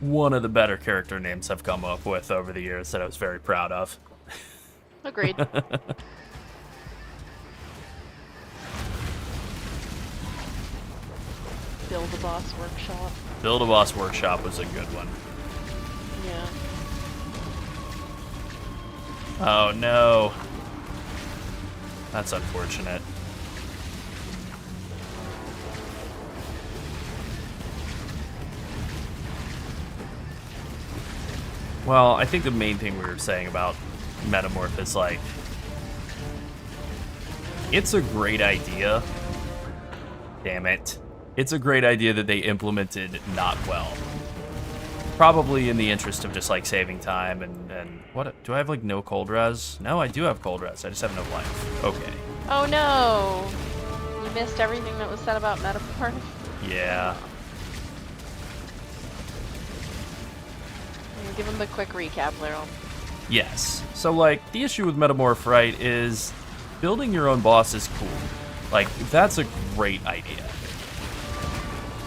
one of the better character names I've come up with over the years that I was very proud of. Agreed. Build a Boss Workshop. Build a Boss Workshop was a good one. Yeah. Oh no. That's unfortunate. Well, I think the main thing we were saying about Metamorph is, like, it's a great idea. Damn it. It's a great idea that they implemented not well. Probably in the interest of just, like, saving time and what, do I have, like, no cold res? No, I do have cold res, I just have no life. Okay. Oh no! You missed everything that was said about Metamorph? Yeah. Give him a quick recap, Laryl. Yes. So, like, the issue with Metamorph, right, is building your own boss is cool. Like, that's a great idea.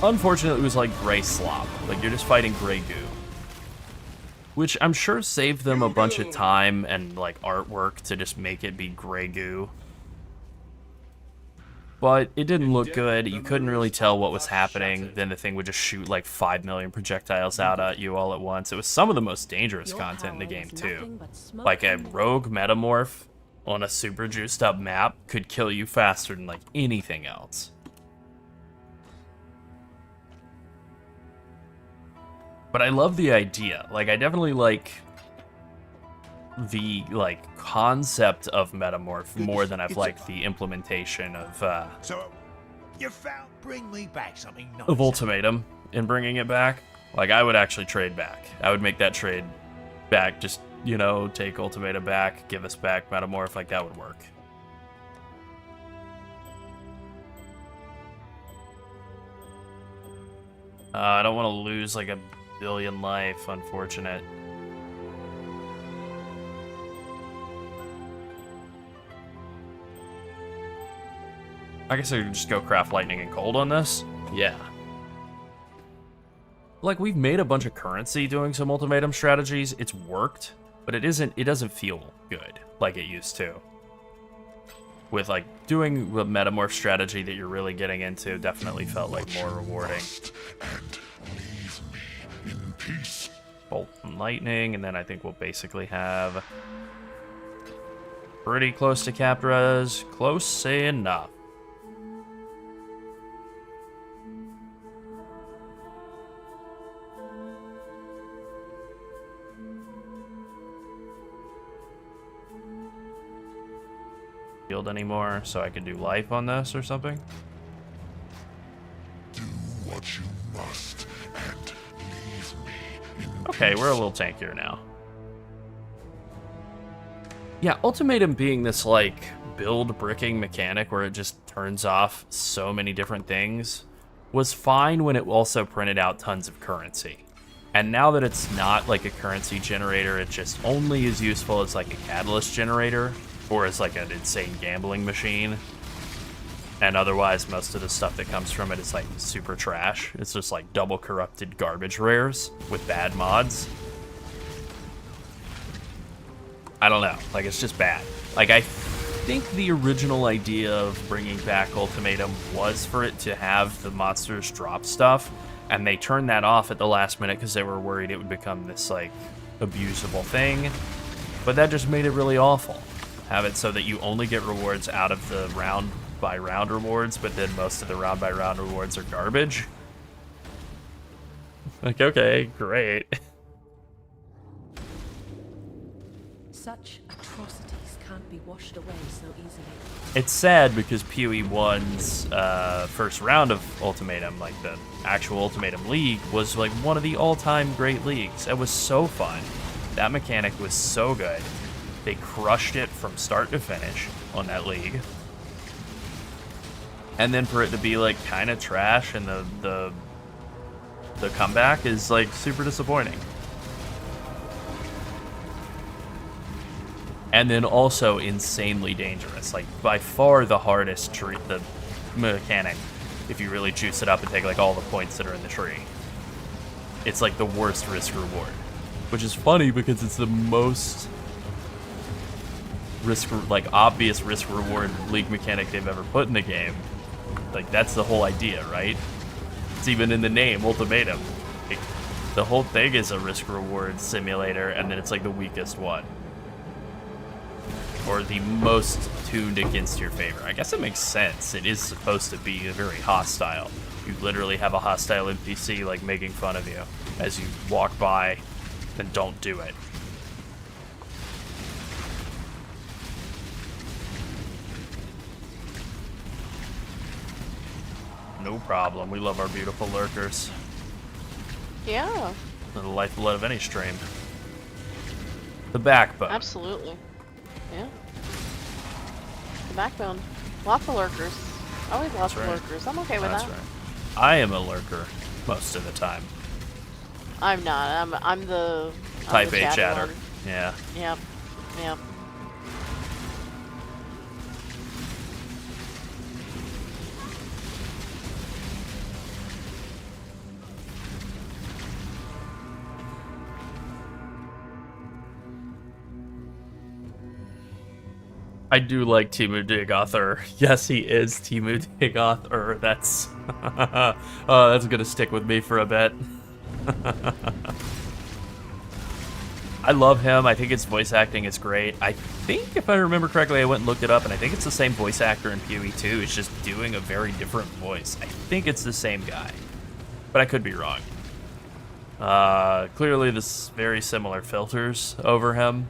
Unfortunately, it was like gray slop. Like, you're just fighting gray goo. Which I'm sure saved them a bunch of time and, like, artwork to just make it be gray goo. But it didn't look good. You couldn't really tell what was happening. Then the thing would just shoot, like, 5 million projectiles out at you all at once. It was some of the most dangerous content in the game, too. Like, a rogue Metamorph on a super juiced up map could kill you faster than, like, anything else. But I love the idea. Like, I definitely like the, like, concept of Metamorph more than I've liked the implementation of So, you found bring me back something nice. of Ultimatum and bringing it back. Like, I would actually trade back. I would make that trade back. Just, you know, take Ultimatum back, give us back Metamorph. Like, that would work. I don't want to lose, like, a billion life. Unfortunate. I guess I could just go craft lightning and cold on this. Yeah. Like, we've made a bunch of currency doing some ultimatum strategies. It's worked, but it doesn't feel good like it used to. With, like, doing the metamorph strategy that you're really getting into definitely felt like more rewarding. And leave me in peace. Bolt and lightning, and then I think we'll basically have pretty close to cap res. Close enough. Field anymore, so I could do life on this or something. Do what you must and okay, we're a little tankier now. Yeah, Ultimatum being this, like, build bricking mechanic where it just turns off so many different things was fine when it also printed out tons of currency. And now that it's not like a currency generator, it just only is useful as like a catalyst generator or as like an insane gambling machine. And otherwise, most of the stuff that comes from it is like super trash. It's just like double corrupted garbage rares with bad mods. I don't know. Like, it's just bad. Like, I think the original idea of bringing back Ultimatum was for it to have the monsters drop stuff, and they turned that off at the last minute because they were worried it would become this, like, abusable thing. But that just made it really awful. Have it so that you only get rewards out of the round-by-round rewards, but then most of the round-by-round rewards are garbage. Like, okay, great. Such atrocities can't be washed away so easily. It's sad because PoE1's first round of Ultimatum, like the actual Ultimatum League, was like one of the all-time great leagues. It was so fun. That mechanic was so good. They crushed it from start to finish on that league. And then for it to be like kind of trash and the comeback is like super disappointing. And then also insanely dangerous. Like, by far the hardest the mechanic, if you really juice it up and take, like, all the points that are in the tree. It's, like, the worst risk-reward. Which is funny because it's the most obvious risk-reward league mechanic they've ever put in the game. Like, that's the whole idea, right? It's even in the name, Ultimatum. The whole thing is a risk-reward simulator, and then it's, like, the weakest one. Or the most tuned against your favor. I guess it makes sense. It is supposed to be very hostile. You literally have a hostile NPC like making fun of you as you walk by, then don't do it. No problem. We love our beautiful lurkers. Yeah, They're the lifeblood of any stream. The backbone. absolutely. Yeah. The backbone. Lots of lurkers. Always lots That's of right. lurkers. I'm okay with That's that. right. I am a lurker most of the time. I'm not. I'm the Type A chatty chatter. one. Yeah. Yep. Yep. I do like Timu Digother. Yes, he is Timu Digother. That's that's gonna stick with me for a bit. I love him. I think his voice acting is great. I think, if I remember correctly, I went and looked it up, and I think it's the same voice actor in PoE 2. It's just doing a very different voice. I think it's the same guy, but I could be wrong. Clearly, this very similar filters over him.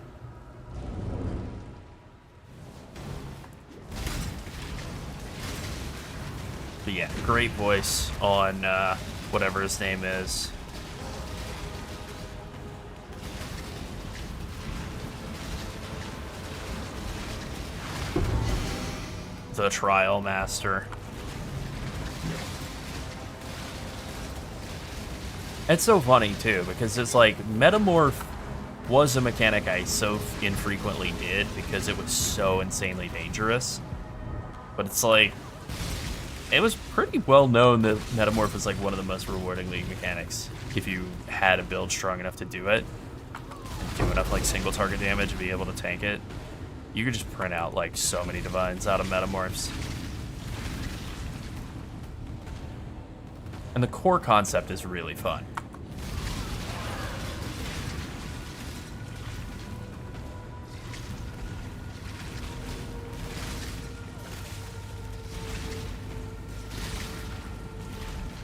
But yeah, great voice on whatever his name is. The Trial Master. It's so funny too, because it's like Metamorph was a mechanic I so infrequently did because it was so insanely dangerous. But it's like, it was pretty well known that Metamorph was like one of the most rewarding league mechanics if you had a build strong enough to do it. And do enough like single target damage to be able to tank it. You could just print out like so many divines out of Metamorphs. And the core concept is really fun.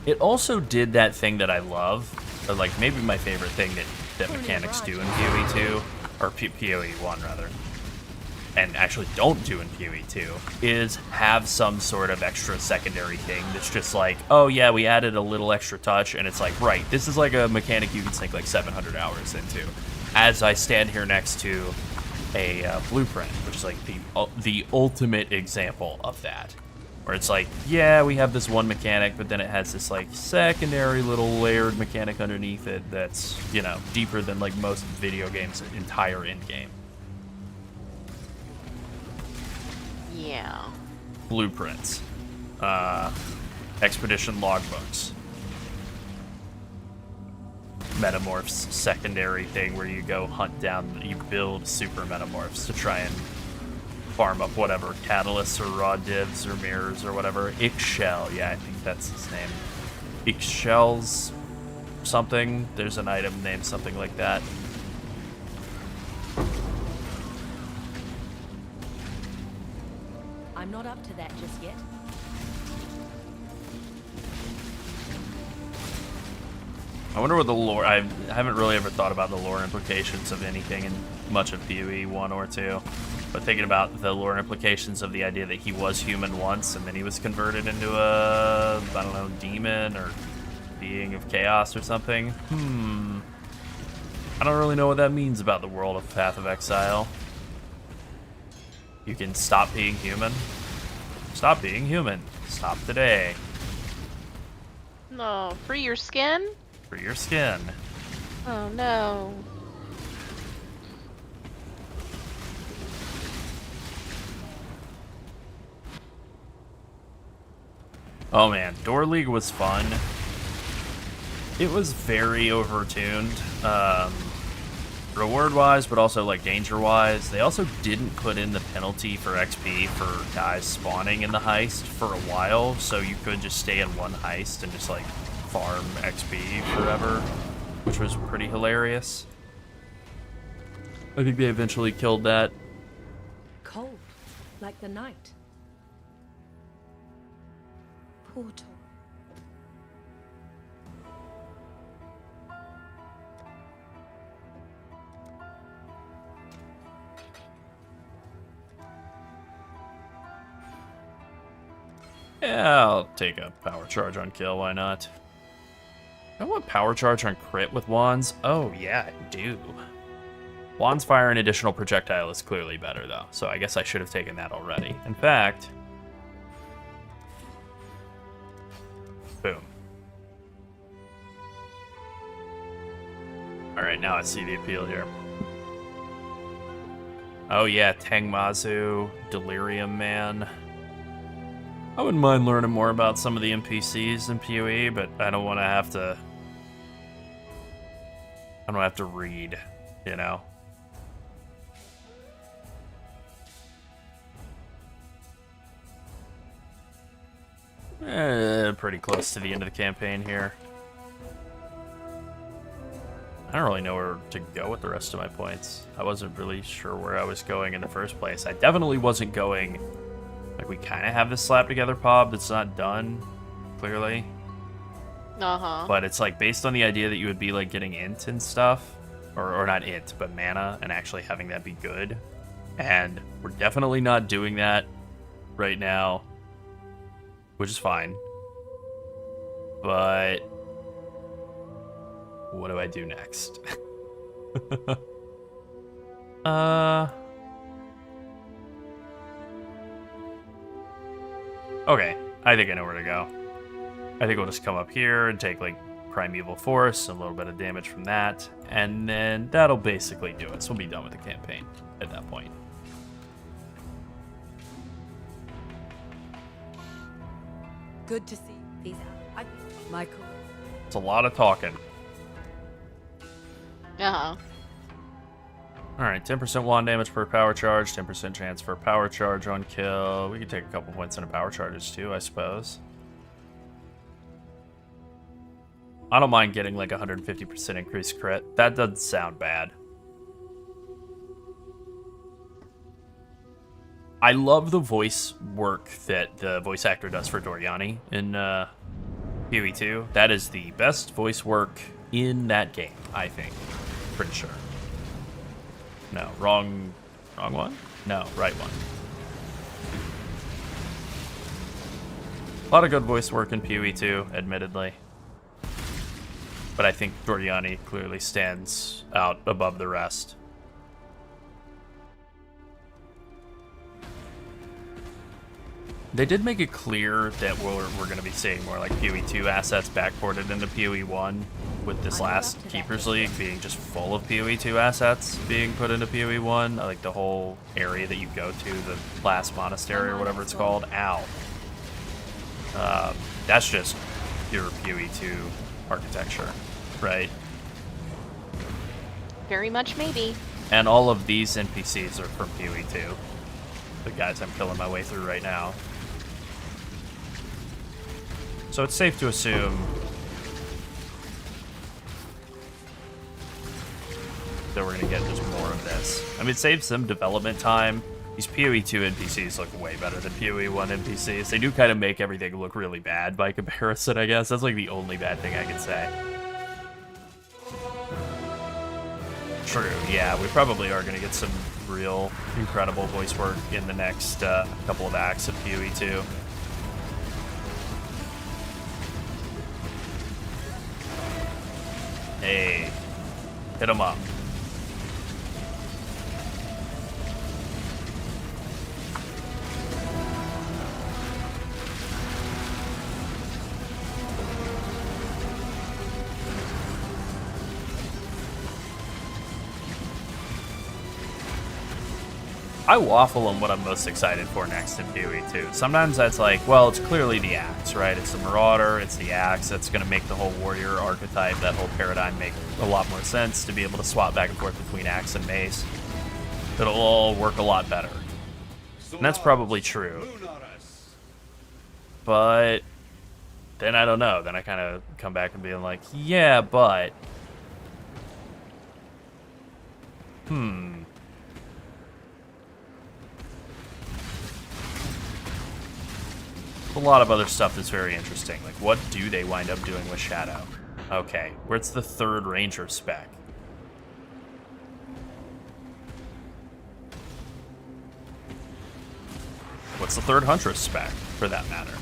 It also did that thing that I love, or like maybe my favorite thing that mechanics do in PoE 2, or PoE 1 rather, and actually don't do in PoE 2, is have some sort of extra secondary thing that's just like, oh yeah, we added a little extra touch, and it's like, right, this is like a mechanic you can sink like 700 hours into. As I stand here next to a blueprint, which is like the ultimate example of that. Where it's like, yeah, we have this one mechanic, but then it has this like secondary little layered mechanic underneath it that's, you know, deeper than like most video games' entire end game. Yeah. Blueprints. Expedition logbooks. Metamorphs secondary thing where you go hunt down, you build super metamorphs to try and farm up whatever catalysts or raw divs or mirrors or whatever. Ixchel, yeah, I think that's his name. Ixchel's something. There's an item named something like that. I'm not up to that just yet. I wonder what the lore... I haven't really ever thought about the lore implications of anything in much of PoE 1 or 2. But thinking about the lore implications of the idea that he was human once and then he was converted into a, I don't know, demon or being of chaos or something. I don't really know what that means about the world of Path of Exile. You can stop being human. Stop being human. Stop today. No, free your skin? For your skin. Oh no. Oh man, Door League was fun. It was very overtuned, reward-wise, but also like danger-wise. They also didn't put in the penalty for XP for guys spawning in the heist for a while, so you could just stay in one heist and just like farm XP forever, which was pretty hilarious. I think they eventually killed that. Cold, like the night. Portal. Yeah, I'll take a power charge on kill, why not? I want power charge on crit with wands. Oh yeah, I do. Wands fire an additional projectile is clearly better though, so I guess I should have taken that already. In fact, boom. Alright, now I see the appeal here. Oh yeah, Tangmazu, Delirium Man. I wouldn't mind learning more about some of the NPCs in PoE, but I don't want to have to... I don't have to read, you know? Pretty close to the end of the campaign here. I don't really know where to go with the rest of my points. I wasn't really sure where I was going in the first place. I definitely wasn't going... Like, we kind of have this slap together pod that's not done, clearly. Uh-huh. But it's, like, based on the idea that you would be, like, getting int and stuff. Or not int, but mana, and actually having that be good. And we're definitely not doing that right now. Which is fine. But... what do I do next? Okay, I think I know where to go. I think we'll just come up here and take, like, Primeval Force, a little bit of damage from that, and then that'll basically do it. So we'll be done with the campaign at that point. Good to see. Peace out. Michael. It's a lot of talking. Uh-huh. Alright, 10% wand damage per power charge, 10% chance for power charge on kill. We can take a couple points into power charges too, I suppose. I don't mind getting like 150% increased crit. That doesn't sound bad. I love the voice work that the voice actor does for Doriani in PoE 2. That is the best voice work in that game, I think. Pretty sure. No, wrong Wrong one? No, right one. A lot of good voice work in PoE 2, admittedly. But I think Giorgiani clearly stands out above the rest. They did make it clear that we're going to be seeing more like PoE 2 assets backported into PoE 1, with this last Keepers League being just full of PoE 2 assets being put into PoE 1. Like the whole area that you go to, the last monastery or whatever it's called. Ow. That's just pure PoE 2 architecture, right? Very much maybe. And all of these NPCs are from PoE 2. The guys I'm killing my way through right now. So it's safe to assume that we're gonna get just more of this. I mean, it saves some development time. These PoE 2 NPCs look way better than PoE 1 NPCs. They do kind of make everything look really bad by comparison, I guess. That's like the only bad thing I can say. True, yeah, we probably are gonna get some real incredible voice work in the next couple of acts of PoE 2. Hey, hit him up. I waffle on what I'm most excited for next in PoE 2. Sometimes that's like, well, it's clearly the axe, right? It's the Marauder, it's the axe. That's going to make the whole warrior archetype, that whole paradigm make a lot more sense to be able to swap back and forth between axe and mace. It'll all work a lot better. And that's probably true. But then I don't know. Then I kind of come back and being like, yeah, but... A lot of other stuff that's very interesting. Like, what do they wind up doing with Shadow? Okay, where's the third Ranger spec? What's the third Huntress spec, for that matter?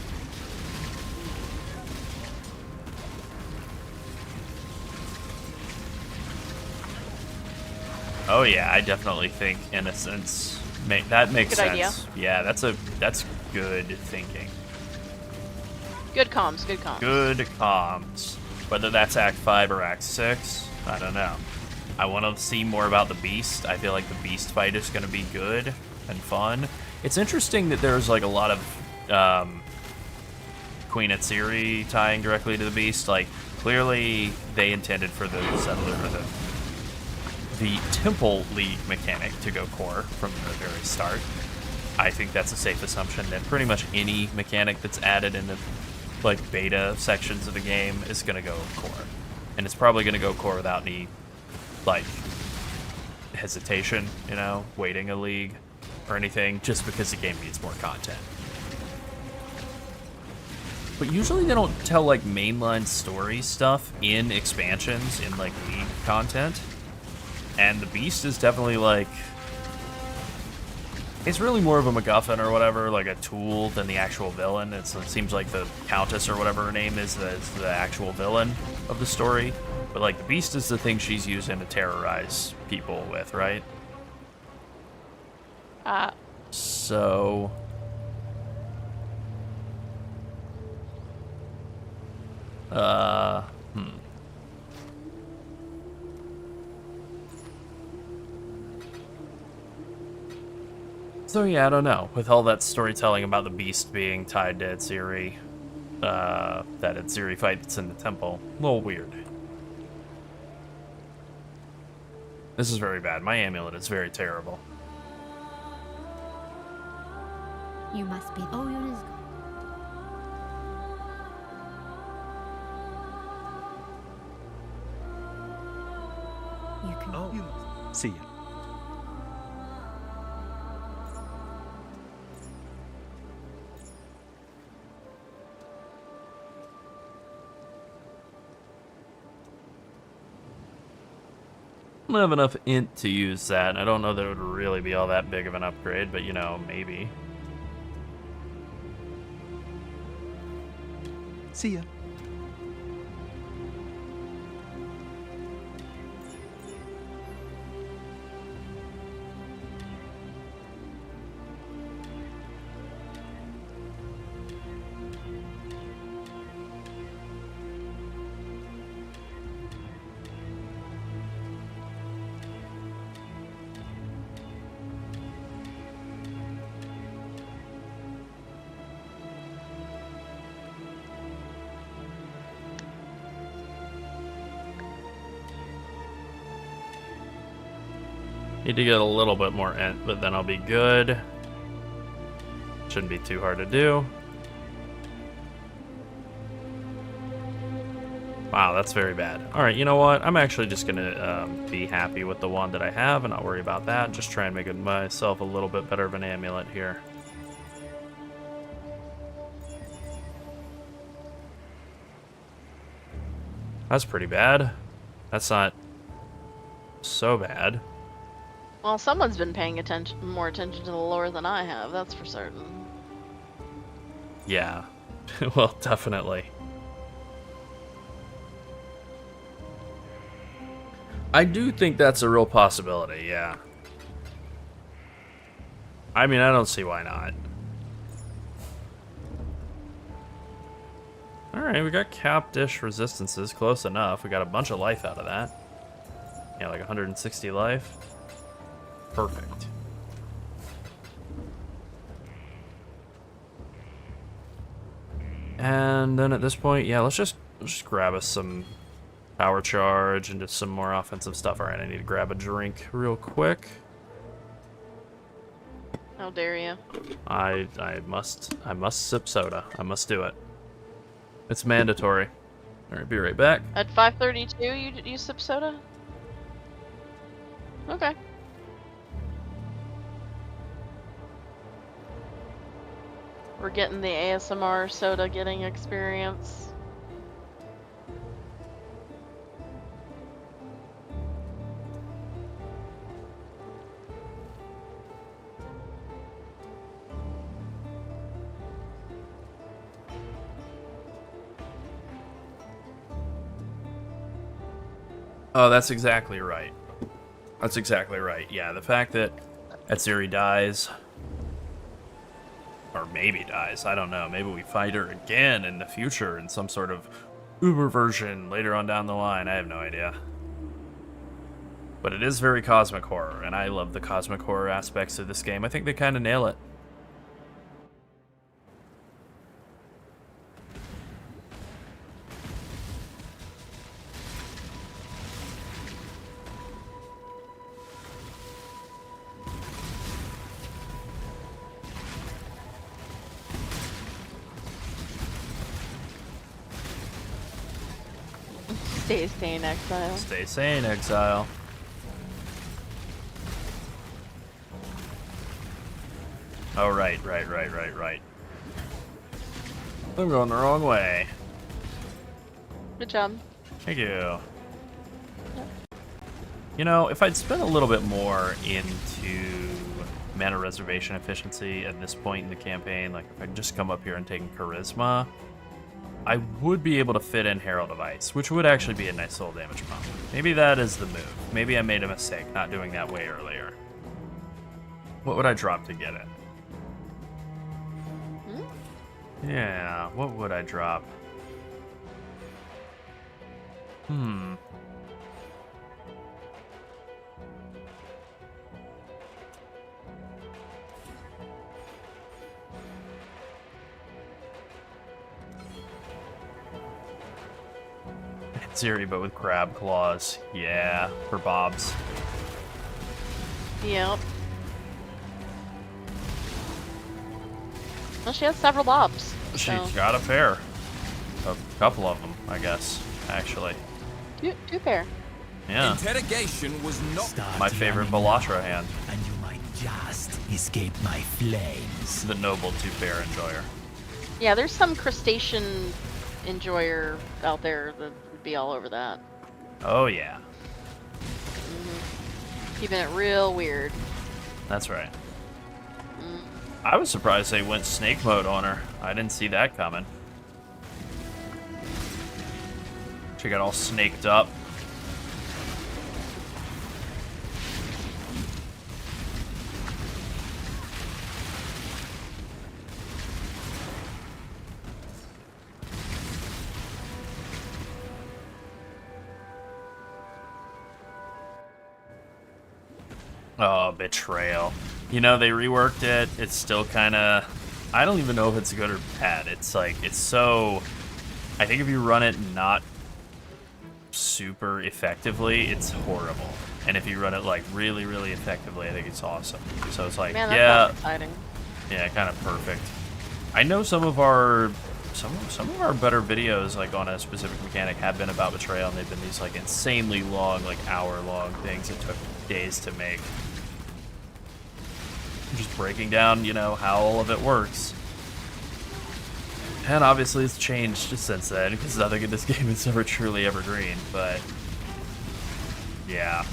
Oh yeah, I definitely think Innocence. That makes Good sense. idea. Yeah, that's good thinking. Good comms, good comms. Good comms. Whether that's Act 5 or Act 6, I don't know. I want to see more about the Beast. I feel like the Beast fight is going to be good and fun. It's interesting that there's like a lot of Queen Atsiri tying directly to the Beast. Like, clearly they intended for the Settler, or the Temple League mechanic to go core from the very start. I think that's a safe assumption that pretty much any mechanic that's added in the like beta sections of the game is gonna go core, and it's probably gonna go core without any like hesitation, you know, waiting a league or anything, just because the game needs more content. But usually they don't tell like mainline story stuff in expansions, in like league content, and the Beast is definitely like, it's really more of a MacGuffin or whatever, like a tool, than the actual villain. It seems like the Countess or whatever her name is the actual villain of the story. But like the Beast is the thing she's using to terrorize people with, right? So... So yeah, I don't know. With all that storytelling about the Beast being tied to Atsiri, that Atsiri fight that's in the temple, a little weird. This is very bad. My amulet is very terrible. You must be. Oh, you is. You can. Oh, see ya. don't have enough int to use that, and I don't know that it would really be all that big of an upgrade, but you know, maybe. See ya. Need to get a little bit more int, but then I'll be good. Shouldn't be too hard to do. Wow, that's very bad. Alright, you know what? I'm actually just gonna be happy with the one that I have and not worry about that. Just try and make it myself a little bit better of an amulet here. That's pretty bad. That's not so bad. Well, someone's been paying more attention to the lore than I have, that's for certain. Yeah. Well, definitely. I do think that's a real possibility, yeah. I mean, I don't see why not. Alright, we got cap-dish resistances, close enough. We got a bunch of life out of that. Yeah, like 160 life. Perfect. And then at this point, yeah, let's just grab us some power charge and just some more offensive stuff. Alright, I need to grab a drink real quick. How dare you? I must sip soda. I must do it. It's mandatory. Alright, be right back. At 5:32, you sip soda? Okay. We're getting the ASMR soda getting experience. Oh, that's exactly right. That's exactly right. Yeah, the fact that Atziri dies, or maybe dies, I don't know. Maybe we fight her again in the future in some sort of Uber version later on down the line. I have no idea. But it is very cosmic horror, and I love the cosmic horror aspects of this game. I think they kind of nail it. Stay in exile. Stay sane, exile. Oh, right. I'm going the wrong way. Good job. Thank you. You know, if I'd spent a little bit more into mana reservation efficiency at this point in the campaign, like if I'd just come up here and taken Charisma, I would be able to fit in Herald of Ice, which would actually be a nice little damage bump. Maybe that is the move. Maybe I made a mistake not doing that way earlier. What would I drop to get it? Yeah, what would I drop? Zeri, but with crab claws. Yeah, for bobs. Yep. Well, she has several bobs. She's got a pair. A couple of them, I guess, actually. Two pair. Yeah. Interrogation was not My favorite Balatra hand. and you might just escape my flames. The noble two-pair enjoyer. Yeah, there's some crustacean enjoyer out there that would be all over that. Oh, yeah. Keeping it real weird. That's right. Mm. I was surprised they went snake mode on her. I didn't see that coming. She got all snaked up. Oh, betrayal. You know, they reworked it. It's still kind of... I don't even know if it's good or bad. It's like, it's so... I think if you run it not super effectively, it's horrible. And if you run it like really, really effectively, I think it's awesome. So it's like, Man, that yeah, sounds exciting. yeah, kind of perfect. I know some of our better videos like on a specific mechanic have been about betrayal, and they've been these like insanely long, like hour-long things that took days to make. Just breaking down, you know, how all of it works. And obviously it's changed just since then, because nothing in this game is ever truly evergreen, but yeah.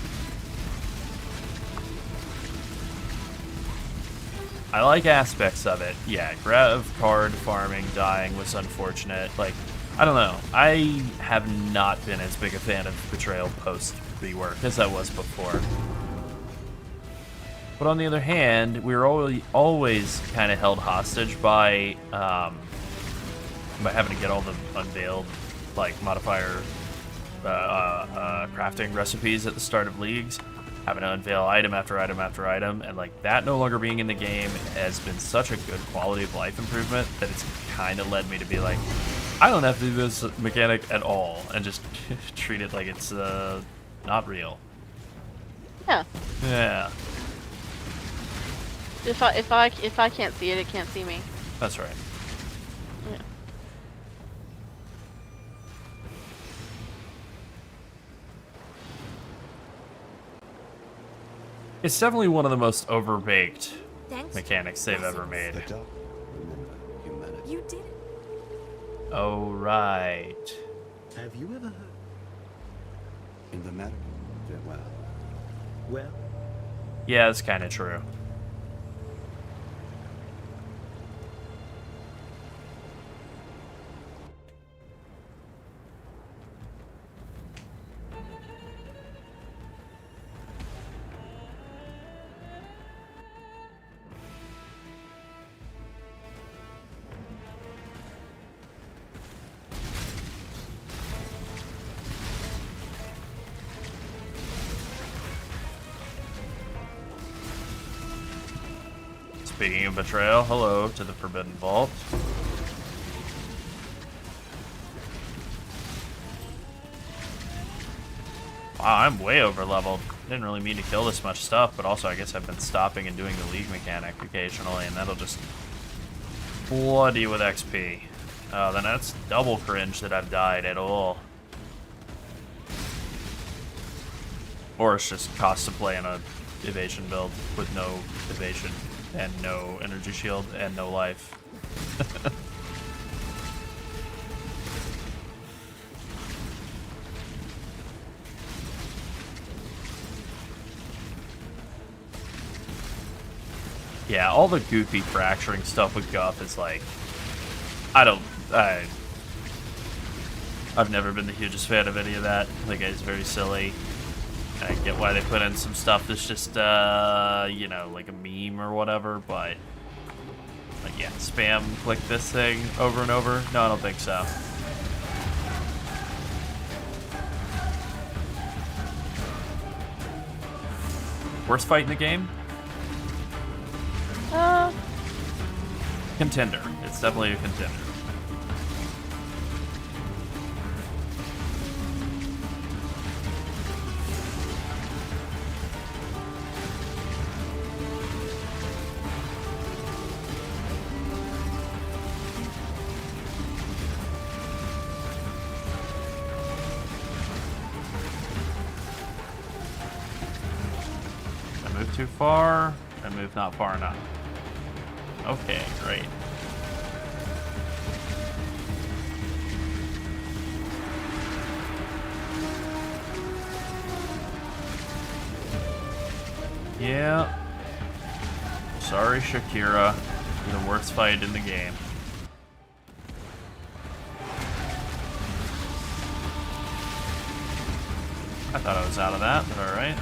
I like aspects of it. Yeah, grav card farming, dying was unfortunate. Like, I don't know. I have not been as big a fan of Betrayal post rework as I was before. But on the other hand, we were always kind of held hostage by having to get all the unveiled, like, modifier crafting recipes at the start of leagues, having to unveil item after item after item, and like that no longer being in the game has been such a good quality of life improvement that it's kind of led me to be like, I don't have to do this mechanic at all, and just treat it like it's not real. Yeah. Yeah, If I can't see it, it can't see me. that's right. Yeah. It's definitely one of the most overbaked Thanks. mechanics they've ever made. The dark, remember humanity. You did it. Oh, right. Have you ever heard? In the medical, well, Well, Yeah, that's kind of true. Speaking of betrayal, hello to the Forbidden Vault. Wow, I'm way over leveled. Didn't really mean to kill this much stuff, but also I guess I've been stopping and doing the league mechanic occasionally, and that'll just flood you with XP. Oh, then that's double cringe that I've died at all. Or it's just cost to play in a evasion build with no evasion and no energy shield and no life. Yeah, all the goofy fracturing stuff with Guff is like, I've never been the hugest fan of any of that. I think it's very silly. I get why they put in some stuff that's just, you know, like a meme or whatever, but like, yeah, spam click this thing over and over? No, I don't think so. Worst fight in the game? Contender. It's definitely a contender. I moved too far. I moved not far enough. Okay, great. Yeah. Sorry, Shakira. You're the worst fight in the game. I thought I was out of that, but alright.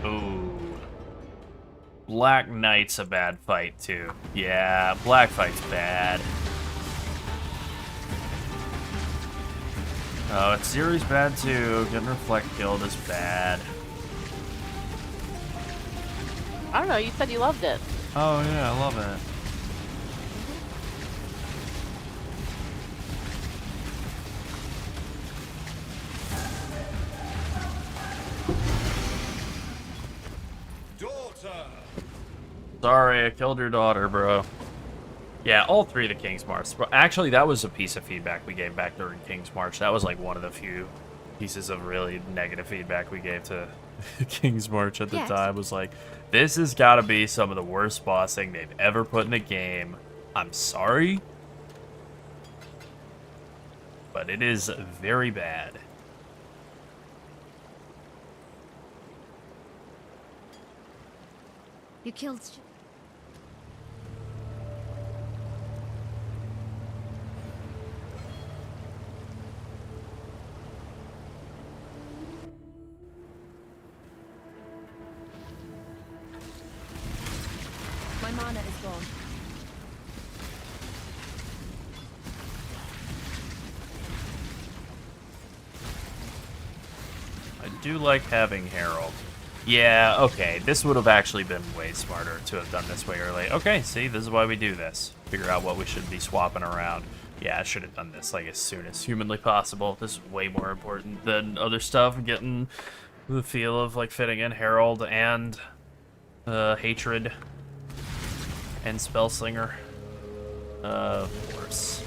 Ooh. Black Knight's a bad fight, too. Yeah, Black Fight's bad. Oh, it's series bad, too. Getting Reflect killed is bad. I don't know, you said you loved it. Oh, yeah, I love it. Sorry, I killed your daughter, bro. Yeah, all three of the King's March. Actually, that was a piece of feedback we gave back during King's March. That was like one of the few pieces of really negative feedback we gave to King's March at the time. Was like, this has got to be some of the worst bossing they've ever put in a game. I'm sorry, but it is very bad. You killed. My mana is gone. I do like having Herald. Yeah, okay, this would have actually been way smarter to have done this way early. Okay, see, this is why we do this. Figure out what we should be swapping around. Yeah, I should have done this like as soon as humanly possible. This is way more important than other stuff. Getting the feel of like fitting in Herald and Hatred and Spellslinger. Of course.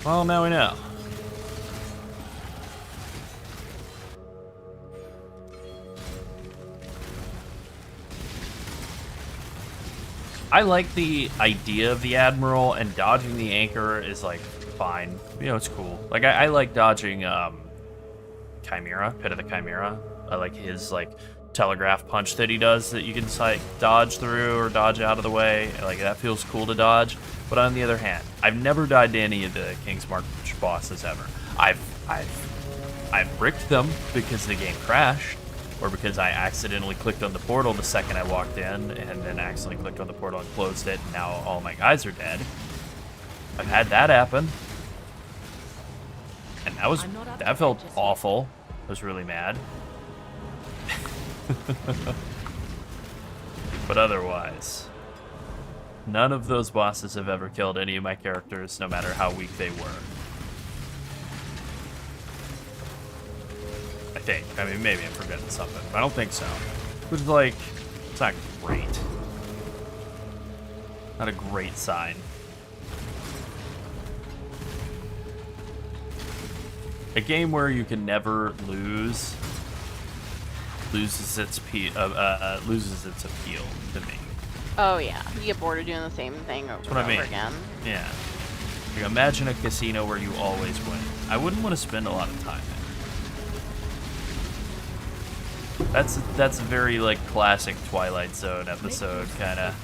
Well, now we know. I like the idea of the Admiral, and dodging the anchor is, like, fine. You know, it's cool. Like, I like dodging, Chimera, Pit of the Chimera. I like his, like, telegraph punch that he does that you can, like, dodge through or dodge out of the way. Like, that feels cool to dodge. But on the other hand, I've never died to any of the King's March bosses ever. I've bricked them because the game crashed, or because I accidentally clicked on the portal the second I walked in, and then accidentally clicked on the portal and closed it, and now all my guys are dead. I've had that happen. And that felt awful. I was really mad. But otherwise, none of those bosses have ever killed any of my characters, no matter how weak they were. I think. I mean, maybe I'm forgetting something, but I don't think so. It was like, it's not great. Not a great sign. A game where you can never lose loses its appeal to me. Oh yeah, you get bored of doing the same thing over and over again. Yeah. Like, imagine a casino where you always win. I wouldn't want to spend a lot of time there. That's a very like classic Twilight Zone episode kind of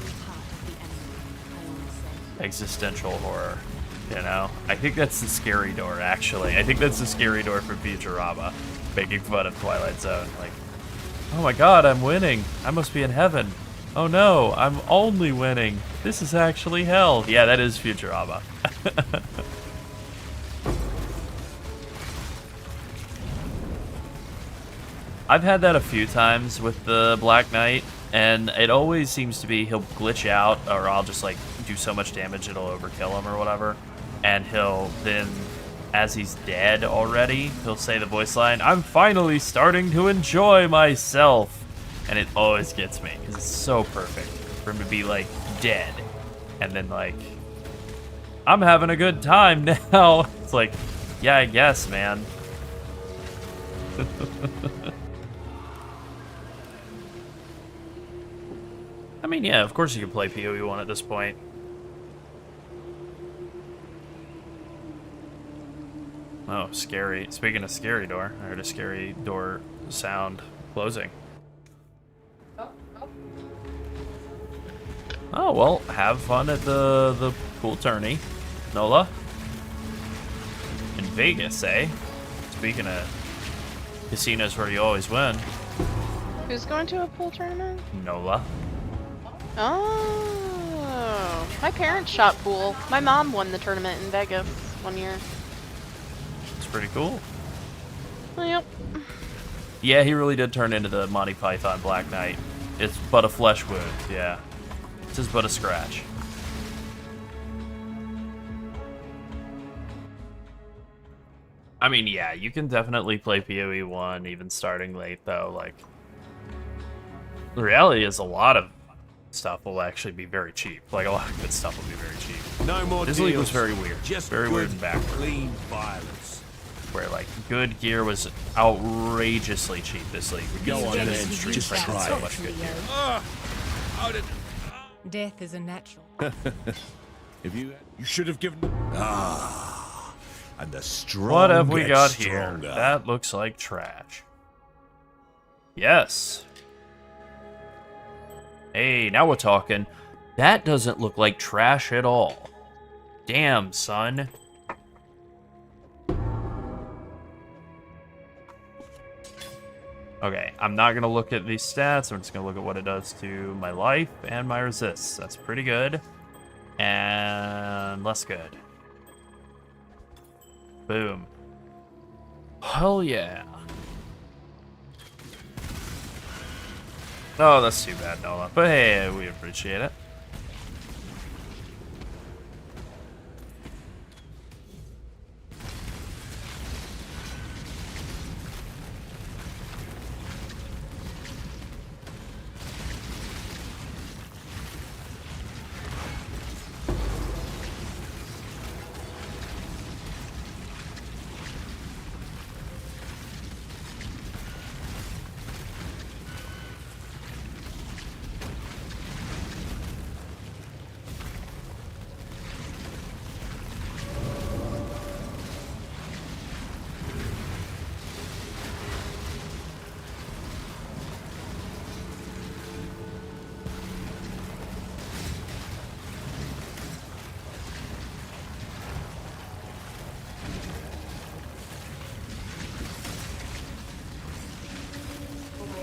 existential horror. You know, I think that's the scary door. Actually, I think that's the scary door from Futurama, making fun of Twilight Zone. Like, oh my God, I'm winning. I must be in heaven. Oh no, I'm only winning. This is actually hell. Yeah, that is Futurama. I've had that a few times with the Black Knight, and it always seems to be he'll glitch out, or I'll just like do so much damage it'll overkill him or whatever, and he'll then, as he's dead already, he'll say the voice line, "I'm finally starting to enjoy myself." And it always gets me, because it's so perfect for him to be, like, dead. And then, like, I'm having a good time now. It's like, yeah, I guess, man. I mean, yeah, of course you can play PoE 1 at this point. Oh, scary. Speaking of scary door, I heard a scary door sound closing. Oh, well, have fun at the pool tourney, Nola. In Vegas, eh? Speaking of casinos where you always win. Who's going to a pool tournament? Nola. Oh, my parents shot pool. My mom won the tournament in Vegas one year. It's pretty cool. Yep. Yeah, he really did turn into the Monty Python Black Knight. It's but a flesh wound, yeah. It's just but a scratch. I mean, yeah, you can definitely play PoE 1 even starting late, though. Like, the reality is a lot of stuff will actually be very cheap. Like, a lot of good stuff will be very cheap. No more This league was deals. very weird. Just very good, weird and backward. Clean violence. Where, like, good gear was outrageously cheap this league. Go on then, Just just try. try so it. much good gear. Death is a natural. If you should have given. And the strong What have we get got stronger. here? That looks like trash. Yes. Hey, now we're talking. That doesn't look like trash at all. Damn, son. Okay, I'm not gonna look at these stats. I'm just gonna look at what it does to my life and my resists. That's pretty good. And less good. Boom. Hell yeah. Oh, that's too bad, Nola. But hey, we appreciate it.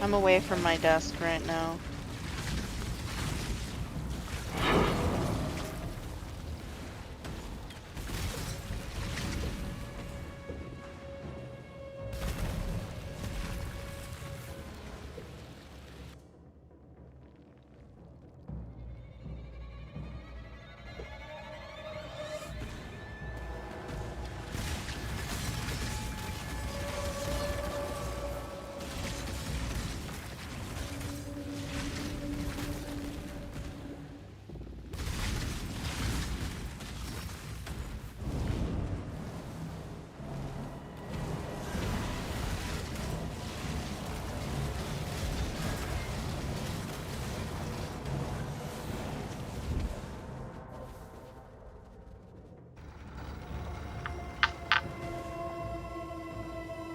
I'm away from my desk right now.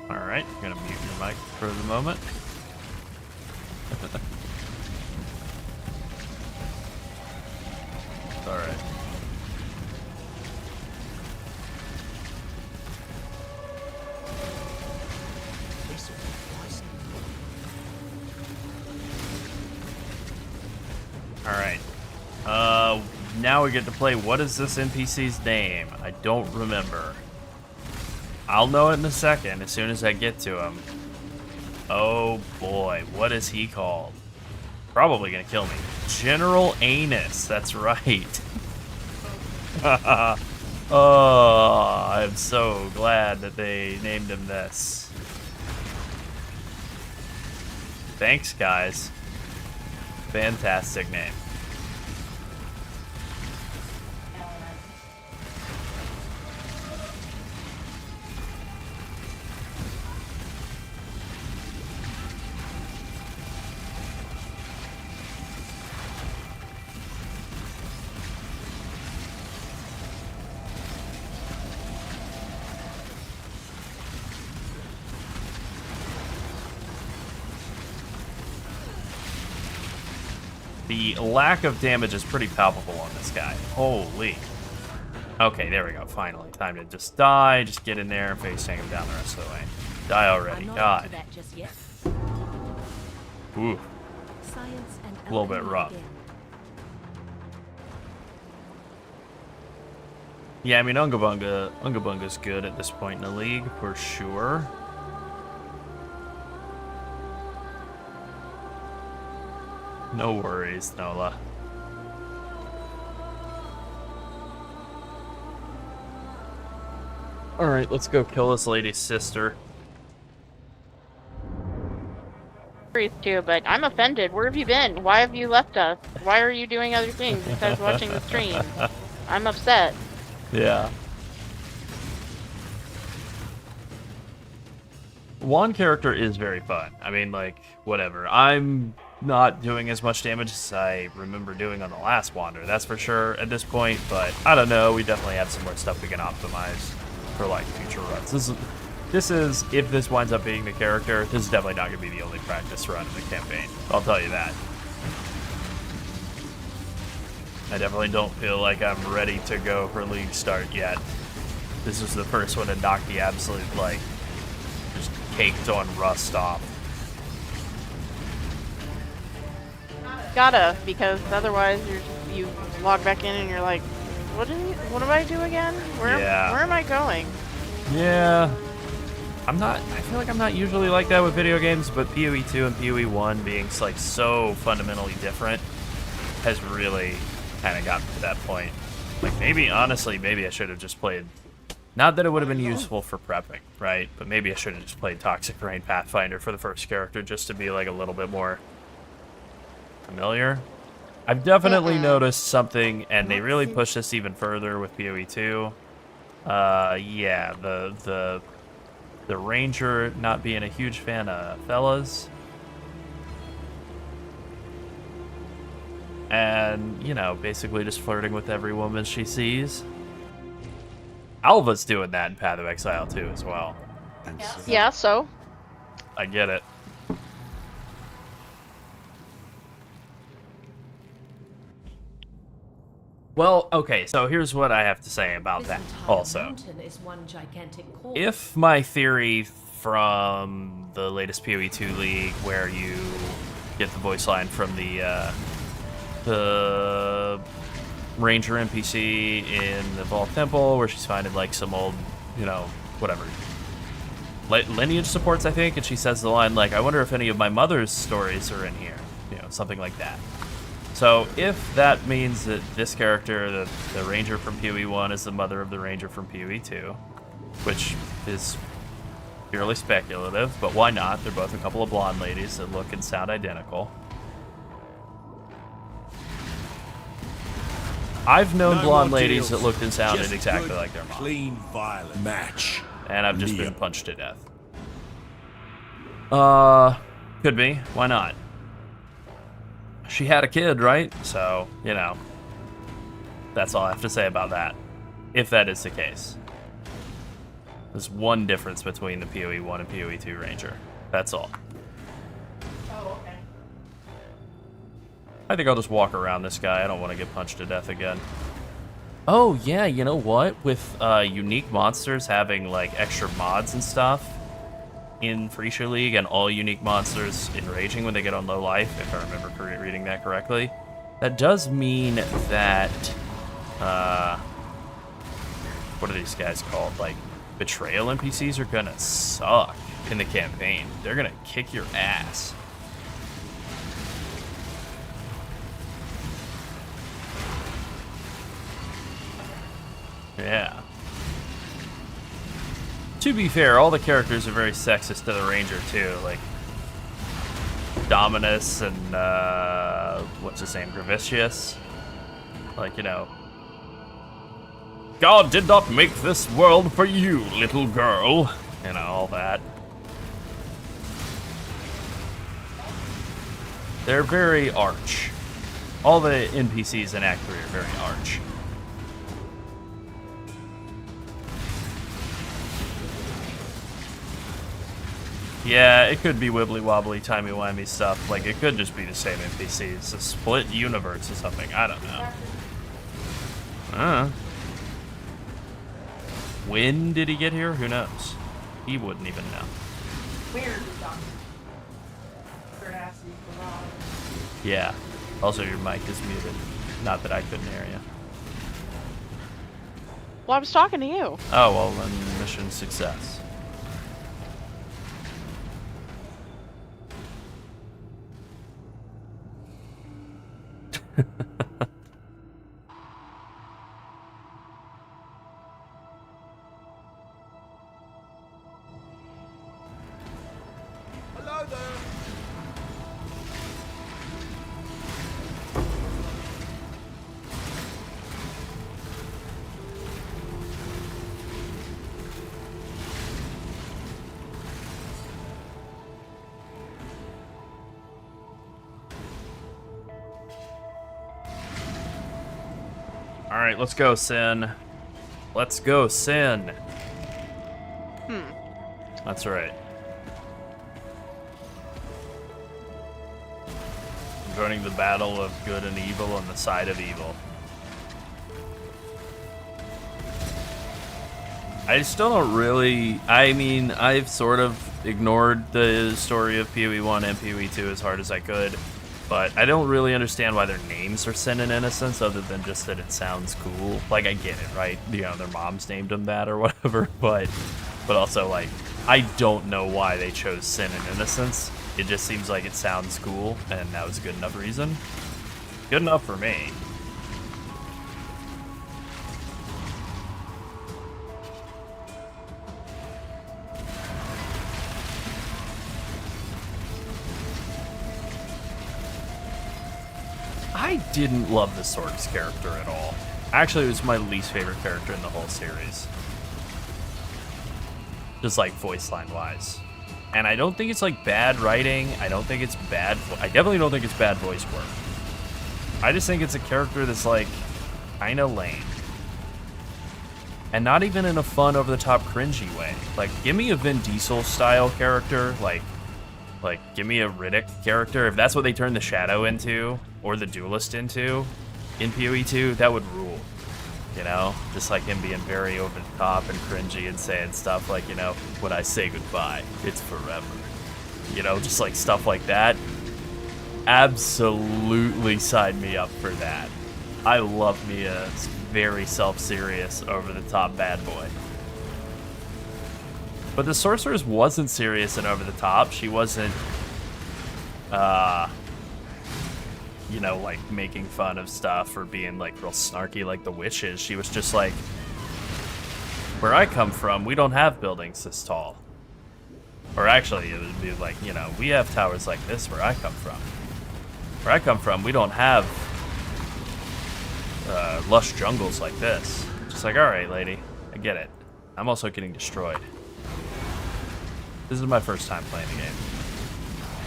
Alright, gonna mute your mic for the moment. Alright. Alright. Now we get to play what is this NPC's name? I don't remember. I'll know it in a second as soon as I get to him. Oh boy, what is he called? Probably gonna kill me. General Anus, that's right. Oh, I'm so glad that they named him this. Thanks, guys. Fantastic name. The lack of damage is pretty palpable on this guy. Holy. Okay, there we go. Finally. Time to just die. Just get in there and face tank him down the rest of the way. Die already. I'm not God. into that just yet. Ooh. Science and A little bit alchemy rough. again. Yeah, I mean, Bunga's good at this point in the league, for sure. No worries, Nola. Alright, let's go kill this lady's sister. Too, but I'm offended. Where have you been? Why have you left us? Why are you doing other things besides watching the stream? I'm upset. Yeah. One character is very fun. I mean, like, whatever. I'm not doing as much damage as I remember doing on the last Wander, that's for sure at this point, but I don't know. We definitely have some more stuff we can optimize for, like, future runs. This is, if this winds up being the character, this is definitely not going to be the only practice run in the campaign. I'll tell you that. I definitely don't feel like I'm ready to go for League start yet. This is the first one to knock the absolute, like, just caked on rust off. Gotta, because otherwise you log back in and you're like, what do I do again? Where am I going? Yeah. I feel like I'm not usually like that with video games, but PoE 2 and PoE 1 being like so fundamentally different has really kind of gotten to that point. Like honestly, maybe I should have just played, not that it would have been useful for prepping, right? But maybe I should have just played Toxic Rain Pathfinder for the first character just to be like a little bit more familiar. I've definitely noticed something, and they really push this even further with PoE 2. Yeah, the Ranger not being a huge fan of fellas. And, you know, basically just flirting with every woman she sees. Alva's doing that in Path of Exile too as well. Yeah, so? I get it. Well, okay, so here's what I have to say about This that entire also. mountain is one gigantic core. If my theory from the latest PoE 2 League, where you get the voice line from the Ranger NPC in the Vault Temple, where she's finding like some old, you know, whatever, lineage supports, I think, and she says the line like, I wonder if any of my mother's stories are in here, you know, something like that. So if that means that this character, the Ranger from PoE 1, is the mother of the Ranger from PoE 2, which is purely speculative, but why not? They're both a couple of blonde ladies that look and sound identical. I've known blonde ladies that looked and sounded exactly like their mom. Clean, violent match. And I've just been punched to death. Could be. Why not? She had a kid, right? So, you know, that's all I have to say about that, if that is the case. There's one difference between the PoE 1 and PoE 2 Ranger. That's all. Oh, okay. I think I'll just walk around this guy. I don't want to get punched to death again. Oh, yeah, you know what? With unique monsters having, like, extra mods and stuff in PHRECIA League, and all unique monsters enraging when they get on low life, if I remember reading that correctly, that does mean that, what are these guys called? Like, betrayal NPCs are gonna suck in the campaign. They're gonna kick your ass. Yeah. To be fair, all the characters are very sexist to the Ranger, too. Like, Dominus and, what's his name, Gravicius. Like, you know, God did not make this world for you, little girl. You know, all that. They're very arch. All the NPCs in Act 3 are very arch. Yeah, it could be wibbly wobbly, timey wimey stuff. Like, it could just be the same NPC. It's a split universe or something. I don't know. When did he get here? Who knows? He wouldn't even know. Yeah. Also, your mic is muted. Not that I couldn't hear you. Well, I was talking to you. Oh, well, then mission success. Hello there. Alright, let's go, Sin. Let's go, Sin. That's right. Joining the battle of good and evil on the side of evil. I still don't really... I mean, I've sort of ignored the story of PoE 1 and PoE 2 as hard as I could, but I don't really understand why their names are Sin and Innocence other than just that it sounds cool. Like, I get it, right? You know, their moms named them that or whatever, but also, like, I don't know why they chose Sin and Innocence. It just seems like it sounds cool, and that was a good enough reason. Good enough for me. I didn't love the Sorg's character at all. Actually, it was my least favorite character in the whole series. Just like voice line wise. And I don't think it's like bad writing. I don't think it's bad. I definitely don't think it's bad voice work. I just think it's a character that's like kind of lame. And not even in a fun, over the top, cringy way. Like, give me a Vin Diesel style character. Like, give me a Riddick character. If that's what they turn the Shadow into, or the Duelist into, in PoE 2, that would rule. You know? Just like him being very over the top and cringy and saying stuff like, you know, when I say goodbye, it's forever. You know, just like stuff like that. Absolutely sign me up for that. I love me a very self-serious, over-the-top bad boy. But the Sorceress wasn't serious and over the top. She wasn't, you know, like making fun of stuff or being like real snarky like the witches. She was just like, where I come from, we don't have buildings this tall. Or actually, it would be like, you know, we have towers like this where I come from. Where I come from, we don't have lush jungles like this. Just like, all right, lady, I get it. I'm also getting destroyed. This is my first time playing the game.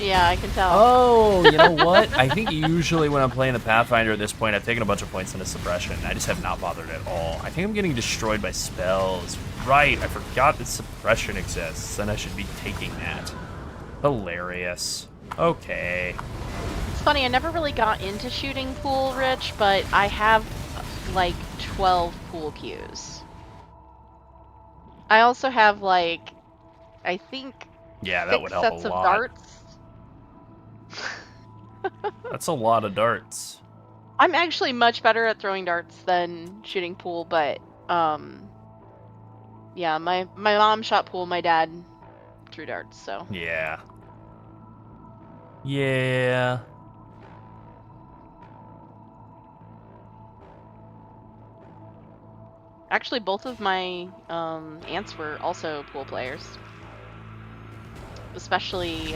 Yeah, I can tell. Oh, you know what? I think usually when I'm playing the Pathfinder at this point, I've taken a bunch of points into suppression. I just have not bothered at all. I think I'm getting destroyed by spells. Right, I forgot that suppression exists, and I should be taking that. Hilarious. Okay. It's funny, I never really got into shooting pool, Rich, but I have like 12 pool cues. I also have like, I think, Yeah, that 6 would help sets a of lot. darts. That's a lot of darts. I'm actually much better at throwing darts than shooting pool, but yeah, my mom shot pool, my dad threw darts, so. Yeah. Yeah. Actually, both of my aunts were also pool players. Especially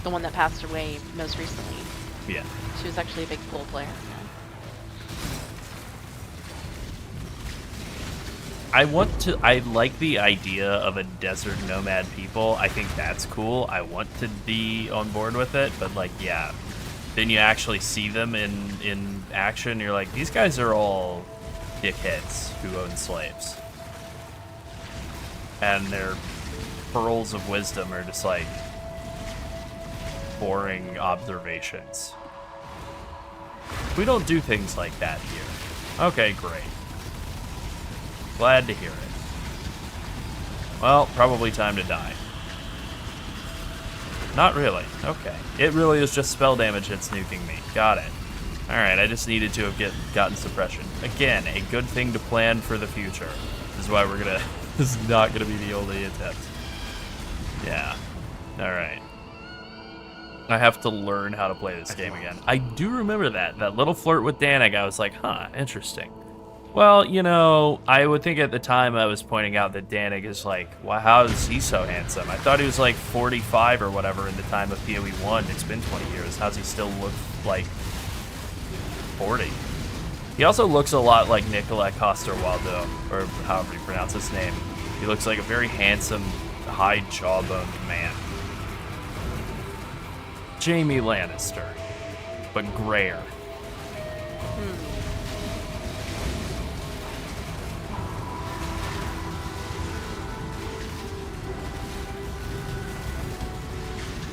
the one that passed away most recently. Yeah. She was actually a big pool player. I like the idea of a desert nomad people. I think that's cool. I want to be on board with it, but like, yeah. Then you actually see them in action, you're like, these guys are all dickheads who own slaves. And they're pearls of wisdom are just like boring observations. We don't do things like that here. Okay, great. Glad to hear it. Well, probably time to die. Not really. Okay. It really is just spell damage that's nuking me. Got it. Alright, I just needed to have gotten suppression. Again, a good thing to plan for the future. This is why we're gonna... This is not gonna be the only attempt. Yeah. Alright. I have to learn how to play this game again. I do remember that. That little flirt with Danik, I was like, huh, interesting. Well, you know, I would think at the time I was pointing out that Danik is like, wow, how is he so handsome? I thought he was like 45 or whatever in the time of PoE 1. It's been 20 years. How's he still look like 40? He also looks a lot like Nikolai Coster-Waldau, or however you pronounce his name. He looks like a very handsome, high jawboned man. Jaime Lannister, but grayer.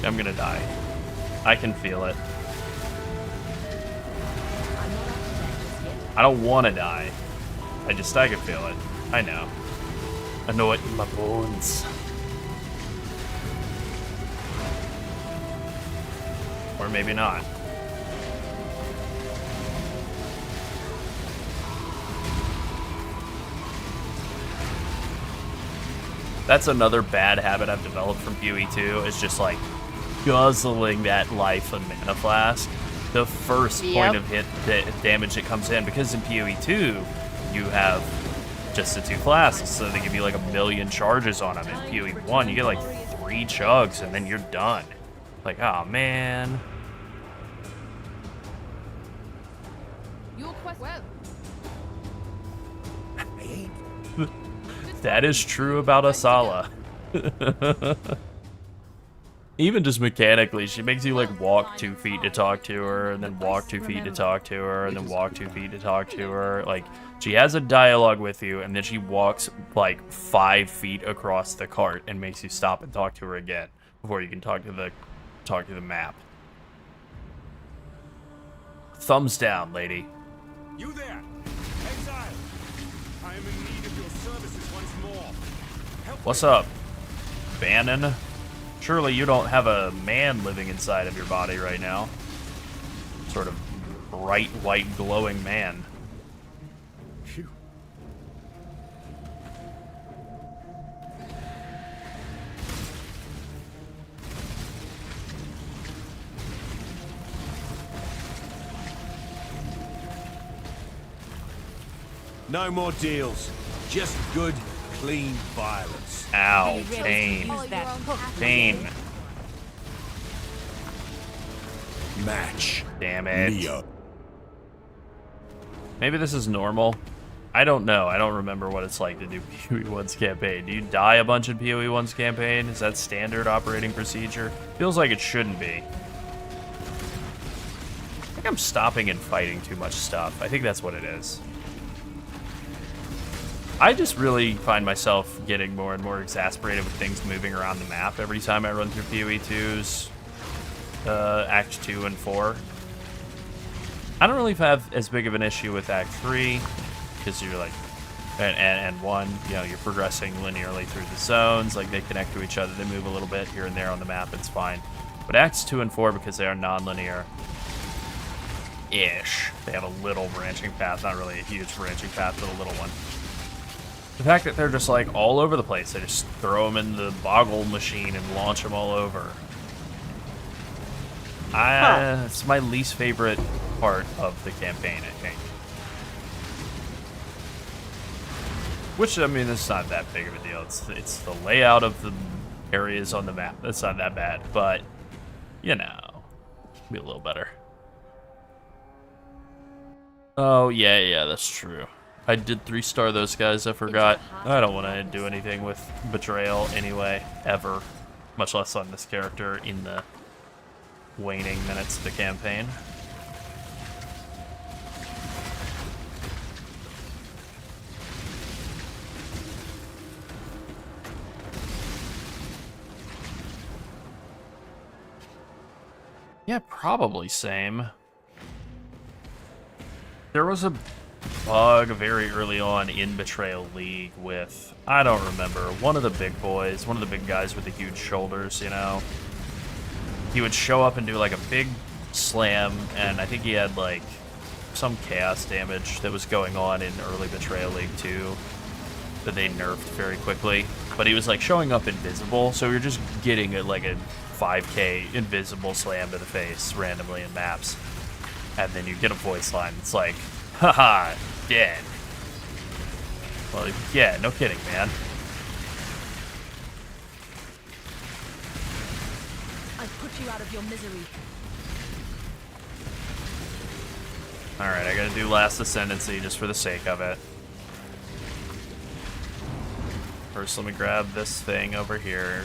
I'm gonna die. I can feel it. I don't want to die. I can feel it. I know. I know it in my bones. Or maybe not. That's another bad habit I've developed from PoE 2, is just like guzzling that life of Mana Flask. The first point of hit damage that comes in, because in PoE 2 you have just the 2 flasks, so they give you like 1,000,000 charges on them. In PoE 1 you get like 3 chugs and then you're done. Like, oh man. That is true about Asala. Even just mechanically, she makes you like walk 2 feet to talk to her, and then walk 2 feet to talk to her, and then walk 2 feet to talk to her. Like, she has a dialogue with you, and then she walks like 5 feet across the cart and makes you stop and talk to her again before you can talk to the map. Thumbs down, lady. You there, exile! I am in need of your services once more. What's up, Bannon? Surely you don't have a man living inside of your body right now. Sort of bright, white, glowing man. Phew. No more deals. Just good, clean violence. Ow, pain. Pain. Match. Damn it. Leo. Maybe this is normal. I don't know. I don't remember what it's like to do PoE 1's campaign. Do you die a bunch in PoE 1's campaign? Is that standard operating procedure? Feels like it shouldn't be. I think I'm stopping and fighting too much stuff. I think that's what it is. I just really find myself getting more and more exasperated with things moving around the map every time I run through PoE 2's Act 2 and 4. I don't really have as big of an issue with Act 3, because you're like, and 1, you know, you're progressing linearly through the zones, like they connect to each other, they move a little bit here and there on the map, it's fine. But Acts 2 and 4, because they are non-linear-ish, they have a little branching path, not really a huge branching path, but a little one. The fact that they're just like all over the place, they just throw them in the boggle machine and launch them all over. It's my least favorite part of the campaign, I think. Which, I mean, it's not that big of a deal. It's the layout of the areas on the map. That's not that bad, but, you know, be a little better. Oh, yeah, that's true. I did 3-star those guys, I forgot. I don't want to do anything with Betrayal anyway, ever. Much less on this character in the waning minutes of the campaign. Yeah, probably same. There was a bug very early on in Betrayal League with, I don't remember, one of the big boys, one of the big guys with the huge shoulders, you know? He would show up and do like a big slam, and I think he had like some chaos damage that was going on in early Betrayal League 2 that they nerfed very quickly. But he was like showing up invisible, so you're just getting like a 5k invisible slam to the face randomly in maps. And then you get a voice line that's like, haha, dead. Well, yeah, no kidding, man. I put you out of your misery. Alright, I gotta do Last Ascendancy just for the sake of it. First, let me grab this thing over here.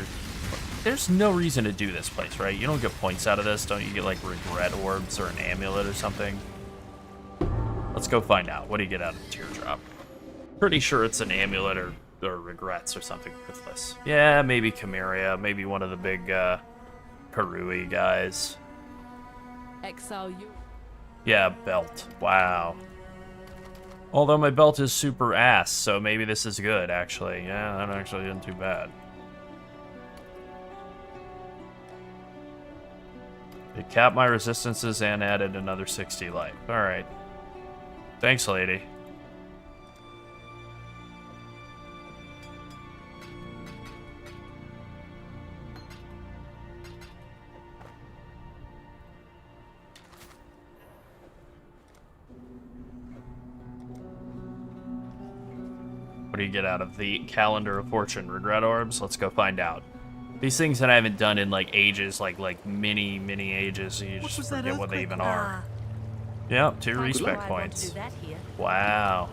There's no reason to do this place, right? You don't get points out of this. Don't you get, like, regret orbs or an amulet or something? Let's go find out. What do you get out of the teardrop? Pretty sure it's an amulet or regrets or something worthless. Yeah, maybe Chimeria. Maybe one of the big, Perui guys. Exile you. Yeah, belt. Wow. Although my belt is super ass, so maybe this is good, actually. Yeah, that actually isn't too bad. It capped my resistances and added another 60 life. Alright. Thanks, lady. What do you get out of the Calendar of Fortune? Regret orbs? Let's go find out. These things that I haven't done in like ages, like many ages, you just forget what they even are. Yep, 2 respect points. Wow.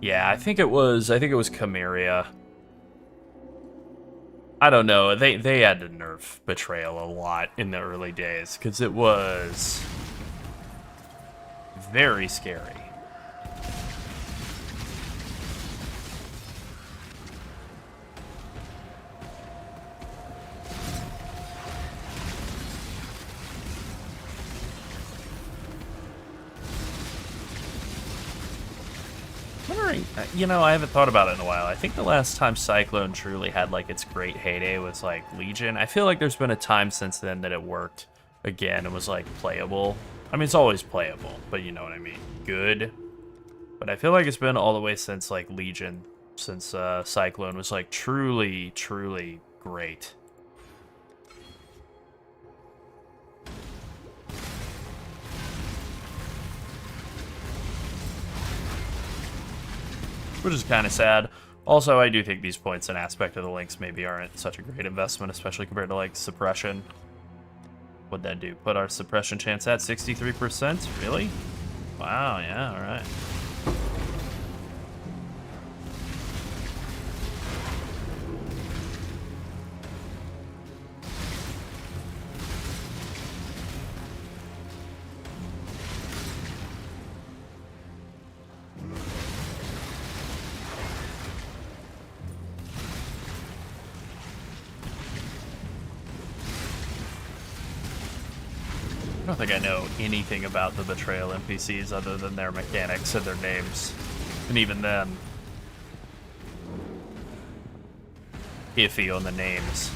Yeah, I think it was Chimeria. I don't know. They had to nerf Betrayal a lot in the early days because it was very scary. Wondering, you know, I haven't thought about it in a while. I think the last time Cyclone truly had like its great heyday was like Legion. I feel like there's been a time since then that it worked again and was like playable. I mean, it's always playable, but you know what I mean. Good. But I feel like it's been all the way since like Legion, since Cyclone was like truly great. Which is kind of sad. Also, I do think these points and aspect of the links maybe aren't such a great investment, especially compared to like suppression. What'd that do? Put our suppression chance at 63%? Really? Wow, yeah, alright. I don't think I know anything about the Betrayal NPCs other than their mechanics and their names. And even then, iffy on the names.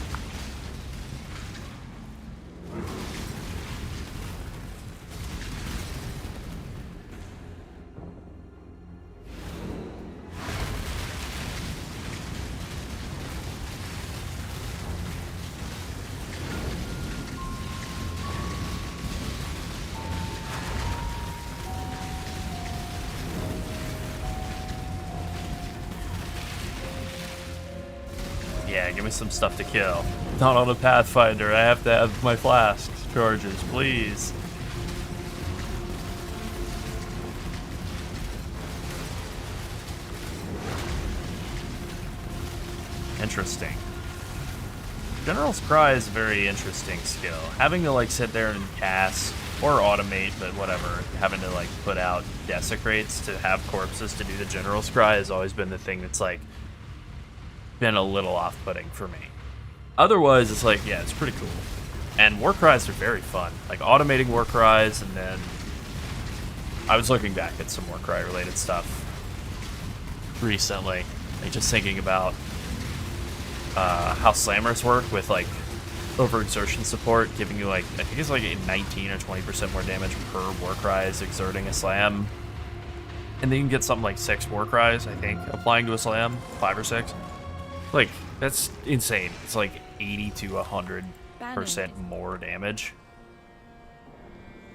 Yeah, give me some stuff to kill. Not on a Pathfinder. I have to have my flask charges, please. Interesting. General's Cry is a very interesting skill. Having to like sit there and cast or automate, but whatever. Having to like put out desecrates to have corpses to do the general's cry has always been the thing that's like been a little off-putting for me. Otherwise, it's like, yeah, it's pretty cool. And war cries are very fun. Like automating war cries, and then I was looking back at some war cry related stuff recently, like just thinking about how slammers work with like overexertion support, giving you like, I think it's like a 19 or 20% more damage per war cries exerting a slam. And then you can get something like 6 war cries, I think, applying to a slam, 5 or 6. Like, that's insane. It's like 80 to 100% more damage.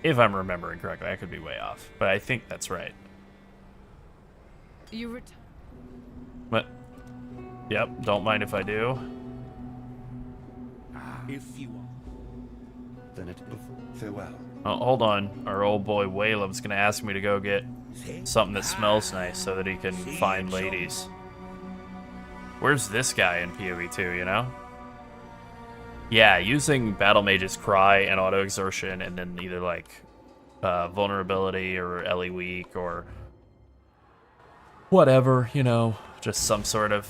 If I'm remembering correctly, I could be way off, but I think that's right. But, yep, don't mind if I do. If you Then it farewell. Oh, hold on. Our old boy Waylum's gonna ask me to go get something that smells nice so that he can find ladies. Where's this guy in PoE 2, you know? Yeah, using Battle Mage's Cry and Auto Exertion, and then either like Vulnerability or Ellie Weak or whatever, you know, just some sort of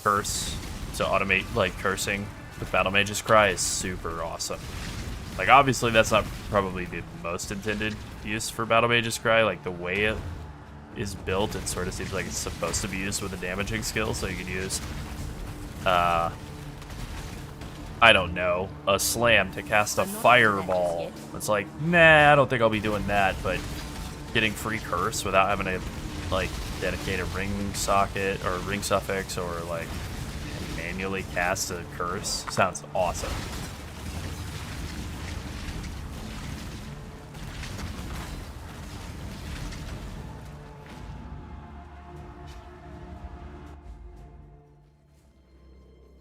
curse to automate like cursing with Battle Mage's Cry is super awesome. Like, obviously, that's not probably the most intended use for Battle Mage's Cry. Like, the way it is built, it sort of seems like it's supposed to be used with a damaging skill, so you can use, I don't know, a slam to cast a fireball. It's like, nah, I don't think I'll be doing that, but getting free curse without having to, like, dedicate a ring socket or ring suffix or, like, manually cast a curse sounds awesome.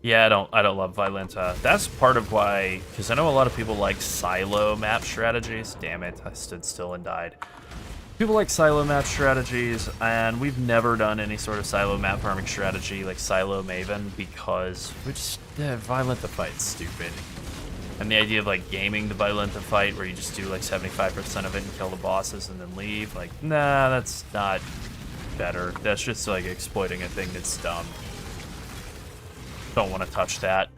Yeah, I don't love Violenta. That's part of why, because I know a lot of people like silo map strategies. Damn it, I stood still and died. People like silo map strategies, and we've never done any sort of silo map farming strategy like Silo Maven because we just, Violenta fight's stupid. And the idea of like gaming the Violenta fight where you just do like 75% of it and kill the bosses and then leave, like, nah, that's not better. That's just like exploiting a thing that's dumb. Don't want to touch that.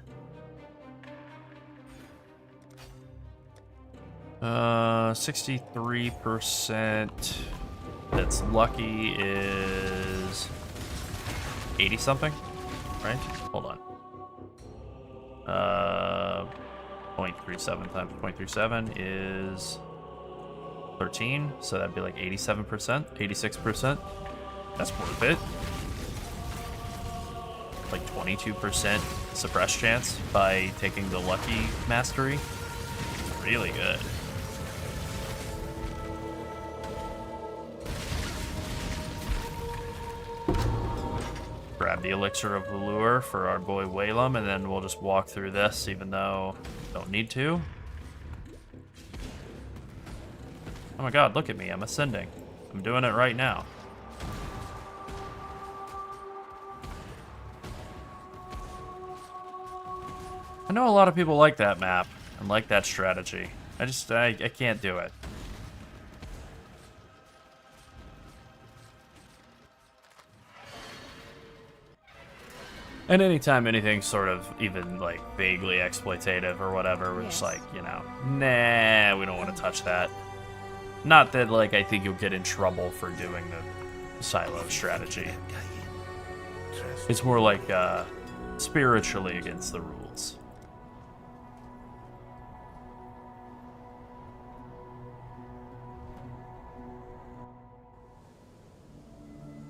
63% that's lucky is 80 something, right? Hold on. 0.37 times 0.37 is 13, so that'd be like 87%, 86%. That's worth it. Like 22% suppress chance by taking the lucky mastery. Really good. Grab the elixir of the lure for our boy Waylum, and then we'll just walk through this, even though don't need to. Oh my god, look at me, I'm ascending. I'm doing it right now. I know a lot of people like that map and like that strategy. I can't do it. And anytime anything's sort of even like vaguely exploitative or whatever, we're just like, you know, nah, we don't want to touch that. Not that like I think you'll get in trouble for doing the silo strategy. It's more like spiritually against the rules.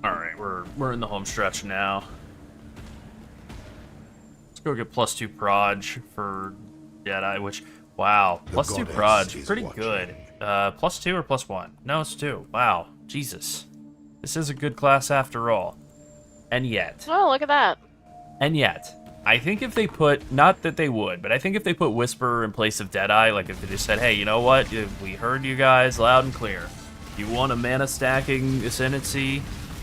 Alright, we're in the home stretch now. Let's go get +2 proj for Jedi, which, wow, +2 proj, pretty good. +2 or +1? No, it's 2. Wow, Jesus. This is a good class after all. And yet. Oh, look at that. And yet, I think if they put, not that they would, but I think if they put Whisperer in place of Deadeye, like if they just said, hey, you know what, we heard you guys loud and clear. You want a mana stacking ascendancy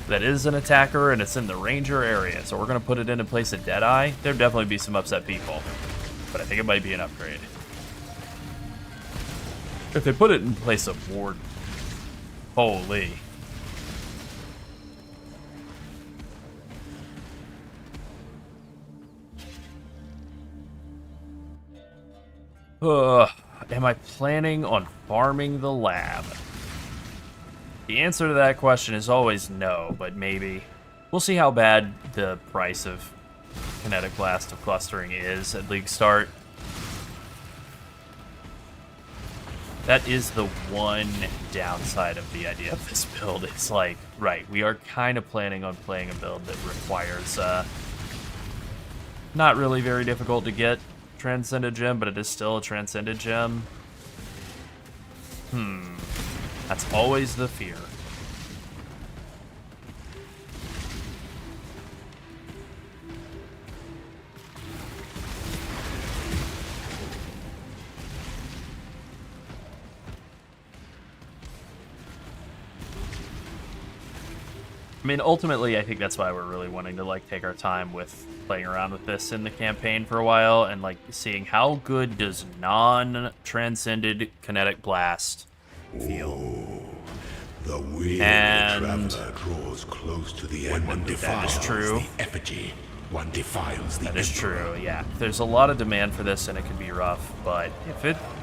that is an attacker and it's in the ranger area, so we're going to put it in place of Deadeye, there'd definitely be some upset people. But I think it might be an upgrade. If they put it in place of Warden, holy. Am I planning on farming the lab? The answer to that question is always no, but maybe. We'll see how bad the price of Kinetic Blast of Clustering is at League Start. That is the one downside of the idea of this build. It's like, right, we are kind of planning on playing a build that requires not really very difficult to get Transcended Gem, but it is still a Transcended Gem. That's always the fear. I mean, ultimately, I think that's why we're really wanting to, like, take our time with playing around with this in the campaign for a while and, like, seeing how good does non-transcended Kinetic Blast feel. The weary And traveler draws close to the end and defiles true. the effigy. One defiles the That is emperor. true, yeah. There's a lot of demand for this, and it can be rough, but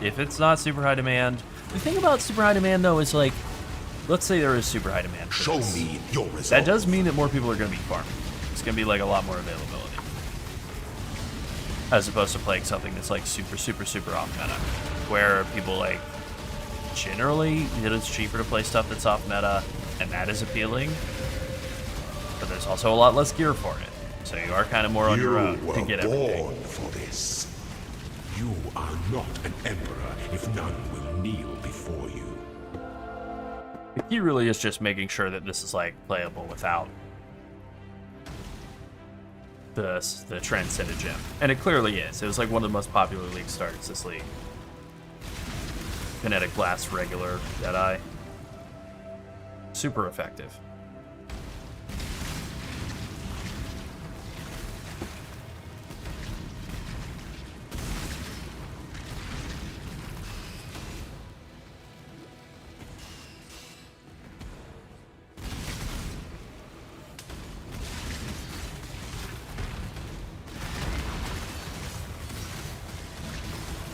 if it's not super high demand... The thing about super high demand, though, is, like, let's say there is super high demand for Show this. me your results. That does mean that more people are going to be farming. It's going to be, like, a lot more availability. As opposed to playing something that's, like, super, super, super off meta. Where people, like, generally, it is cheaper to play stuff that's off meta, and that is appealing. But there's also a lot less gear for it. So you are kind of more on your own were to get everything. born for this. You are not an emperor if none will kneel before you. The key really is just making sure that this is, like, playable without the Transcended Gem. And it clearly is. It was, like, one of the most popular league starts this league. Kinetic Blast regular Deadeye. Super effective.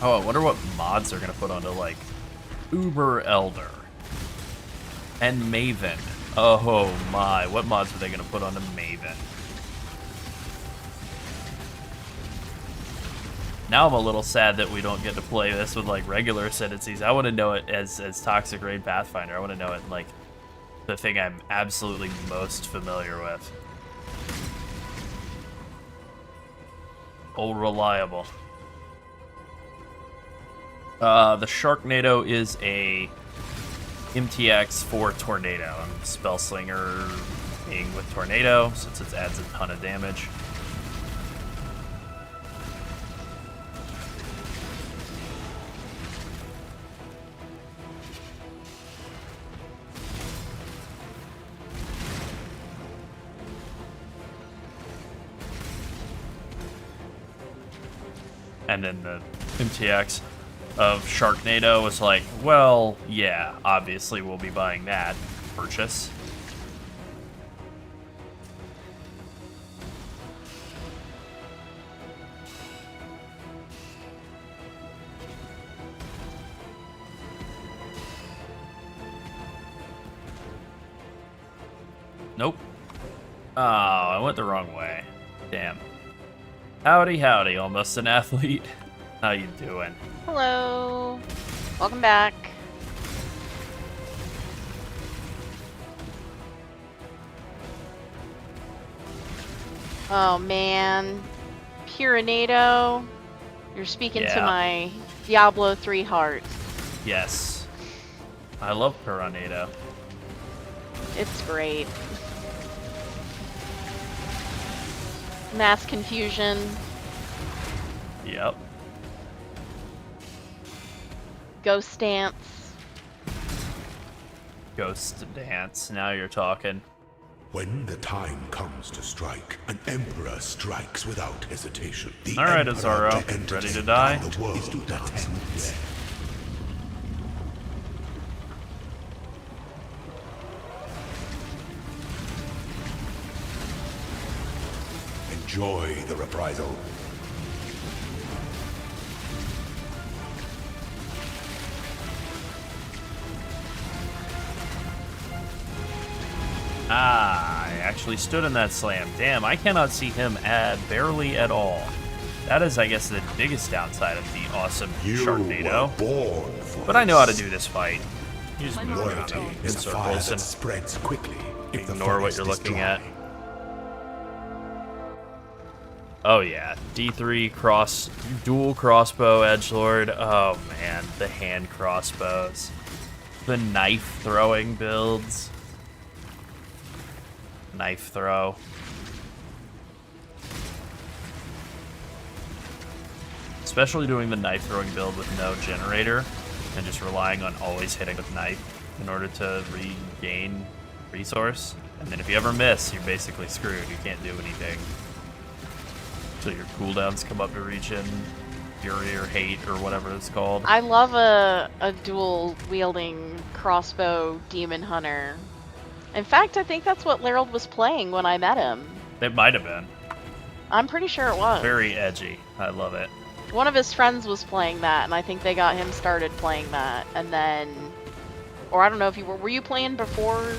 Oh, I wonder what mods they're gonna put onto, like, Uber Elder and Maven. Oh my, what mods are they gonna put onto Maven? Now I'm a little sad that we don't get to play this with, like, regular ascendancies. I want to know it as Toxic Raid Pathfinder. I want to know it in, like, the thing I'm absolutely most familiar with. Old Reliable. The Sharknado is a MTX for Tornado. I'm Spellslinger being with Tornado, since it adds a ton of damage. And then the MTX of Sharknado was like, well, yeah, obviously we'll be buying that purchase. Nope. Oh, I went the wrong way. Damn. Howdy, howdy, almost an athlete. How you doing? Hello. Welcome back. Oh man. Purinado. You're speaking to Yeah. my Diablo 3 heart. Yes. I love Piranado. It's great. Mass confusion. Yep. Ghost dance. Ghost dance. Now you're talking. When the time comes to strike, an emperor strikes without hesitation. The All right, emperor Azaro. enters Ready to die? The world demands. enjoy the reprisal. Ah, I actually stood in that slam. Damn, I cannot see him barely at all. That is, I guess, the biggest downside of the awesome You Sharknado. were born for But I know how to this. do this fight. You just move around Loyalty in is a fire circles that and spreads quickly if the ignore what forest you're is looking dry. at. Oh yeah, D3 dual crossbow edgelord. Oh man, the hand crossbows, the knife throwing builds. Knife throw. Especially doing the knife throwing build with no generator and just relying on always hitting with knife in order to regain resource. And then if you ever miss, you're basically screwed. You can't do anything until your cooldowns come up to regen, fury or hate or whatever it's called. I love a dual wielding crossbow demon hunter. In fact, I think that's what Larold was playing when I met him. It might have been. I'm pretty sure it was. Very edgy. I love it. One of his friends was playing that, and I think they got him started playing that. And then, or I don't know if you were you playing before?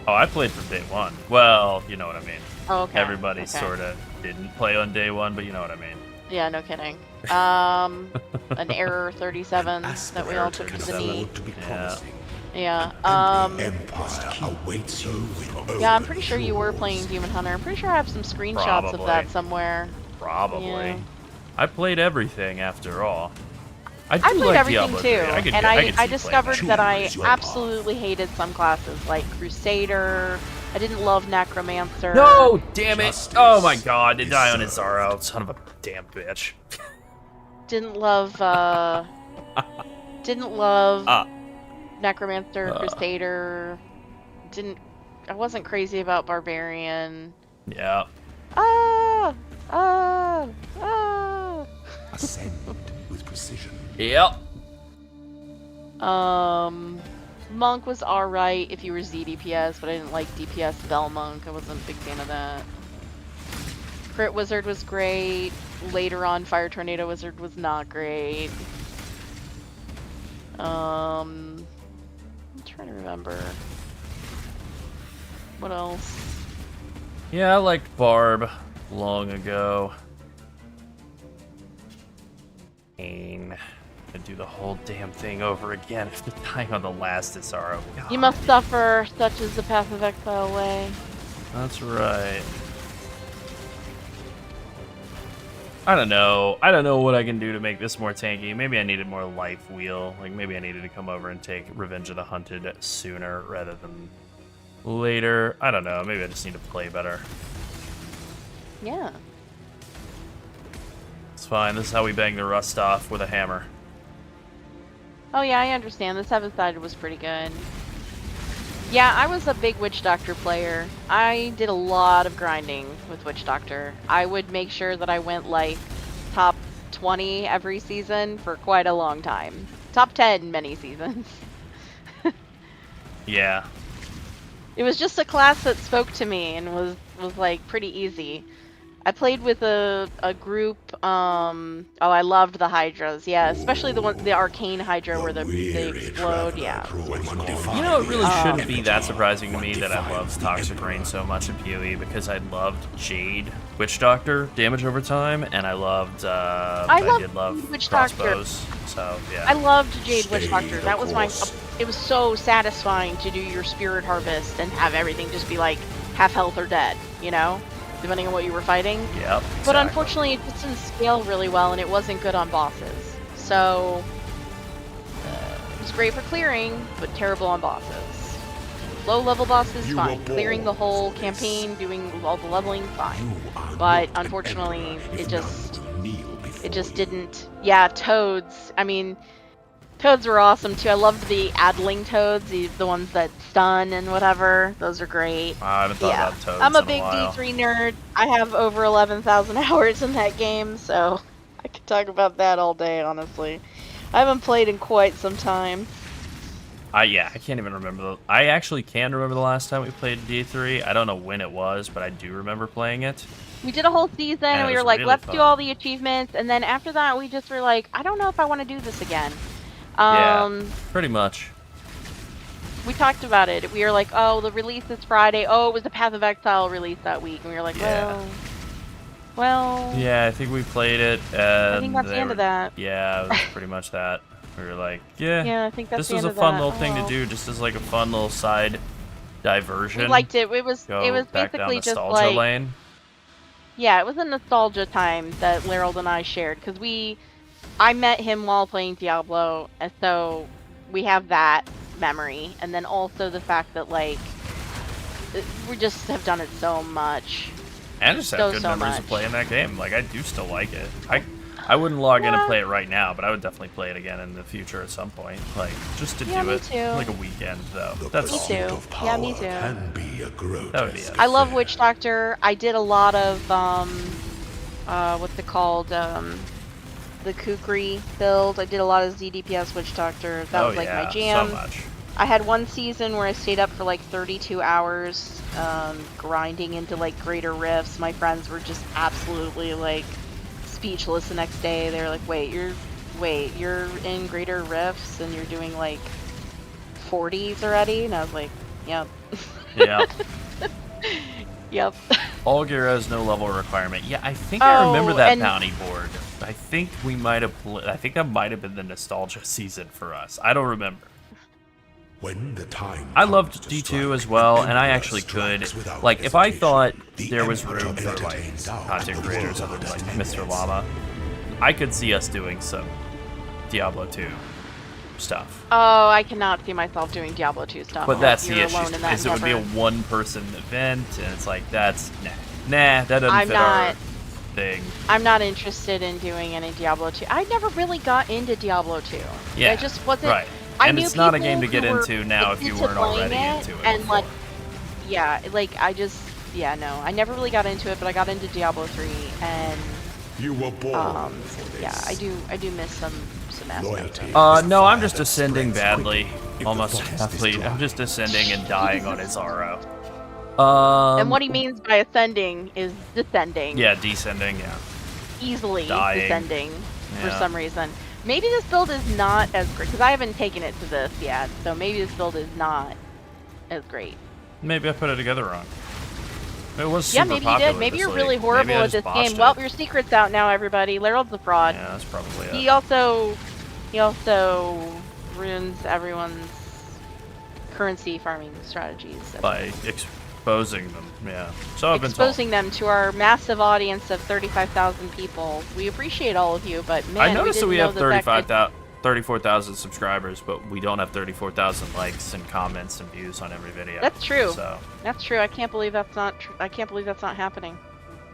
Oh, I played from day one. Well, you know what I mean. Oh, okay. Everybody okay. sort of didn't play on day one, but you know what I mean. Yeah, no kidding. An error 37 that we all took to the knee. To be Yeah. promising. Yeah. The Empire awaits you with Yeah, I'm open pretty sure you were doors. playing Demon Hunter. I'm pretty sure I have some screenshots Probably. of that somewhere. Probably. Yeah. I played everything after all. I do I played like everything Diablo too, 3. I could, and I, I could see discovered playing that I Choose your path. absolutely hated some classes, like Crusader. I didn't love Necromancer. No, damn it! Justice Oh my god, to is die on his served. Zaro, son of a damn bitch. Didn't love. Didn't love Ah. Necromancer, Crusader. I wasn't crazy about Barbarian. Yeah. Ah! Ah! Ah! Ascend with precision. Yep. Monk was alright if you were ZDPS, but I didn't like DPS Bell Monk. I wasn't a big fan of that. Crit Wizard was great. Later on, Fire Tornado Wizard was not great. I'm trying to remember. What else? Yeah, I liked Barb long ago. And I do the whole damn thing over again after dying on the last Zaro. You must suffer, such is the path of exile way. That's right. I don't know. I don't know what I can do to make this more tanky. Maybe I needed more life wheel. Like, maybe I needed to come over and take Revenge of the Hunted sooner rather than later. I don't know. Maybe I just need to play better. Yeah. It's fine. This is how we bang the rust off with a hammer. Oh yeah, I understand. The 7-sided was pretty good. Yeah, I was a big Witch Doctor player. I did a lot of grinding with Witch Doctor. I would make sure that I went like top 20 every season for quite a long time. Top 10 many seasons. Yeah. It was just a class that spoke to me and was like pretty easy. I played with a group. Oh, I loved the Hydras. Yeah, especially the arcane Hydra where they explode. Yeah. You know, it really shouldn't be that surprising to me that I love Toxic Rain so much in PoE because I loved Jade Witch Doctor damage over time, and I loved I did love Witch Doctor. crossbows. So yeah. I loved Jade Witch Doctor. That was my. It was so satisfying to do your Spirit Harvest and have everything just be like half health or dead. You know, depending on what you were fighting. Yep. But exactly. unfortunately, it just didn't scale really well, and it wasn't good on bosses. So it was great for clearing, but terrible on bosses. Low-level bosses, You fine. were Clearing the born whole for this. campaign, doing all the leveling, fine. You are But not an unfortunately, emperor if it just none will kneel before it just you. didn't. Yeah, toads. I mean, toads were awesome too. I loved the Adling toads, the ones that stun and whatever. Those are great. I haven't thought Yeah, about toads I'm a in big while. D3 nerd. I have over 11,000 hours in that game, so I could talk about that all day, honestly. I haven't played in quite some time. I can't even remember. I actually can remember the last time we played D3. I don't know when it was, but I do remember playing it. We did a whole season, And and it we were was like, really let's fun. do all the achievements, and then after that, we just were like, I don't know if I want to do this again. Yeah, pretty much. We talked about it. We were like, oh, the release is Friday. Oh, it was the Path of Exile release that week, and we were like, Yeah. well. Yeah, I think we played it. I think that's the end of that. Yeah, it was pretty much that. We were like, yeah, Yeah, I think that's this the was end a of fun that. little thing to Oh. do, just as like a fun little side diversion. We liked it. It was Go back down basically just nostalgia like lane. yeah, it was a nostalgia time that Larold and I shared because I met him while playing Diablo, and so we have that memory, and then also the fact that like we just have done it so much. And just have good memories of playing that game. Like, I do still like it. I wouldn't log in and play it right now, but I would definitely play it again in the future at some point. Like, just to do me it. too. Like a weekend, though. The That's all. pursuit too. of power Yeah, me too. can be a grotesque That would be it. I love affair. Witch Doctor. I did a lot of what's it called? The Kukri build. I did a lot of ZDPS Witch Doctor. That was like my jam. So much. I had one season where I stayed up for like 32 hours, grinding into like greater rifts. My friends were just absolutely like speechless the next day. They were like, wait, you're in greater rifts and you're doing like 40s already? And I was like, yep. Yeah. Yep. All gear has no level requirement. Yeah, I think I remember that and- bounty board. I think we might have. I think that might have been the nostalgia season for us. I don't remember. When the time I loved comes to D2 strike, as well, the and I Emperor actually could. strikes without Like, if I hesitation. thought The there was Emperor room for like entertains our content creators other than like Mr. Llama, I could see us doing some Diablo 2 stuff. Oh, I cannot see myself doing Diablo 2 stuff. But that's You're the issue. alone in that Is it would be a endeavor. one-person event, and it's like that's nah, that doesn't I'm fit our not- thing. I'm not interested in doing any Diablo 2. I never really got into Diablo 2. Yeah, It just wasn't. right. I And knew it's not a people game to get who were into now if you into weren't already playing into it. And before. like, yeah, like no, I never really got into it, but I got into Diablo 3, and You were born for this. yeah, I do miss some aspects. Loyalty of it. is No, a I'm fire just that ascending spreads badly, quickly if the almost forest is athlete. dry. I'm just ascending and dying on Izaro. And what he means by ascending is descending. Yeah, descending. Yeah. Easily Dying. descending for Yeah. some reason. Maybe this build is not as great because I haven't taken it to this yet. So maybe this build is not as great. Maybe I put it together wrong. It was Yeah, super maybe you popular did. Maybe this you're league. really Maybe horrible I at just this botched game. it. Well, your secret's out now, everybody. Larold's a fraud. Yeah, that's probably it. He also ruins everyone's currency farming strategies. By exposing them. Yeah. So I've been Exposing them to our massive audience of 35,000 people. We appreciate all of you, but told. man, I noticed that we we didn't have know that that could- 34,000 subscribers, but we don't have 34,000 likes and comments and views on every video. That's true. So That's true. I can't believe that's not. I can't believe that's not happening.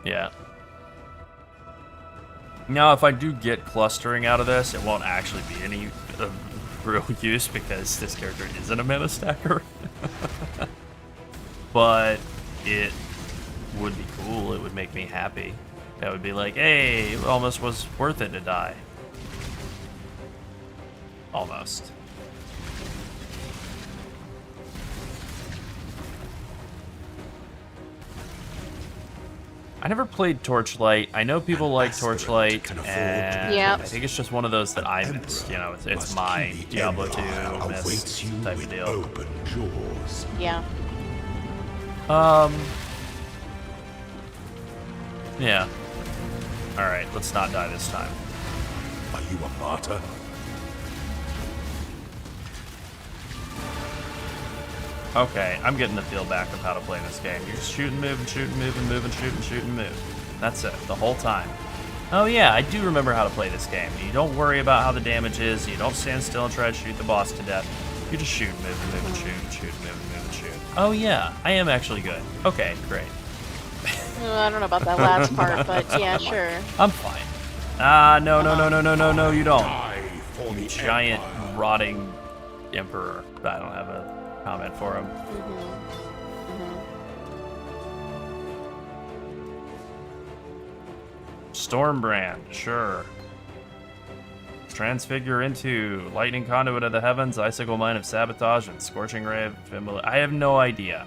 yeah. Now, if I do get clustering out of this, it won't actually be any real use because this character isn't a mana stacker. But it would be cool. It would make me happy. That would be like, hey, it almost was worth it to die. Almost. I never played Torchlight. I know people like Torchlight, can afford and Yeah. I think it's just one of those that I missed. You know, it's Must my keep the Diablo Empire 2 awaits miss you type of with deal. open jaws. Yeah. Yeah. Alright, let's not die this time. Are you a martyr? Okay, I'm getting the feel back of how to play this game. You just shoot and move and shoot and move and move and shoot and shoot and move. That's it, the whole time. Oh yeah, I do remember how to play this game. You don't worry about how the damage is, you don't stand still and try to shoot the boss to death. You just shoot and move and move and shoot and shoot and move and move and shoot. Oh yeah, I am actually good. Okay, great. I don't know about that last part, but yeah, sure. I'm fine. No, you don't. Die for the Giant, Empire. rotting emperor. I don't have a comment for him. Stormbrand, sure. transfigure into lightning conduit of the heavens, icicle mine of sabotage, and scorching ray of I have no idea.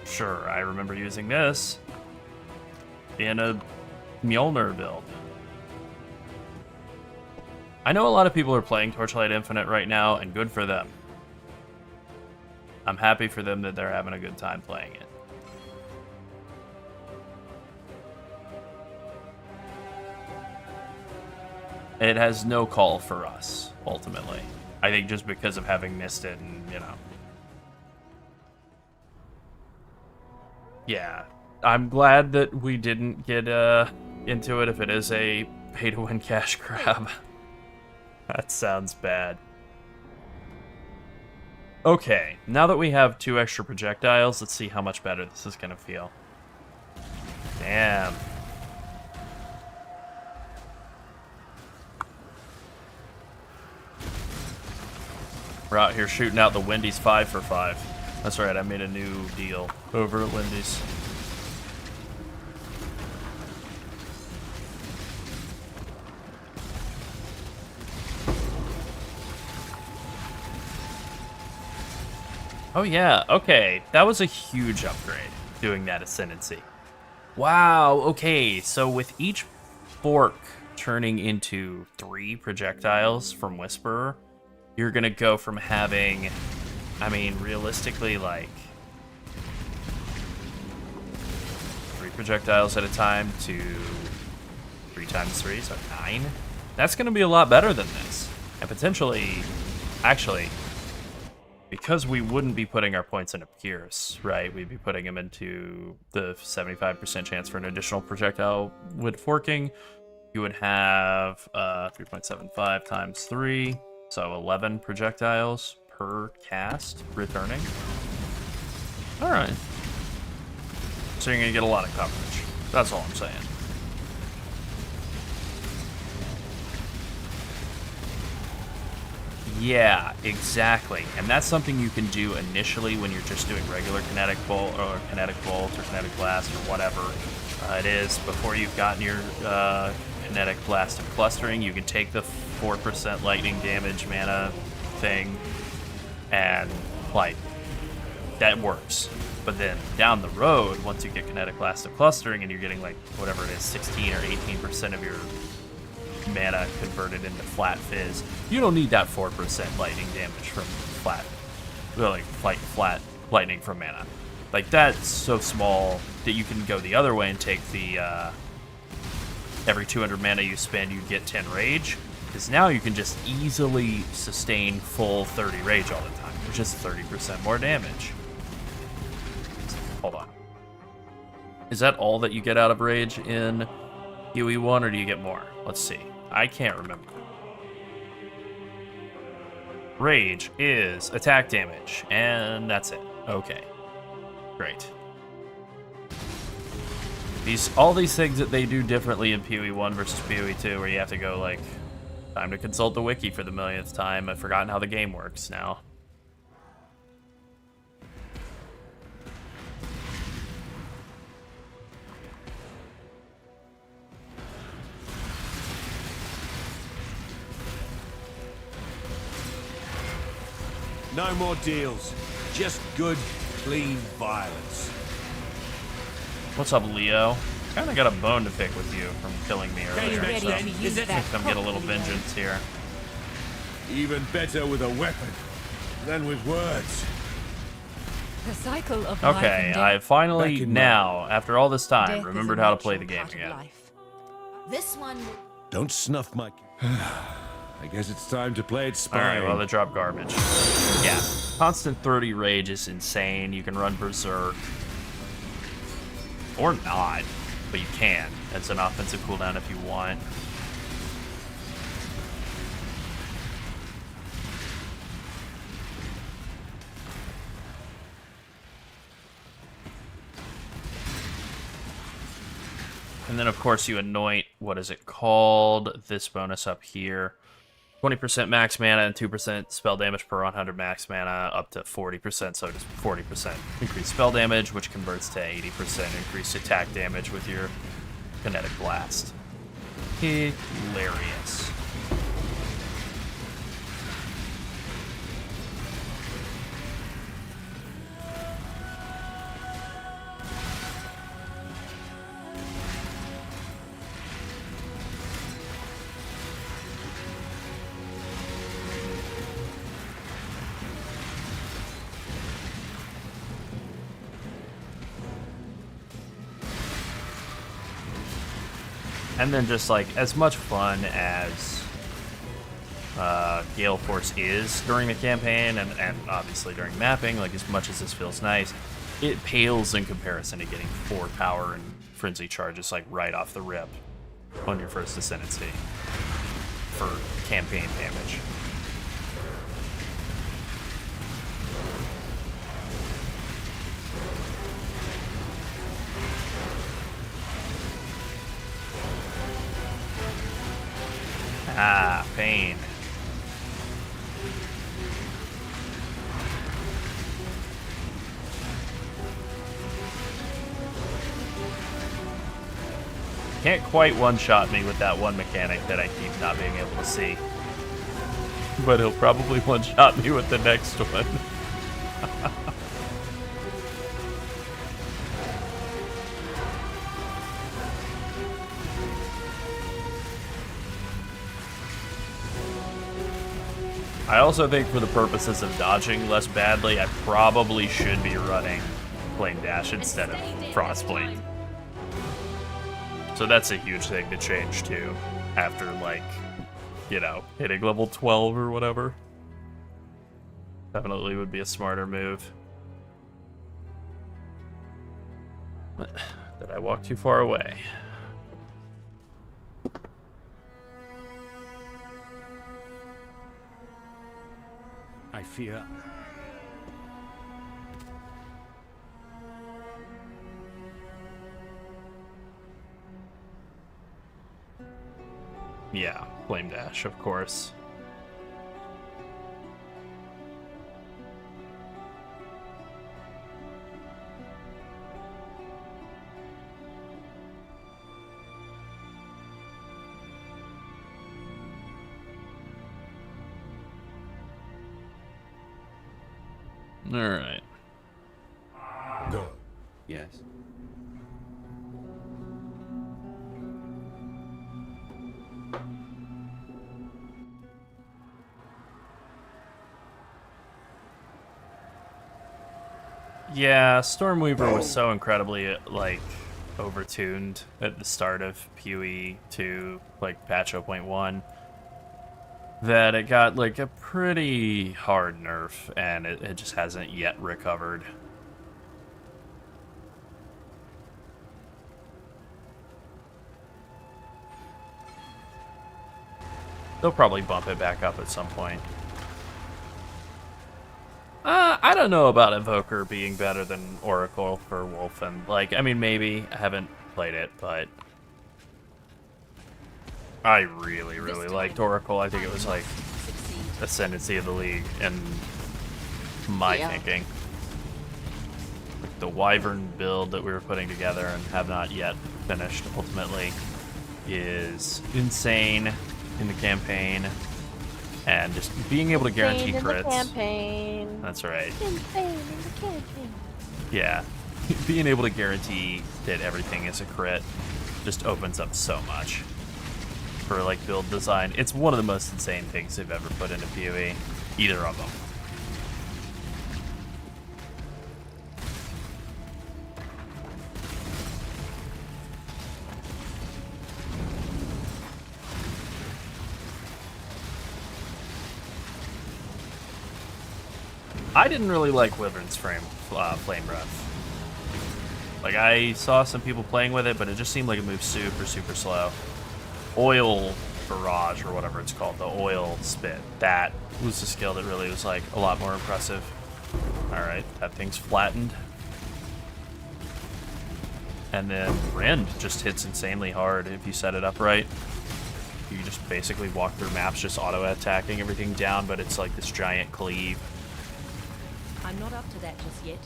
Sure, I remember using this in a Mjolnir build. I know a lot of people are playing Torchlight Infinite right now, and good for them. I'm happy for them that they're having a good time playing it. It has no call for us, ultimately. I think just because of having missed it and, you know. Yeah. I'm glad that we didn't get into it if it is a pay-to-win cash grab. That sounds bad. Okay, now that we have 2 extra projectiles, let's see how much better this is gonna feel. Damn. We're out here shooting out the Wendy's 5 for 5. That's right, I made a new deal over at Wendy's. Oh yeah, okay. That was a huge upgrade, doing that Ascendancy. Wow, okay, so with each fork turning into 3 projectiles from Whisperer, you're gonna go from having, I mean, realistically, like 3 projectiles at a time to 3 times 3, so 9. That's gonna be a lot better than this. And potentially, actually, because we wouldn't be putting our points into Pierce, right? We'd be putting them into the 75% chance for an additional projectile with forking. You would have 3.75 times 3. So 11 projectiles per cast returning. All right. So you're gonna get a lot of coverage. That's all I'm saying. Yeah, exactly. And that's something you can do initially when you're just doing regular kinetic bolt or kinetic blast or whatever it is. Before you've gotten your kinetic blast of clustering, you can take the 4% lightning damage mana thing, and like that works. But then down the road, once you get kinetic blast of clustering and you're getting like whatever it is, 16 or 18% of your mana converted into flat fizz, you don't need that 4% lightning damage from flat lightning from mana. Like that's so small that you can go the other way and take the every 200 mana you spend, you get 10 rage. Because now you can just easily sustain full 30 rage all the time, which is 30% more damage. Hold on. Is that all that you get out of rage in UE1, or do you get more? Let's see. I can't remember. Rage is attack damage, and that's it. Okay. Great. All these things that they do differently in PoE1 versus PoE2, where you have to go like, time to consult the wiki for the millionth time. I've forgotten how the game works now. No more deals. Just good, clean violence. What's up, Leo? Kinda got a bone to pick with you from killing me earlier, ready so to use that come get a little properly. vengeance here. Even better with a weapon than with words. The cycle of life Okay, and I death. finally, Back in now, after all this time, Death is remembered a how to play the natural game part of again. life. This one. Don't snuff my... I guess it's time to play it Alright, spying. well, they drop garbage. Yeah, constant 30 rage is insane. You can run Berserk. Or not, but you can. It's an offensive cooldown if you want. And then, of course, you anoint, what is it called? This bonus up here. 20% max mana and 2% spell damage per 100 max mana, up to 40%, so just 40% increased spell damage, which converts to 80% increased attack damage with your kinetic blast. Hilarious. And then just like as much fun as Gale Force is during the campaign, and obviously during mapping, like as much as this feels nice, it pales in comparison to getting 4 power and frenzy charges like right off the rip on your first ascendancy for campaign damage. Ah, pain. Can't quite one-shot me with that one mechanic that I keep not being able to see. But he'll probably one-shot me with the next one. I also think for the purposes of dodging less badly, I probably should be running Flame Dash instead of Frostblade. So that's a huge thing to change too, after like, you know, hitting level 12 or whatever. Definitely would be a smarter move. Did I walk too far away? I fear. Yeah, Flame Dash, of course. All right. Go. Yes. Yeah, Stormweaver was so incredibly, like, overtuned at the start of PoE 2, like, patch 0.1, that it got, like, a pretty hard nerf, and it just hasn't yet recovered. They'll probably bump it back up at some point. I don't know about Evoker being better than Oracle for Wolfen. Like, I mean, maybe. I haven't played it, but I really, really liked Oracle. I think it was, like, Ascendancy of the League in my thinking. The Wyvern build that we were putting together and have not yet finished, ultimately, is insane in the campaign. And just being able to guarantee crits. The campaign. That's right. Insane in the campaign. Yeah. Being able to guarantee that everything is a crit just opens up so much for, like, build design. It's one of the most insane things they've ever put into PoE. Either of them. I didn't really like Wyvern's Flame Breath. Like, I saw some people playing with it, but it just seemed like it moved super, super slow. Oil Barrage, or whatever it's called, the Oil Spit, that was a skill that really was, like, a lot more impressive. Alright, that thing's flattened. And then Rend just hits insanely hard if you set it up right. You just basically walk through maps just auto-attacking everything down, but it's like this giant cleave. I'm not up to that just yet.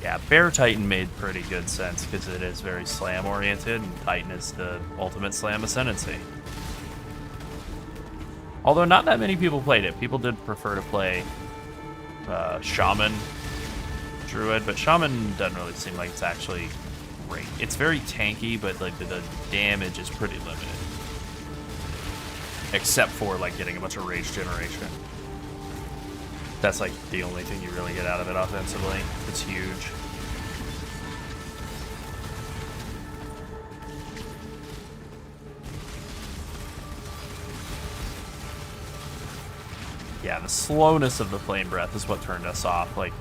Yeah, Bear Titan made pretty good sense because it is very slam oriented, and Titan is the ultimate slam ascendancy. Although not that many people played it. People did prefer to play Shaman Druid, but Shaman doesn't really seem like it's actually great. It's very tanky, but like the damage is pretty limited. Except for like getting a bunch of rage generation. That's like the only thing you really get out of it offensively. It's huge. Yeah, the slowness of the flame breath is what turned us off. Like,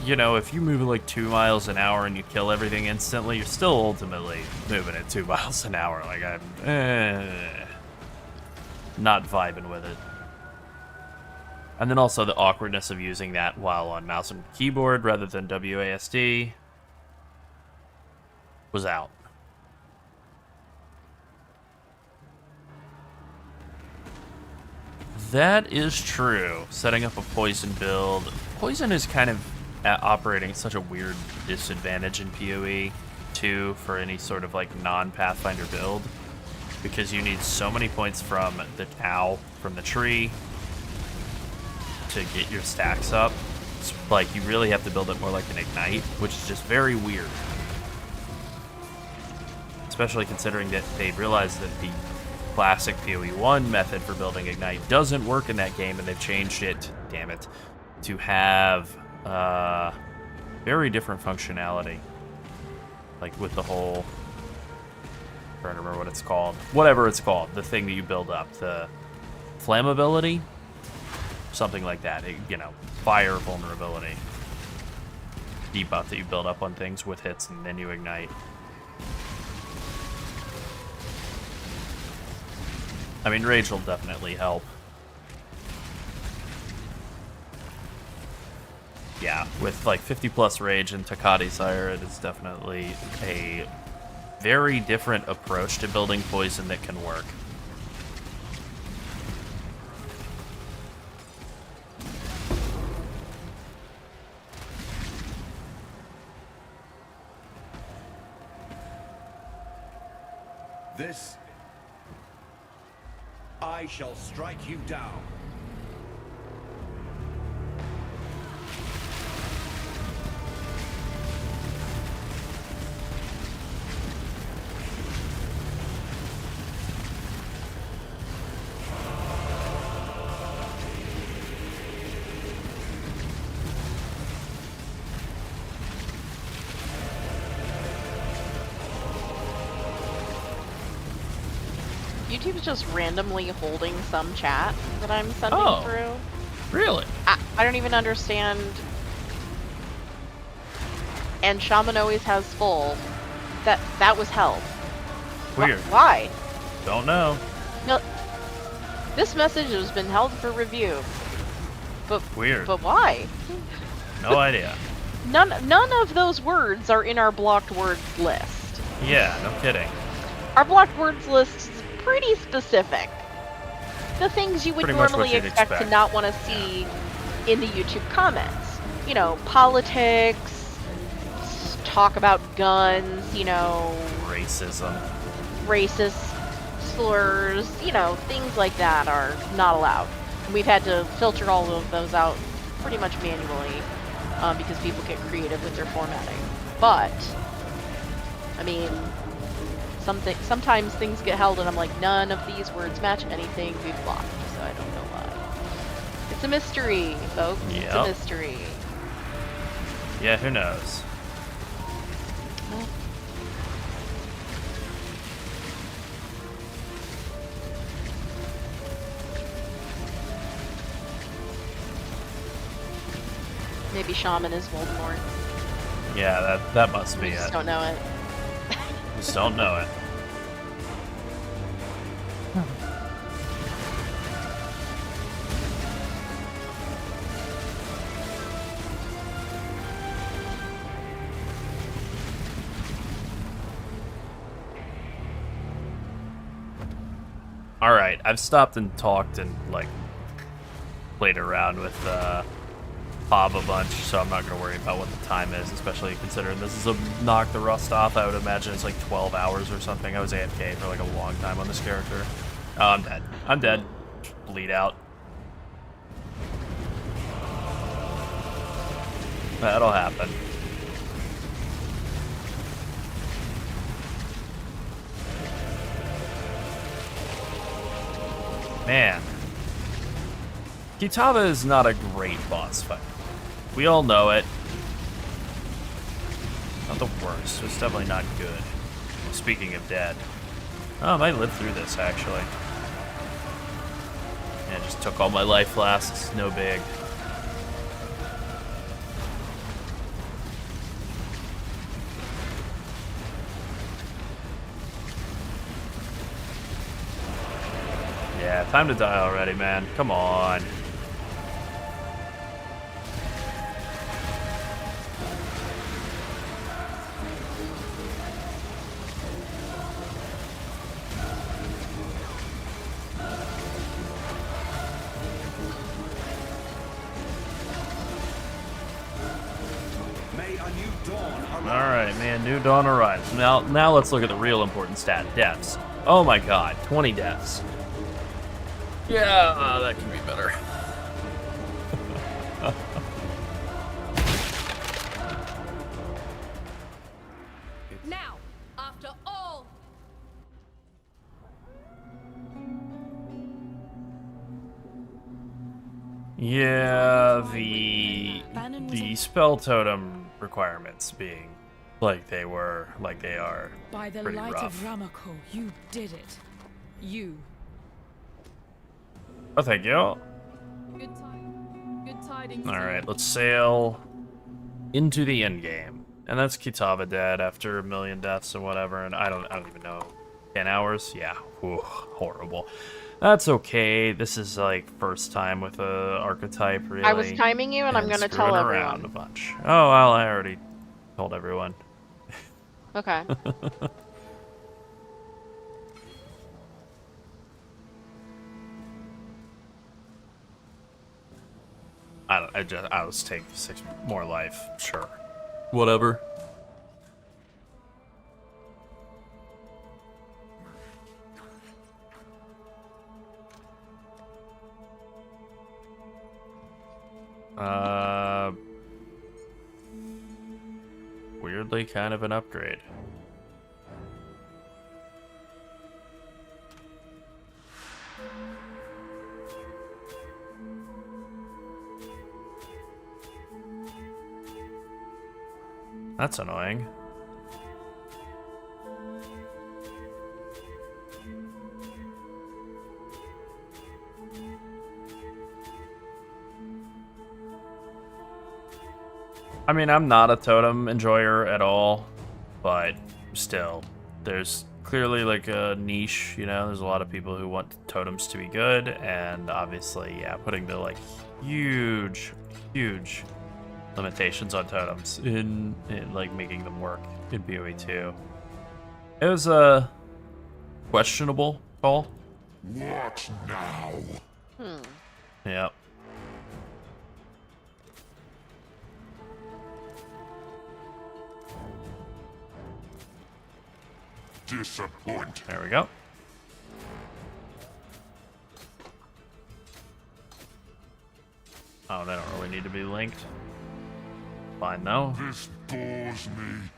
you know, if you move at like 2 miles an hour and you kill everything instantly, you're still ultimately moving at 2 miles an hour. Like, I'm not vibing with it. And then also the awkwardness of using that while on mouse and keyboard rather than WASD was out. That is true. Setting up a poison build. Poison is kind of operating such a weird disadvantage in PoE, too, for any sort of like non-Pathfinder build. Because you need so many points from the from the tree to get your stacks up. It's like you really have to build it more like an Ignite, which is just very weird. Especially considering that they realized that the classic PoE1 method for building Ignite doesn't work in that game, and they've changed it, damn it, to have very different functionality. Like with the whole, I'm trying to remember what it's called. Whatever it's called, the thing that you build up, the flammability, something like that. You know, fire vulnerability. Debuff that you build up on things with hits and then you ignite. I mean, rage will definitely help. Yeah, with like 50 plus rage and Takati Sire, it is definitely a very different approach to building poison that can work. This... I shall strike you down. YouTube's just randomly holding some chat that I'm sending through. Really? I don't even understand. And Shaman always has full. That was held. Weird. Why? Don't know. No. This message has been held for review. But Weird. But why? No idea. None of those words are in our blocked words list. Yeah, no kidding. Our blocked words list is pretty specific. The things you would Pretty much what normally you'd expect to not want to see in the YouTube comments. You know, politics, talk about guns, you know, Racism. racist slurs, you know, things like that are not allowed. And we've had to filter all of those out pretty much manually because people get creative with their formatting. But, I mean, sometimes things get held and I'm like, none of these words match anything we've blocked, so I don't know why. It's a mystery, folks. Yep. It's a mystery. Yeah, who knows? Maybe Shaman is Voldemort. Yeah, that must be We just it. don't know it. Just don't know it. Alright, I've stopped and talked and, like, played around with, Bob a bunch, so I'm not going to worry about what the time is, especially considering this is a knock the rust off. I would imagine it's like 12 hours or something. I was AFK for like a long time on this character. Oh, I'm dead. I'm dead. Just bleed out. That'll happen. Man. Kitava is not a great boss fight. We all know it. Not the worst. It's definitely not good. Speaking of dead. Oh, I might live through this, actually. Yeah, just took all my life flasks. No big. Yeah, time to die already, man. Come on. May a new dawn arrive. Alright, man, new dawn arrives. Now let's look at the real important stat, deaths. Oh my god, 20 deaths. Yeah, that can be better. Now, after all. Yeah, the spell totem requirements being like they are By the pretty light rough. of Ramako, you did it. You. Oh, thank you. Good tidings. All right, let's sail into the end game, and that's Kitava dead after 1 million deaths or whatever, and I don't even know. 10 hours? Yeah. Ooh, horrible. That's okay. This is like first time with a archetype, really. I was timing you, and I'm gonna tell screwing around a everyone. bunch. Oh well, I already told everyone. Okay. I'll just take 6 more life. Sure. Whatever. Weirdly kind of an upgrade. That's annoying. I mean, I'm not a totem enjoyer at all, but still, there's clearly like a niche, you know, there's a lot of people who want totems to be good, and obviously, yeah, putting the like huge limitations on totems in like making them work in PoE 2. It was a questionable call. What now? Yep. Disappoint. There we go. Oh, they don't really need to be linked. Fine though. This bores me.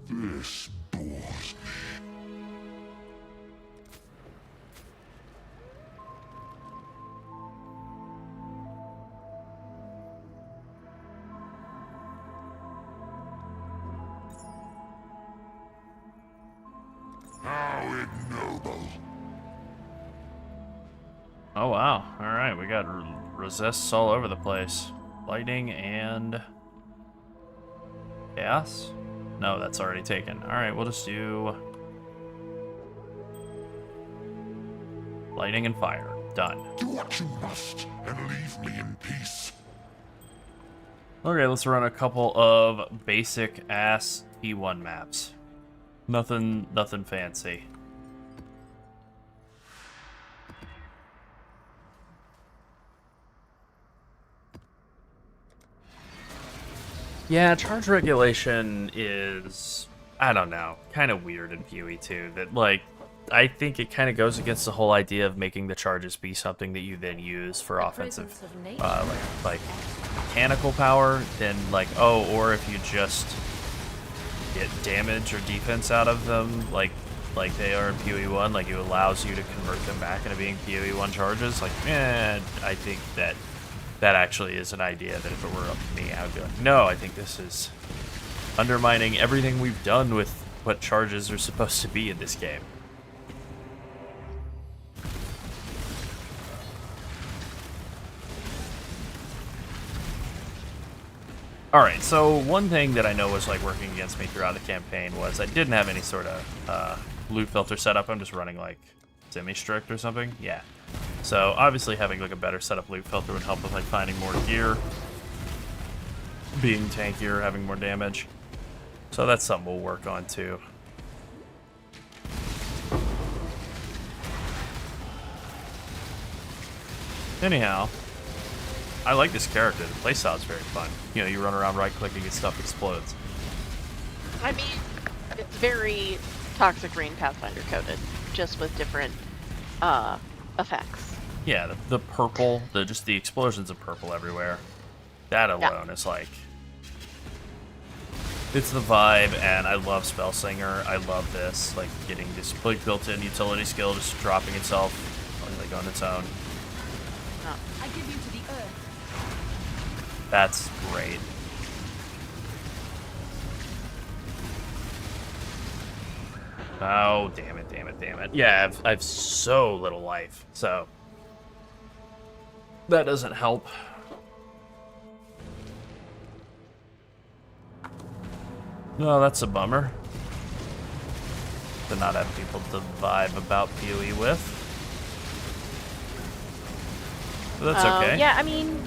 This bores me. How ignoble. Oh wow. Alright, we got resists all over the place. Lightning and chaos? No, that's already taken. Alright, we'll just do lightning and fire. Done. Do what you must and leave me in peace. Okay, let's run a couple of basic ass T1 maps. Nothing fancy. Yeah, charge regulation is, I don't know, kind of weird in PoE 2. That, like, I think it kind of goes against the whole idea of making the charges be something that you then use for offensive, presence of nature. like mechanical power. Then, like, oh, or if you just get damage or defense out of them, like they are in PoE 1, like it allows you to convert them back into being PoE 1 charges. Like, I think that That actually is an idea that if it were up to me, I would be like, no, I think this is undermining everything we've done with what charges are supposed to be in this game. Alright, so one thing that I know was like working against me throughout the campaign was I didn't have any sort of loot filter set up. I'm just running like semi-strict or something. Yeah. So obviously having like a better setup loot filter would help with like finding more gear, being tankier, having more damage. So that's something we'll work on too. Anyhow, I like this character. The playstyle is very fun. You know, you run around right-clicking and stuff explodes. I mean, it's very Toxic Rain Pathfinder coded, just with different effects. Yeah, the purple, just the explosions of purple everywhere. That alone is like, it's the vibe, and I love Spellslinger. I love this, like getting this like built-in utility skill just dropping itself like on its own. I give you to the earth. That's great. Oh, damn it, damn it, damn it. Yeah, I've so little life, so that doesn't help. No, that's a bummer. To not have people to vibe about PoE with. But that's okay. Yeah, I mean,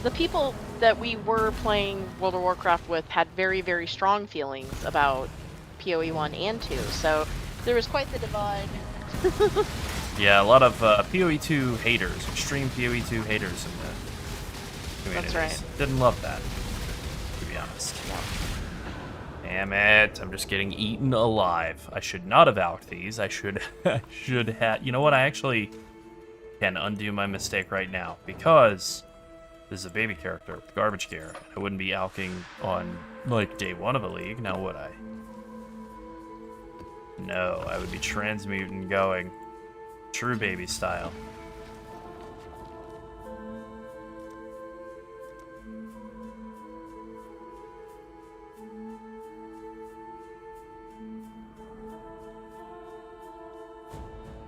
the people that we were playing World of Warcraft with had very, very strong feelings about PoE 1 and 2, so there was quite the divide. Yeah, a lot of PoE 2 haters, extreme PoE 2 haters in the communities. That's right. Didn't love that, to be honest. Yeah. Damn it, I'm just getting eaten alive. I should not have alked these. I should have... You know what, I actually can undo my mistake right now, because this is a baby character with garbage gear. I wouldn't be alking on, like, day 1 of a league, now would I? No, I would be transmuting going true baby style.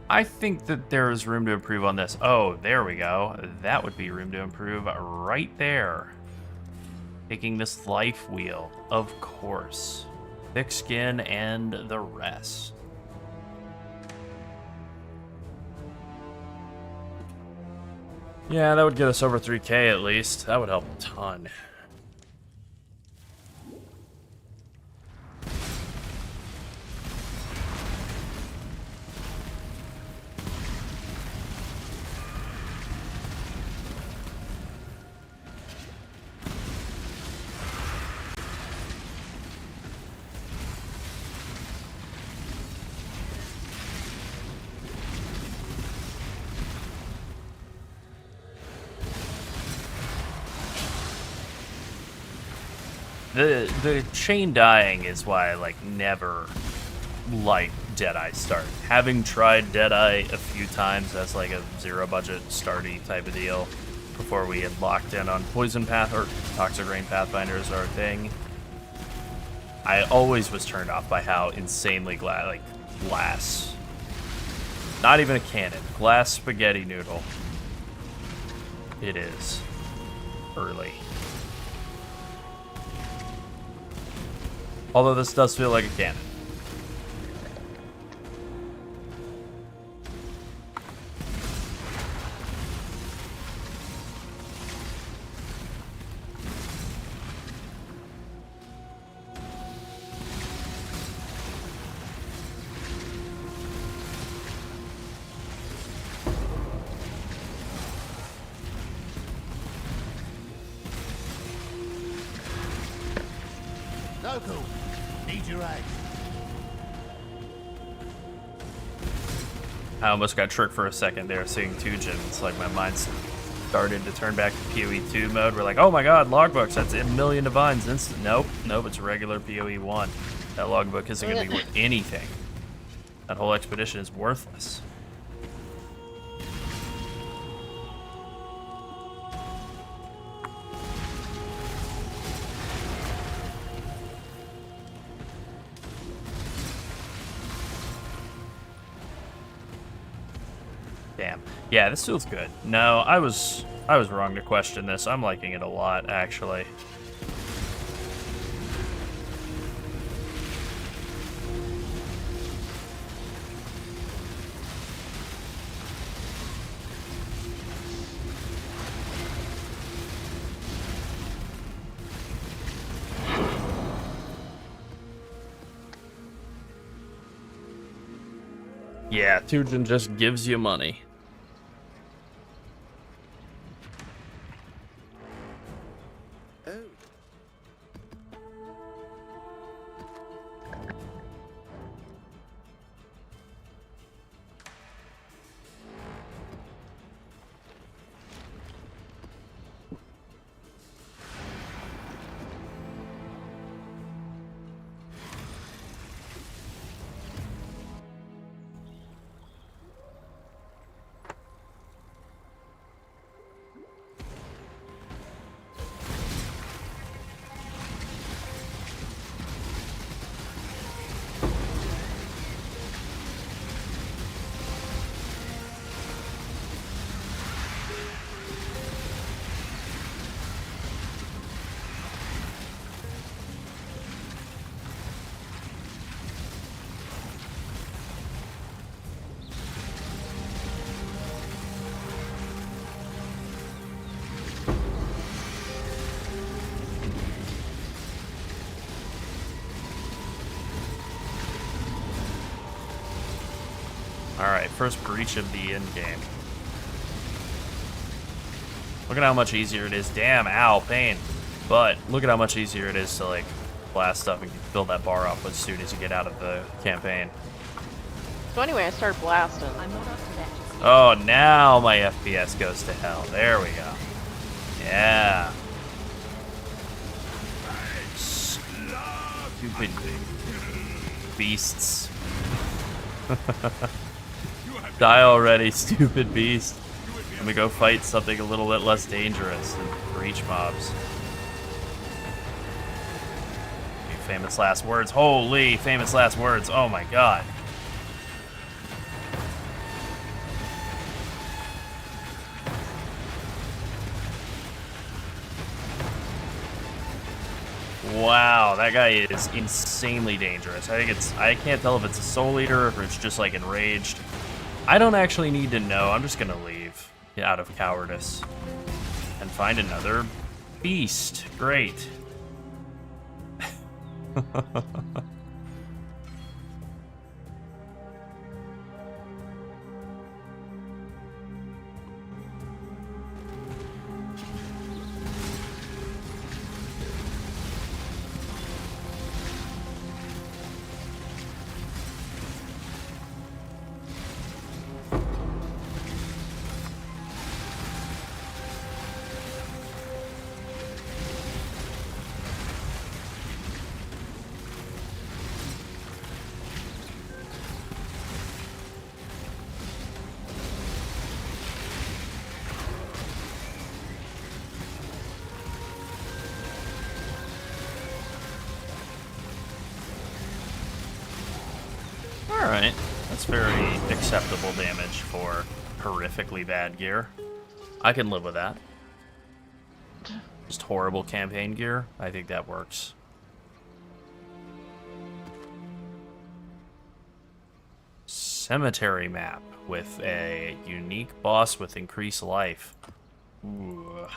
I think that there is room to improve on this. Oh, there we go. That would be room to improve right there. Taking this life wheel, of course. Thick skin and the rest. Yeah, that would get us over 3K at least. That would help a ton. The chain dying is why I like never liked Deadeye start. Having tried Deadeye a few times as like a zero budget starty type of deal before we had locked in on Poison Path or Toxic Rain Pathfinder as our thing, I always was turned off by how insanely glass, not even a cannon, glass spaghetti noodle it is early. Although this does feel like a cannon. Local, need your aid. I almost got tricked for a second there seeing two gens. Like my mind started to turn back to PoE 2 mode. We're like, oh my god, logbooks, that's a million divines instant. Nope, it's regular PoE 1. That logbook isn't going to be worth anything. That whole expedition is worthless. Damn. Yeah, this feels good. No, I was wrong to question this. I'm liking it a lot, actually. Yeah, Tujin just gives you money. Alright, first breach of the end game. Look at how much easier it is. Damn, ow, pain. But look at how much easier it is to like blast stuff and build that bar up as soon as you get out of the campaign. So anyway, I started blasting. I'm not up to that just yet. Oh, now my FPS goes to hell. There we go. Yeah. Stupid beasts. Die already, stupid beast. Let me go fight something a little bit less dangerous than breach mobs. Famous last words. Holy, famous last words. Oh my god. Wow, that guy is insanely dangerous. I can't tell if it's a soul eater or if it's just like enraged. I don't actually need to know. I'm just gonna leave out of cowardice and find another beast. Great. Alright, that's very acceptable damage for horrifically bad gear. I can live with that. Just horrible campaign gear, I think that works. Cemetery map with a unique boss with increased life. Ooh.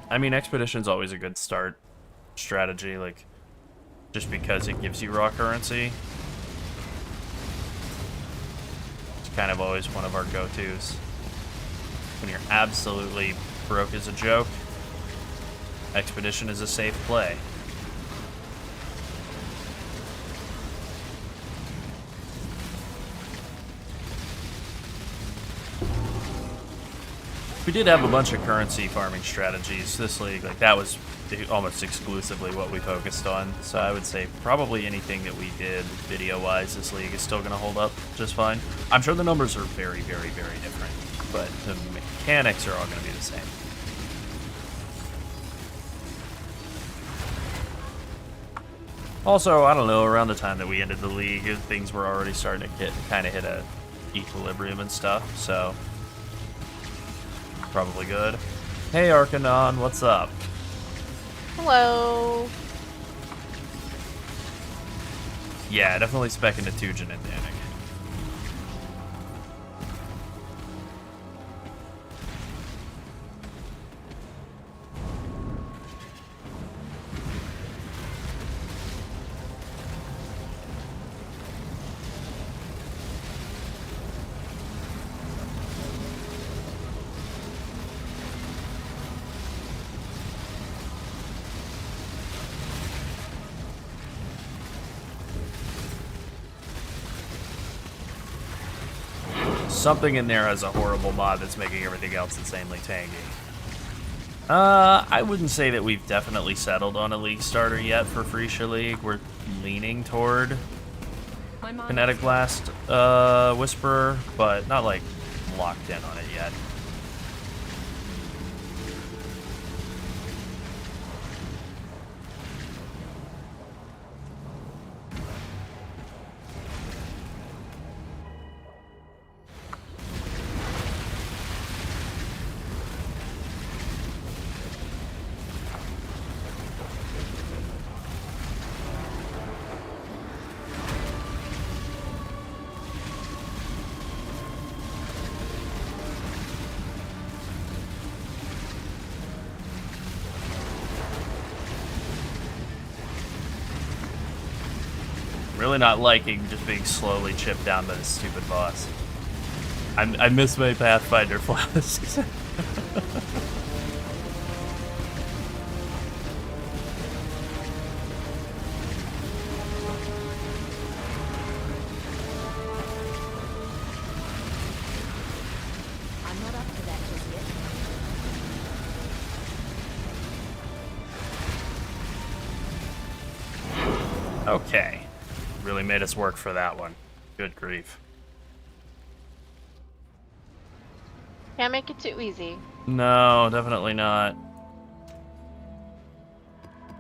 I mean, Expedition's always a good start strategy, like, just because it gives you raw currency. It's kind of always one of our go-tos. When you're absolutely broke as a joke, Expedition is a safe play. We did have a bunch of currency farming strategies this league. Like, that was almost exclusively what we focused on. So I would say probably anything that we did video-wise this league is still going to hold up just fine. I'm sure the numbers are very, very, very different, but the mechanics are all going to be the same. Also, I don't know, around the time that we ended the league, things were already starting to kind of hit a equilibrium and stuff, so probably good. Hey Arcanon, what's up? Hello. Yeah, definitely spec into Tujin and Danik. Something in there has a horrible mod that's making everything else insanely tanky. I wouldn't say that we've definitely settled on a league starter yet for PHRECIA League. We're leaning toward Kinetic Blast Whisperer, but not like locked in on it yet. Really not liking just being slowly chipped down by this stupid boss. I miss my Pathfinder flasks. I'm not up to that just yet. Okay. Really made us work for that one. Good grief. Can't make it too easy. No, definitely not.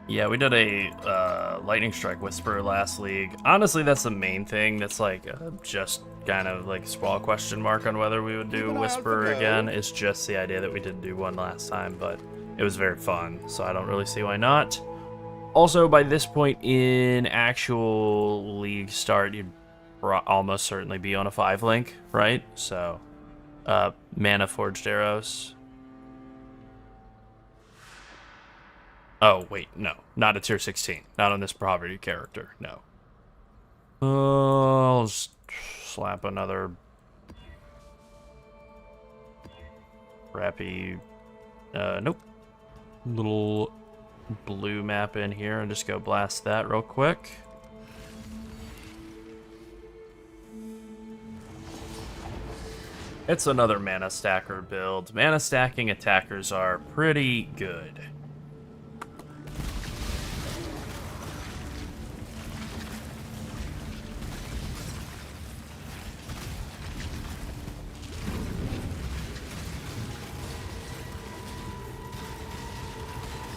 Yeah, we did a Lightning Strike Whisperer last league. Honestly, that's the main thing. That's like just kind of like a small question mark on whether we would do Whisperer again. It's just the idea that we did do one last time, but it was very fun, so I don't really see why not. Also, by this point in actual league start, you'd almost certainly be on a 5-link, right? So, Mana Forged Arrows. Oh, wait, no. Not a tier 16. Not on this property character, no. I'll just slap another crappy, nope. Little blue map in here and just go blast that real quick. It's another mana stacker build. Mana stacking attackers are pretty good.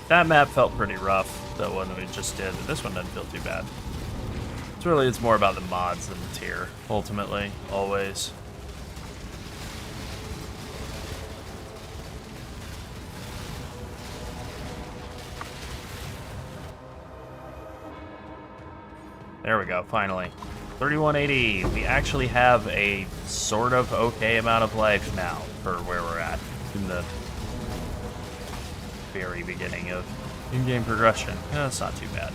That map felt pretty rough, the one that we just did, but this one doesn't feel too bad. It's more about the mods than the tier, ultimately, always. There we go, finally. 3180. We actually have a sort of okay amount of life now for where we're at in the very beginning of in-game progression. That's not too bad.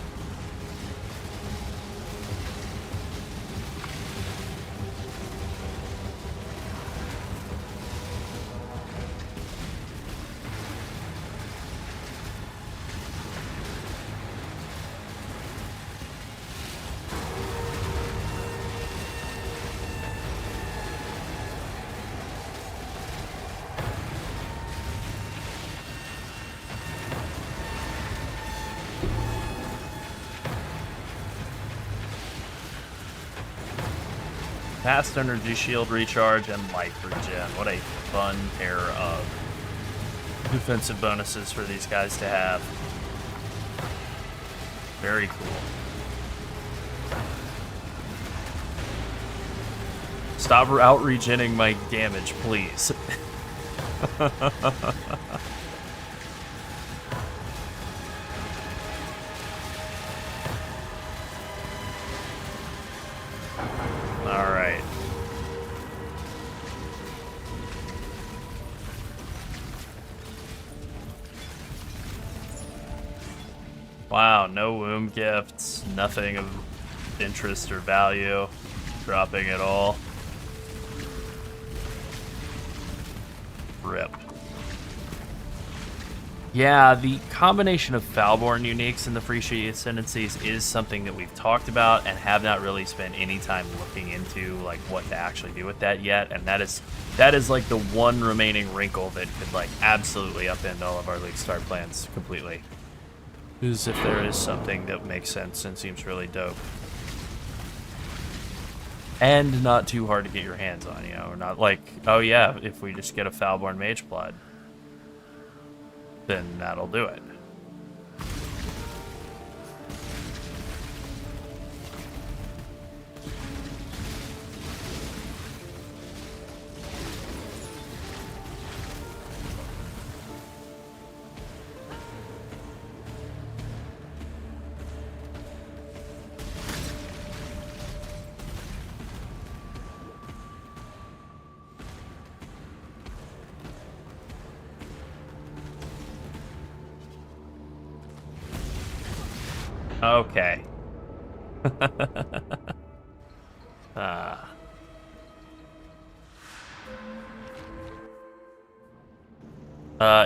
Fast energy shield recharge and life regen. What a fun pair of defensive bonuses for these guys to have. Very cool. Stop outregening my damage, please. Alright. Wow, no womb gifts, nothing of interest or value, dropping at all. Rip. Yeah, the combination of Falborn uniques and the PHRECIA ascendancies is something that we've talked about and have not really spent any time looking into, like, what to actually do with that yet, and that is like the one remaining wrinkle that could, like, absolutely upend all of our League start plans completely. Is if there is something that makes sense and seems really dope. And not too hard to get your hands on, you know, or not like, oh yeah, if we just get a Falborn Mage Blood, then that'll do it. Okay.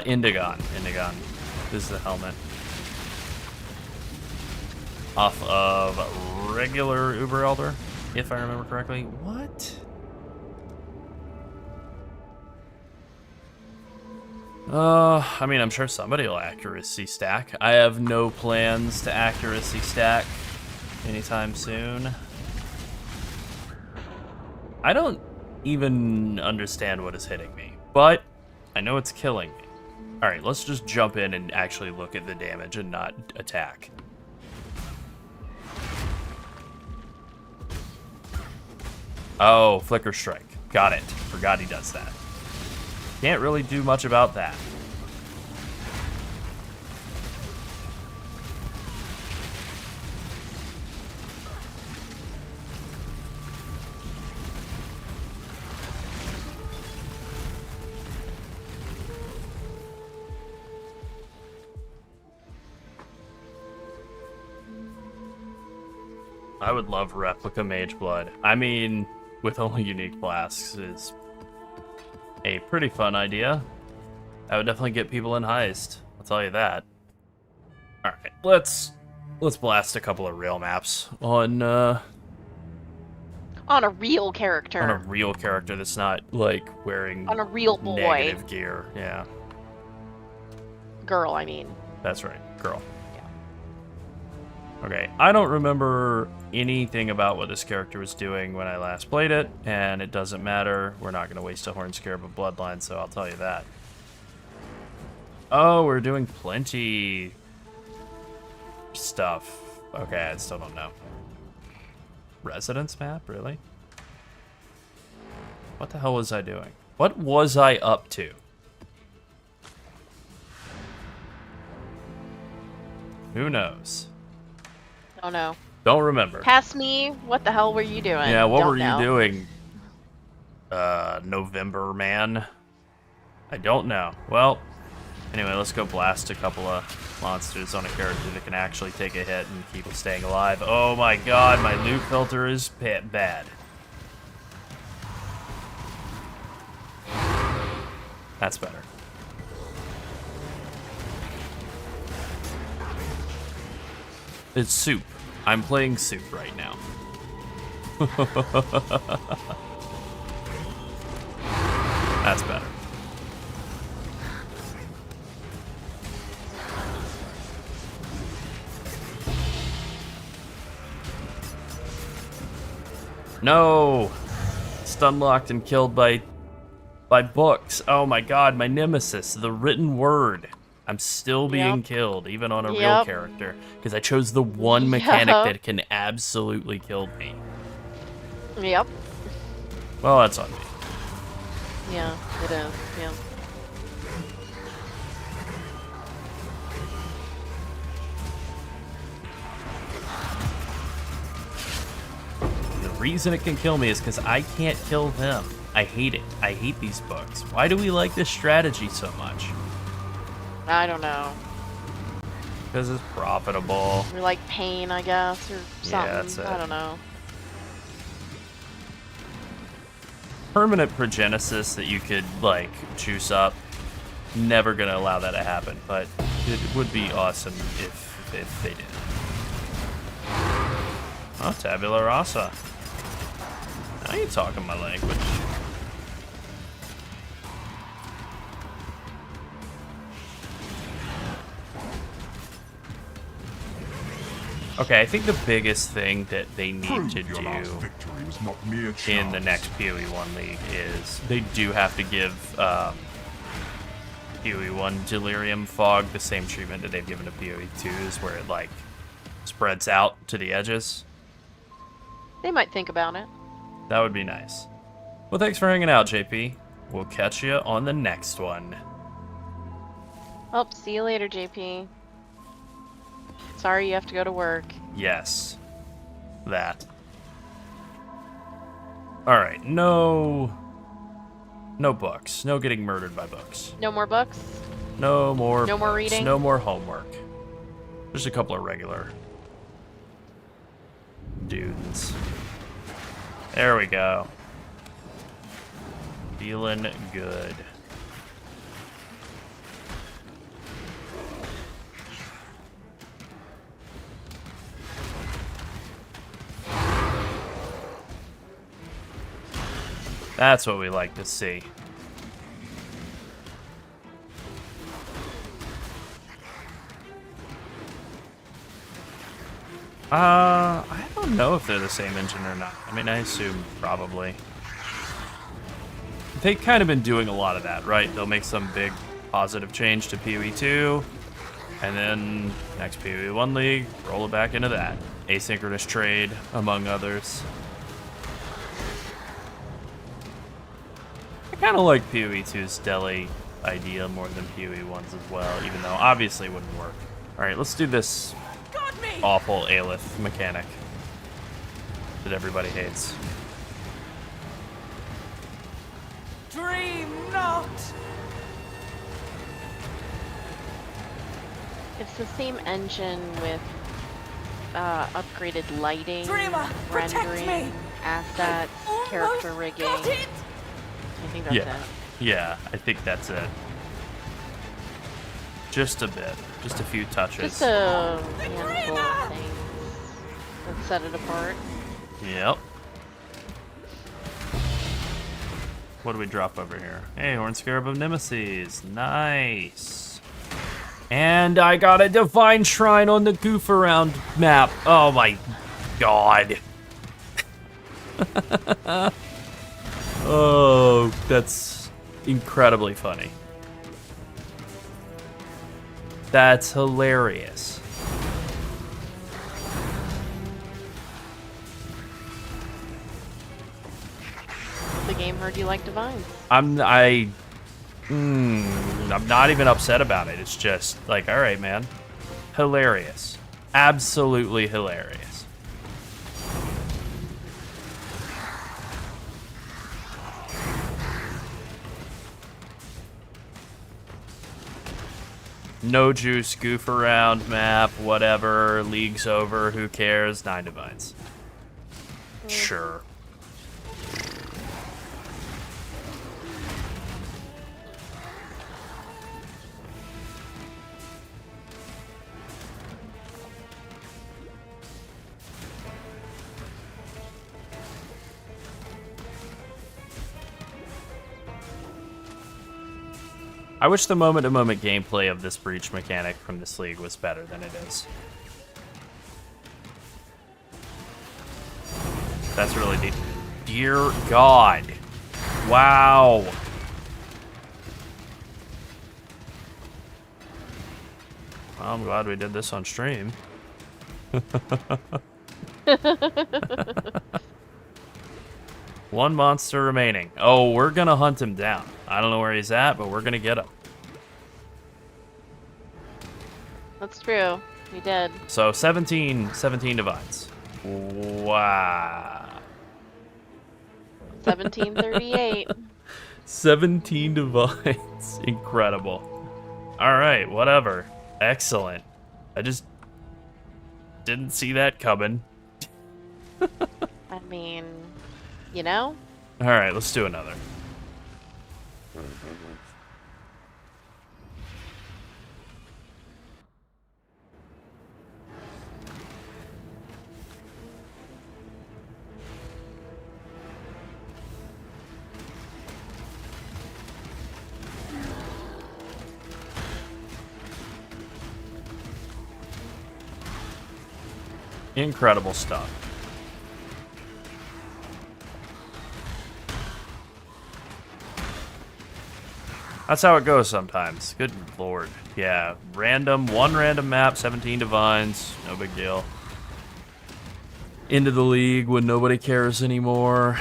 Indigon. This is the helmet. Off of regular Uber Elder, if I remember correctly. What? I mean, I'm sure somebody will accuracy stack. I have no plans to accuracy stack anytime soon. I don't even understand what is hitting me, but I know it's killing me. Alright, let's just jump in and actually look at the damage and not attack. Oh, Flicker Strike. Got it. Forgot he does that. Can't really do much about that. I would love Replica Mage Blood. I mean, with only unique flasks is a pretty fun idea. I would definitely get people in heist. I'll tell you that. All right, let's blast a couple of real maps on a real character. On a real character that's not like wearing on a real boy. Negative gear. Yeah. Girl, I mean. That's right, girl. Okay, I don't remember anything about what this character was doing when I last played it, and it doesn't matter. We're not going to waste a Horn Scarab of Bloodline, so I'll tell you that. Oh, we're doing plenty stuff. Okay, I still don't know. Residence map, really? What the hell was I doing? What was I up to? Who knows? Don't know. Don't remember. Past me, what the hell were you doing? Yeah, what Don't were know. you doing, November man? I don't know. Well, anyway, let's go blast a couple of monsters on a character that can actually take a hit and keep it staying alive. Oh my god, my loot filter is bad. That's better. It's soup. I'm playing soup right now. That's better. No! Stun locked and killed by books. Oh my god, my nemesis, the written word. I'm still being killed, even on a real character, because I chose the one mechanic that can absolutely kill me. Yep. Well, that's on me. Yeah, it is. Yeah. The reason it can kill me is because I can't kill them. I hate it. I hate these books. Why do we like this strategy so much? I don't know. Because it's profitable. We like pain, I guess, or something. that's it. I don't know. Permanent progenesis that you could, like, juice up. Never gonna allow that to happen, but it would be awesome if they did. Oh, tabula rasa. Now you're talking my language. Okay, I think the biggest thing that they need to Your last do victory was not mere in the chance. next PoE1 League is they do have to give PoE1 Delirium Fog the same treatment that they've given to PoE2s, where it, like, spreads out to the edges. They might think about it. That would be nice. Well, thanks for hanging out, JP. We'll catch you on the next one. Oh, see you later, JP. Sorry you have to go to work. Yes. That. Alright, no books. No getting murdered by books. No more books? No more No more books. reading? No more homework. Just a couple of regular dudes. There we go. Feeling good. That's what we like to see. I don't know if they're the same engine or not. I mean, I assume probably. They've kind of been doing a lot of that, right? They'll make some big positive change to PoE2, and then next PoE1 League, roll it back into that. Asynchronous trade, among others. I kind of like PoE2's deli idea more than PoE1's as well, even though obviously it wouldn't work. Alright, let's do this awful Aelith mechanic that everybody hates. Dream not! It's the same engine with upgraded lighting, Dreamer, protect rendering, me! assets, character rigging. Got it! I think that's Yeah. it. Yeah, I think that's it. Just a bit. Just a few touches. Just a handful of things that set it apart. Yep. What do we drop over here? Hey, Horn Scarab of Nemesis. Nice. And I got a Divine Shrine on the Goof Around map. Oh my god. Oh, that's incredibly funny. That's hilarious. The game heard you like Divines. I'm not even upset about it. It's just like, all right, man. Hilarious. Absolutely hilarious. No juice, goof around map, whatever, league's over, who cares? 9 divines. Sure. I wish the moment-to-moment gameplay of this breach mechanic from this league was better than it is. That's really deep. Dear God. Wow. Well, I'm glad we did this on stream. One monster remaining. Oh, we're gonna hunt him down. I don't know where he's at, but we're gonna get him. That's true. We did. So 17 divines. Wow. 1738. 17 divines. Incredible. Alright, whatever. Excellent. I just didn't see that coming. I mean, you know? Alright, let's do another. Incredible stuff. That's how it goes sometimes. Good lord. Yeah, one random map, 17 divines, no big deal. Into the league when nobody cares anymore.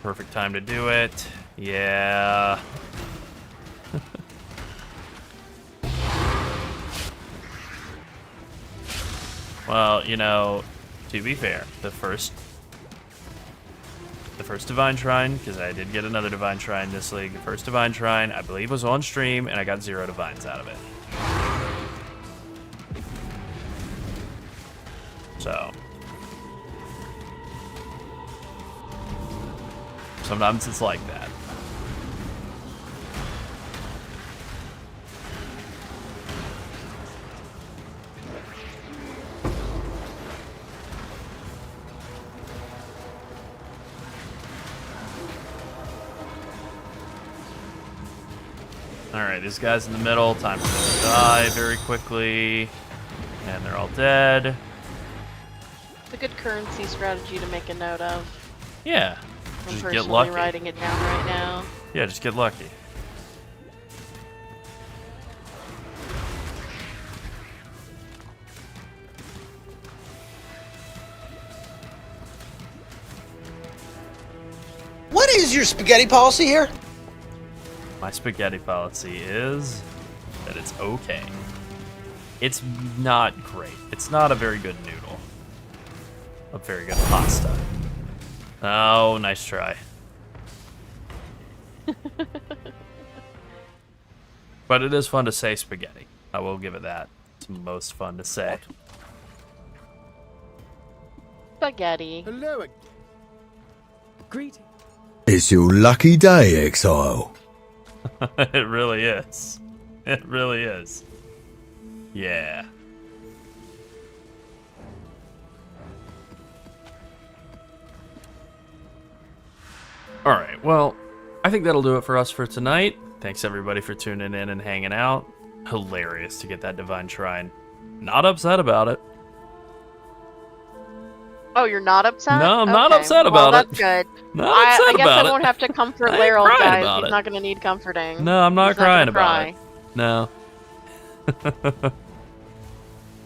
Perfect time to do it. Yeah. Well, you know, to be fair, the first Divine Shrine, because I did get another Divine Shrine this league, the first Divine Shrine, I believe, was on stream, and I got 0 Divines out of it. So. Sometimes it's like that. Alright, these guys in the middle, time for them to die very quickly. And they're all dead. It's a good currency strategy to make a note of. Yeah. I'm Just personally get lucky. writing it down right now. Yeah, just get lucky. What is your spaghetti policy here? My spaghetti policy is that it's okay. It's not great. It's not a very good noodle. A very good pasta. Oh, nice try. But it is fun to say spaghetti. I will give it that. It's most fun to say. Spaghetti. Hello. Greetings. It's your lucky day, Exile. It really is. It really is. Yeah. Alright, well, I think that'll do it for us for tonight. Thanks everybody for tuning in and hanging out. Hilarious to get that Divine Shrine. Not upset about it. Oh, you're not upset? No, I'm not Okay, upset well, about that's it. good. Not I upset guess about I it. won't have to comfort I ain't Laryl, crying guys. about He's it. not going to need comforting. No, I'm not He's crying gonna about it. cry. No.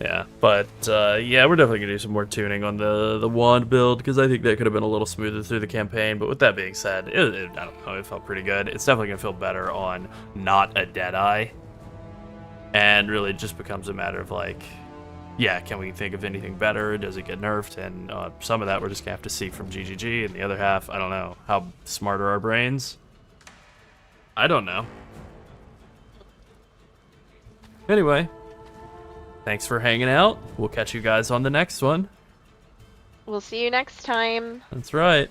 Yeah, but yeah, we're definitely gonna do some more tuning on the wand build because I think that could have been a little smoother through the campaign. But with that being said, I don't know, it felt pretty good. It's definitely gonna feel better on not a Deadeye, and really it just becomes a matter of like, yeah, can we think of anything better? Does it get nerfed? And some of that we're just gonna have to see from GGG, and the other half, I don't know. How smart are our brains? I don't know. Anyway. Thanks for hanging out. We'll catch you guys on the next one. We'll see you next time. That's right.